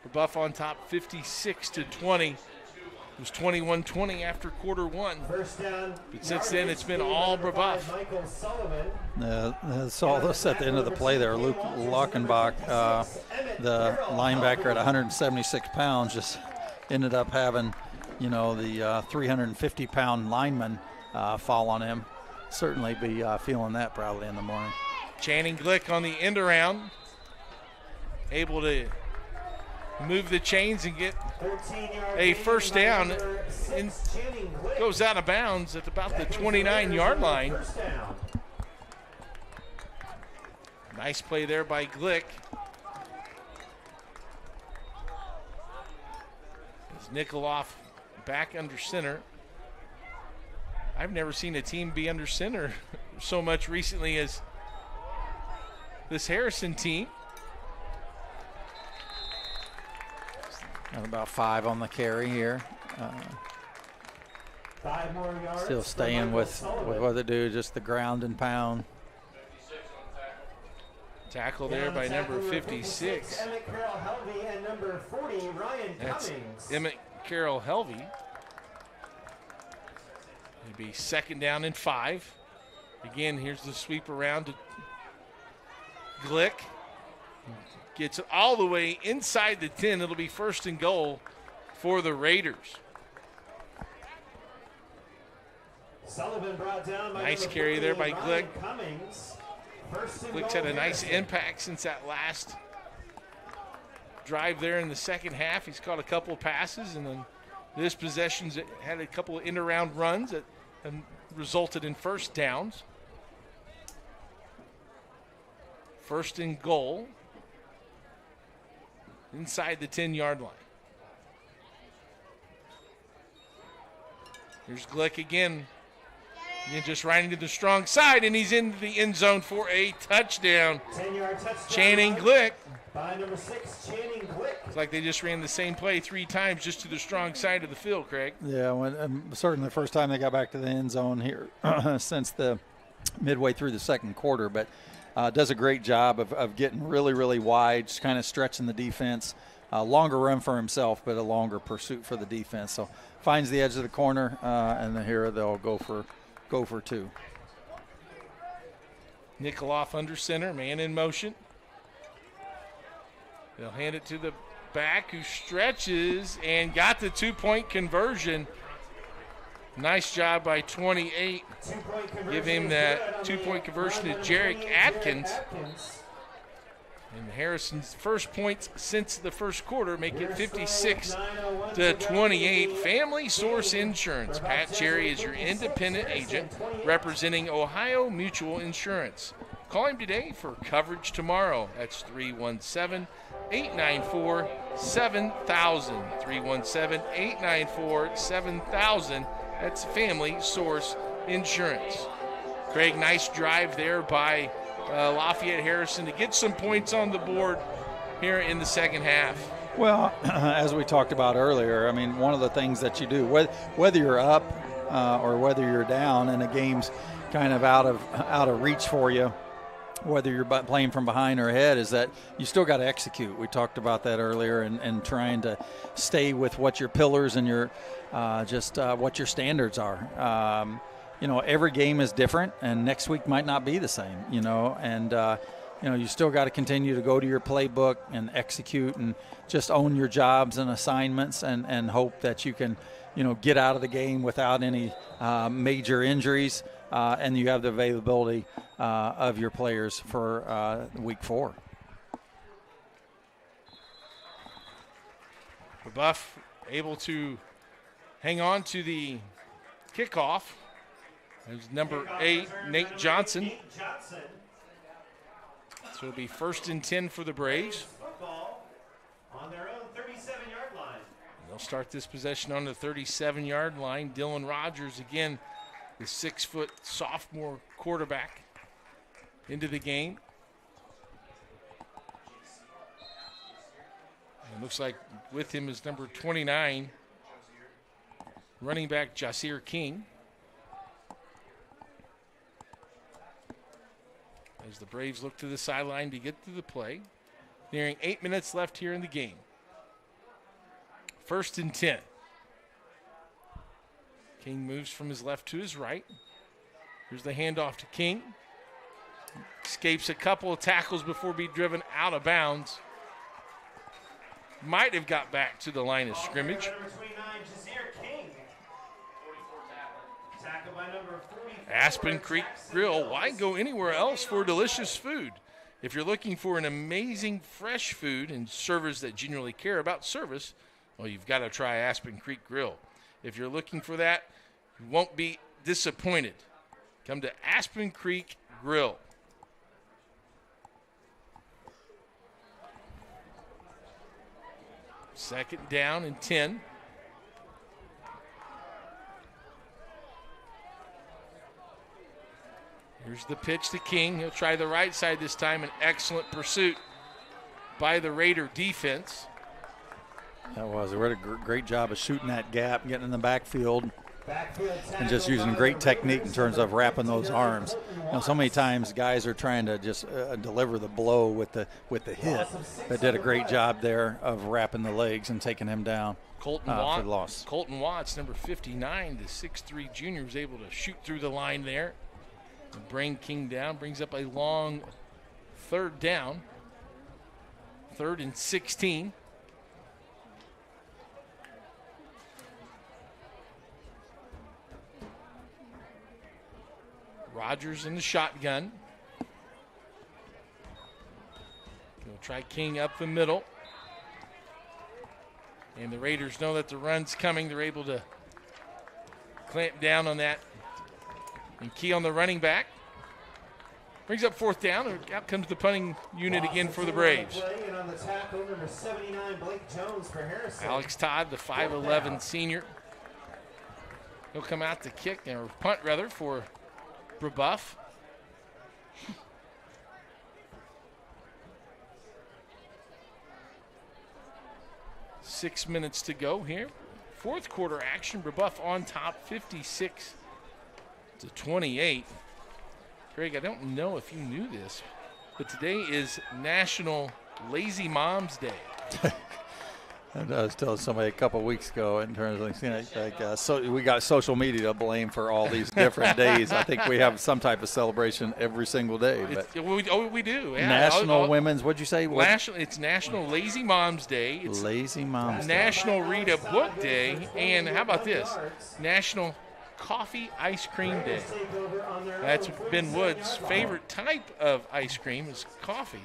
Brebeuf on top 56-20. It was 21-20 after quarter one. First down. But since then, it's been all Brebeuf. Michael Sullivan. Saw this at the end of the play there. Luke Lockenbach, the linebacker at 176 pounds, just ended up having, the 350-pound lineman fall on him. Certainly be feeling that probably in the morning. Channing Glick on the end around, able to move the chains and get a first down. And goes out of bounds at about the 29-yard line. Nice play there by Glick. As Nikoloff back under center. I've never seen a team be under center so much recently as this Harrison team. Got about 5 on the carry here. 5 more yards. Still staying with what they do, just the ground and pound. Tackle there by number 56. Emmett Carroll Helvey and number 40, Ryan That's Cummings. Emmett Carroll Helvey. It'd be second down and 5. Again, here's the sweep around to Glick. Gets it all the way inside the 10. It'll be first and goal for the Raiders. Sullivan brought down by nice number carry there by 40, Glick. Ryan Cummings. First and Glick's goal, had a nice Harrison. impact since that last drive there in the second half. He's caught a couple of passes, and then this possession's had a couple of end-around runs that have resulted in first downs. First and goal inside the 10-yard line. Here's Glick again. Just right into the strong side, and he's in the end zone for a touchdown. 10-yard touchdown. Channing Glick. By number 6, Channing Glick. It's like they just ran the same play 3 times just to the strong side of the field, Craig. Yeah, certainly the first time they got back to the end zone here since the midway through the second quarter, but does a great job of getting really, really wide, just kind of stretching the defense. Longer run for himself, but a longer pursuit for the defense. So finds the edge of the corner, and then here they'll go for 2. Nikoloff under center, man in motion. They'll hand it to the back who stretches and got the 2-point conversion. Nice job by 28. Give him that 2-point conversion to Jarek Atkins. And Harrison's first points since the first quarter make it 56-28. Family Source Insurance. Pat Cherry is your independent agent representing Ohio Mutual Insurance. Call him today for coverage tomorrow. That's 317-894-7000. 317-894-7000. That's Family Source Insurance. Craig, nice drive there by Lafayette Harrison to get some points on the board here in the second half. Well, as we talked about earlier, I mean, one of the things that you do, whether you're up or whether you're down and the game's kind of out of reach for you, whether you're playing from behind or ahead, is that you still got to execute. We talked about that earlier, and trying to stay with what your pillars and your what your standards are. Every game is different, and next week might not be the same, and you still got to continue to go to your playbook and execute and just own your jobs and assignments and hope that you can, get out of the game without any major injuries, and you have the availability of your players for week 4. Brebeuf able to hang on to the kickoff. There's number 8, Nate Johnson. So it'll be first and 10 for the Braves. On their own 37-yard line. They'll start this possession on the 37-yard line. Dylan Rogers, again, the 6-foot sophomore quarterback, into the game. And it looks like with him is number 29, running back Jasir King. As the Braves look to the sideline to get to the play. Nearing 8 minutes left here in the game. 1st and 10. King moves from his left to his right. Here's the handoff to King. Escapes a couple of tackles before being driven out of bounds. Might have got back to the line of scrimmage. Aspen Creek Grill. Why go anywhere else for delicious food? If you're looking for an amazing fresh food and servers that genuinely care about service, well, you've got to try Aspen Creek Grill. If you're looking for that, you won't be disappointed. Come to Aspen Creek Grill. Second down and 10. Here's the pitch to King. He'll try the right side this time. An excellent pursuit by the Raider defense. That was. They did a great job of shooting that gap, getting in the backfield, and just using great technique in terms of wrapping those arms. You know, so many times guys are trying to just deliver the blow with the hit, but did a great job there of wrapping the legs and taking him down for the loss. Colton Watts, number 59, the 6'3 junior, was able to shoot through the line there and bring King down. Brings up a long 3rd down, 3rd and 16. Rogers in the shotgun. He'll try King up the middle. And the Raiders know that the run's coming. They're able to clamp down on that and key on the running back. Brings up 4th down, and out comes the punting unit again for the Braves. Alex Todd, the 5'11 senior. He'll come out to kick, or punt rather, for Brebeuf. Six minutes to go here. 4th quarter action. Brebeuf on top, 56-28. Greg, I don't know if you knew this, but today is National Lazy Moms Day. I was telling somebody a couple of weeks ago in terms of, so we got social media to blame for all these different days. I think we have some type of celebration every single day. But we do. Yeah. National Women's, what'd you say? It's National Lazy Moms Day. It's Lazy Moms National Read a Book Day. And how about this? National Coffee Ice Cream Day. That's Ben Wood's favorite type of ice cream is coffee.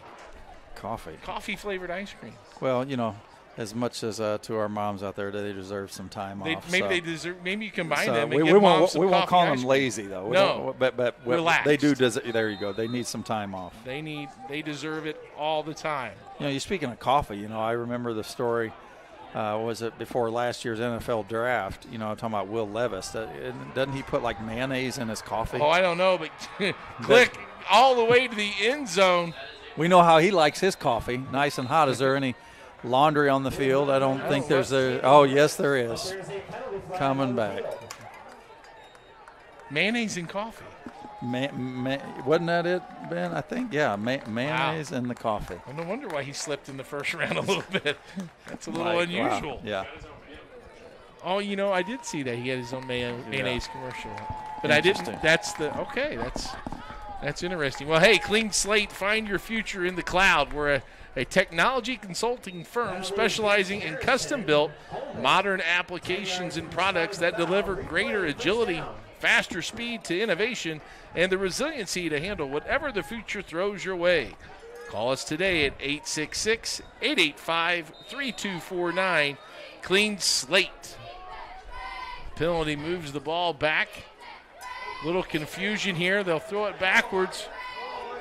Coffee flavored ice cream. Well, you know, as much as to our moms out there, they deserve some time off. Maybe you combine them. We won't call them lazy though. No, but relaxed. They do. There you go. They need some time off. They deserve it all the time. You know, you're speaking of coffee. You know, I remember the story. Was it before last year's NFL draft? You know, I'm talking about Will Levis. Doesn't he put like mayonnaise in his coffee? Oh, I don't know, but click all the way to the end zone. We know how he likes his coffee, nice and hot. Is there any laundry on the field? I don't think there's a. Oh, yes, there is. Coming back. Mayonnaise and coffee. Wasn't that it, Ben? I think, yeah, mayonnaise and the coffee. Well, no wonder why he slipped in the first round a little bit. That's a little unusual. Wow. Yeah. Oh, you know, I did see that he had his own mayonnaise commercial. But I didn't. That's interesting. Well, hey, clean slate, find your future in the cloud. We're a technology consulting firm specializing in custom-built modern applications and products that deliver greater agility, faster speed to innovation, and the resiliency to handle whatever the future throws your way. Call us today at 866-885-3249. Clean slate. Penalty moves the ball back. Little confusion here. They'll throw it backwards.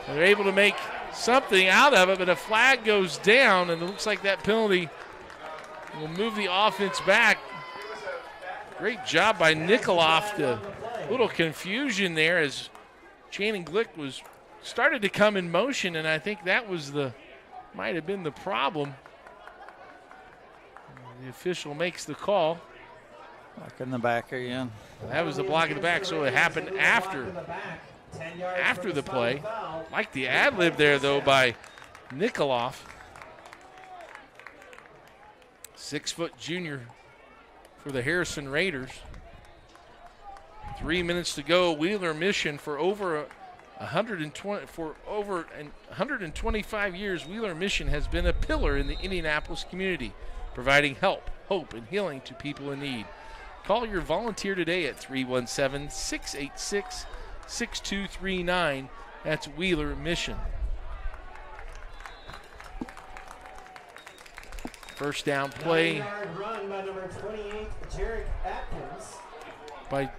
They're able to make something out of it, but a flag goes down, and it looks like that penalty will move the offense back. Great job by Nikoloff. A little confusion there as Channing Glick started to come in motion, and I think that might have been the problem. The official makes the call. Back in the back again. That was the block in the back, so it happened after the play. Like the ad-lib there, though, by Nikoloff. 6-foot junior for the Harrison Raiders. 3 minutes to go. Wheeler Mission for over 125 years. Wheeler Mission has been a pillar in the Indianapolis community, providing help, hope, and healing to people in need. Call your volunteer today at 317-686-6239. That's Wheeler Mission. First down play Run by number 28, Jarek Atkins. by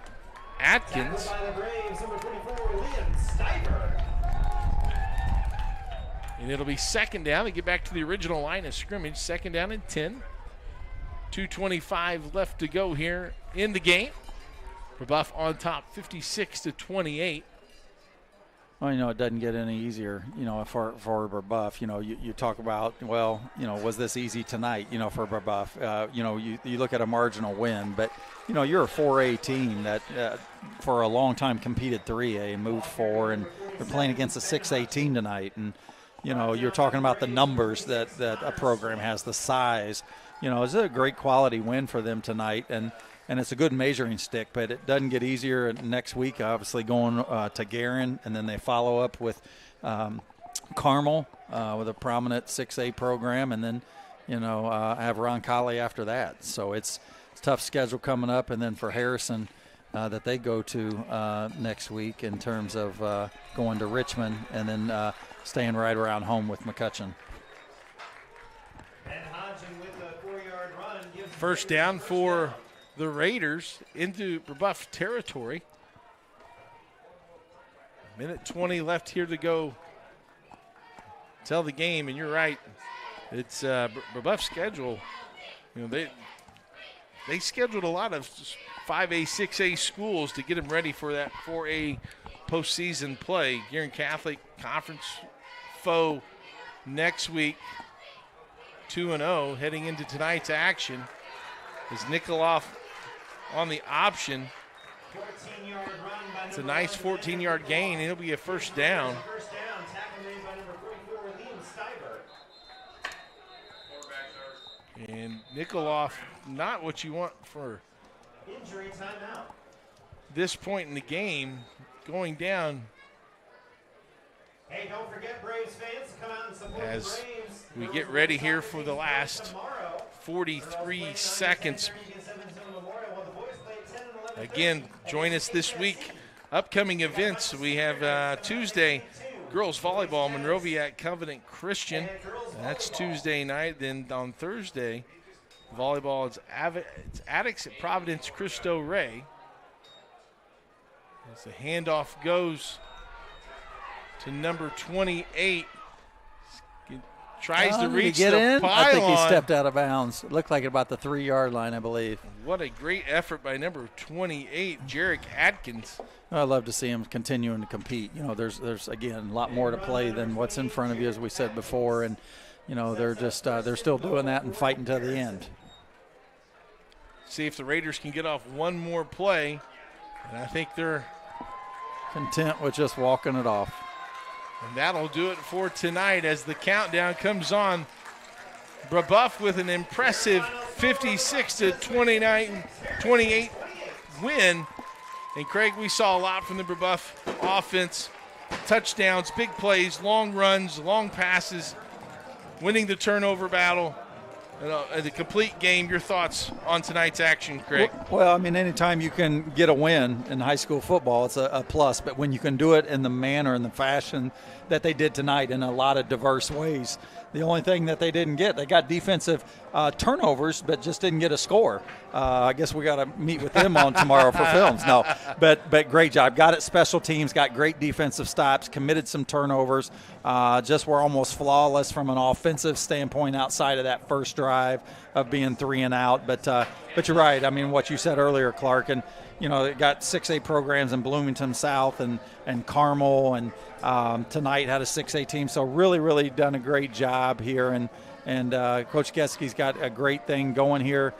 Atkins. Tackled by the Braves, number 24, Liam Stiver. And it'll be second down. They get back to the original line of scrimmage. Second down and 10. 2:25 left to go here in the game. Brebeuf on top, 56-28. Well, it doesn't get any easier, for Brebeuf. You talk about, was this easy tonight, for Brebeuf? You look at a marginal win, but, you're a 4A team that for a long time competed 3A and moved 4, and they're playing against a 6A team tonight. And, you're talking about the numbers that a program has, the size. It's a great quality win for them tonight, and it's a good measuring stick, but it doesn't get easier next week, obviously going to Guerin, and then they follow up with Carmel with a prominent 6A program, and then, have Roncalli after that. So it's a tough schedule coming up, and then for Harrison that they go to next week in terms of going to Richmond and then staying right around home with McCutcheon. First down for the Raiders into Brebeuf territory. Minute 20 left here to go till the game, and you're right. It's Brebeuf's schedule. They scheduled a lot of 5A, 6A schools to get them ready for that 4A postseason play. Guerin Catholic conference foe next week, 2-0 heading into tonight's action. Is Nikoloff on the option. It's a nice 14-yard gain. It'll be a first down. And Nikoloff, not what you want for injury timeout. This point in the game, going down. Hey, don't forget, Braves fans, come out and support as the Braves. We get ready here for the last 43 seconds. Again, join us this week. Upcoming events, we have Tuesday, girls volleyball, Monrovia at Covenant Christian. That's Tuesday night. Then on Thursday, volleyball, it's Addicts at Providence Cristo Rey. As the handoff goes to number 28. Tries to reach get the in. pylon. I think he stepped out of bounds. It looked like about the 3-yard line, I believe. What a great effort by number 28, Jarek Atkins. I love to see him continuing to compete. There's again a lot more to play than what's in front of you, as we said before, and they're just they're still doing that and fighting to the end. See if the Raiders can get off one more play, and I think they're content with just walking it off. And that'll do it for tonight as the countdown comes on. Brebeuf with an impressive 56-28 win. And Craig, we saw a lot from the Brebeuf offense. Touchdowns, big plays, long runs, long passes, winning the turnover battle. The complete game. Your thoughts on tonight's action, Craig? Well, anytime you can get a win in high school football, it's a plus. But when you can do it in the manner and the fashion that they did tonight in a lot of diverse ways, the only thing that they didn't get, they got defensive turnovers, but just didn't get a score. I guess we got to meet with them on tomorrow for films. No, but great job. Got it special teams, got great defensive stops, committed some turnovers, just were almost flawless from an offensive standpoint outside of that first drive. drive of being 3 and out. But you're right. I mean, what you said earlier, Clark, and it got 6A programs in Bloomington South and Carmel, and tonight had a 6A team. So really done a great job here, and Coach Getzke's got a great thing going here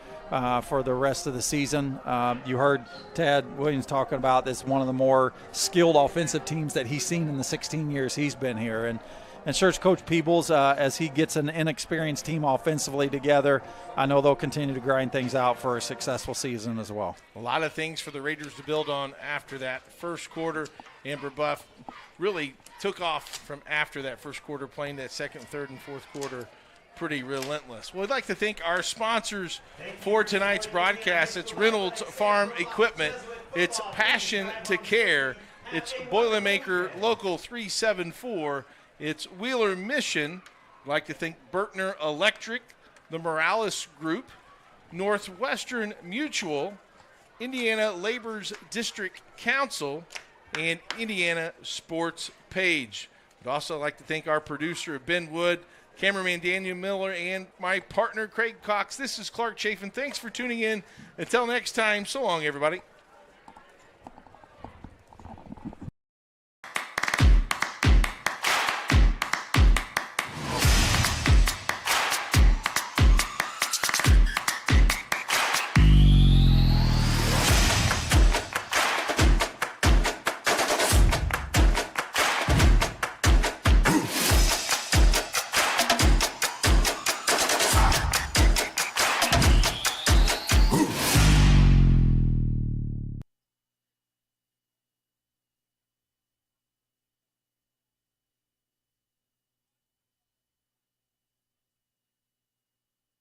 for the rest of the season. You heard Ted Williams talking about this, one of the more skilled offensive teams that he's seen in the 16 years he's been here. And sure, Coach Peebles, as he gets an inexperienced team offensively together, I know they'll continue to grind things out for a successful season as well. A lot of things for the Raiders to build on after that first quarter. Brebeuf really took off from after that first quarter, playing that second, third, and fourth quarter pretty relentless. Well, we'd like to thank our sponsors for tonight's broadcast. It's Reynolds Farm Equipment. It's Passion to Care. It's Boilermaker Local 374. It's Wheeler Mission. I'd like to thank Bertner Electric, the Morales Group, Northwestern Mutual, Indiana Labor's District Council, and Indiana Sports Page. I'd also like to thank our producer, Ben Wood, cameraman Daniel Miller, and my partner, Craig Cox. This is Clark Chafin. Thanks for tuning in. Until next time, so long, everybody.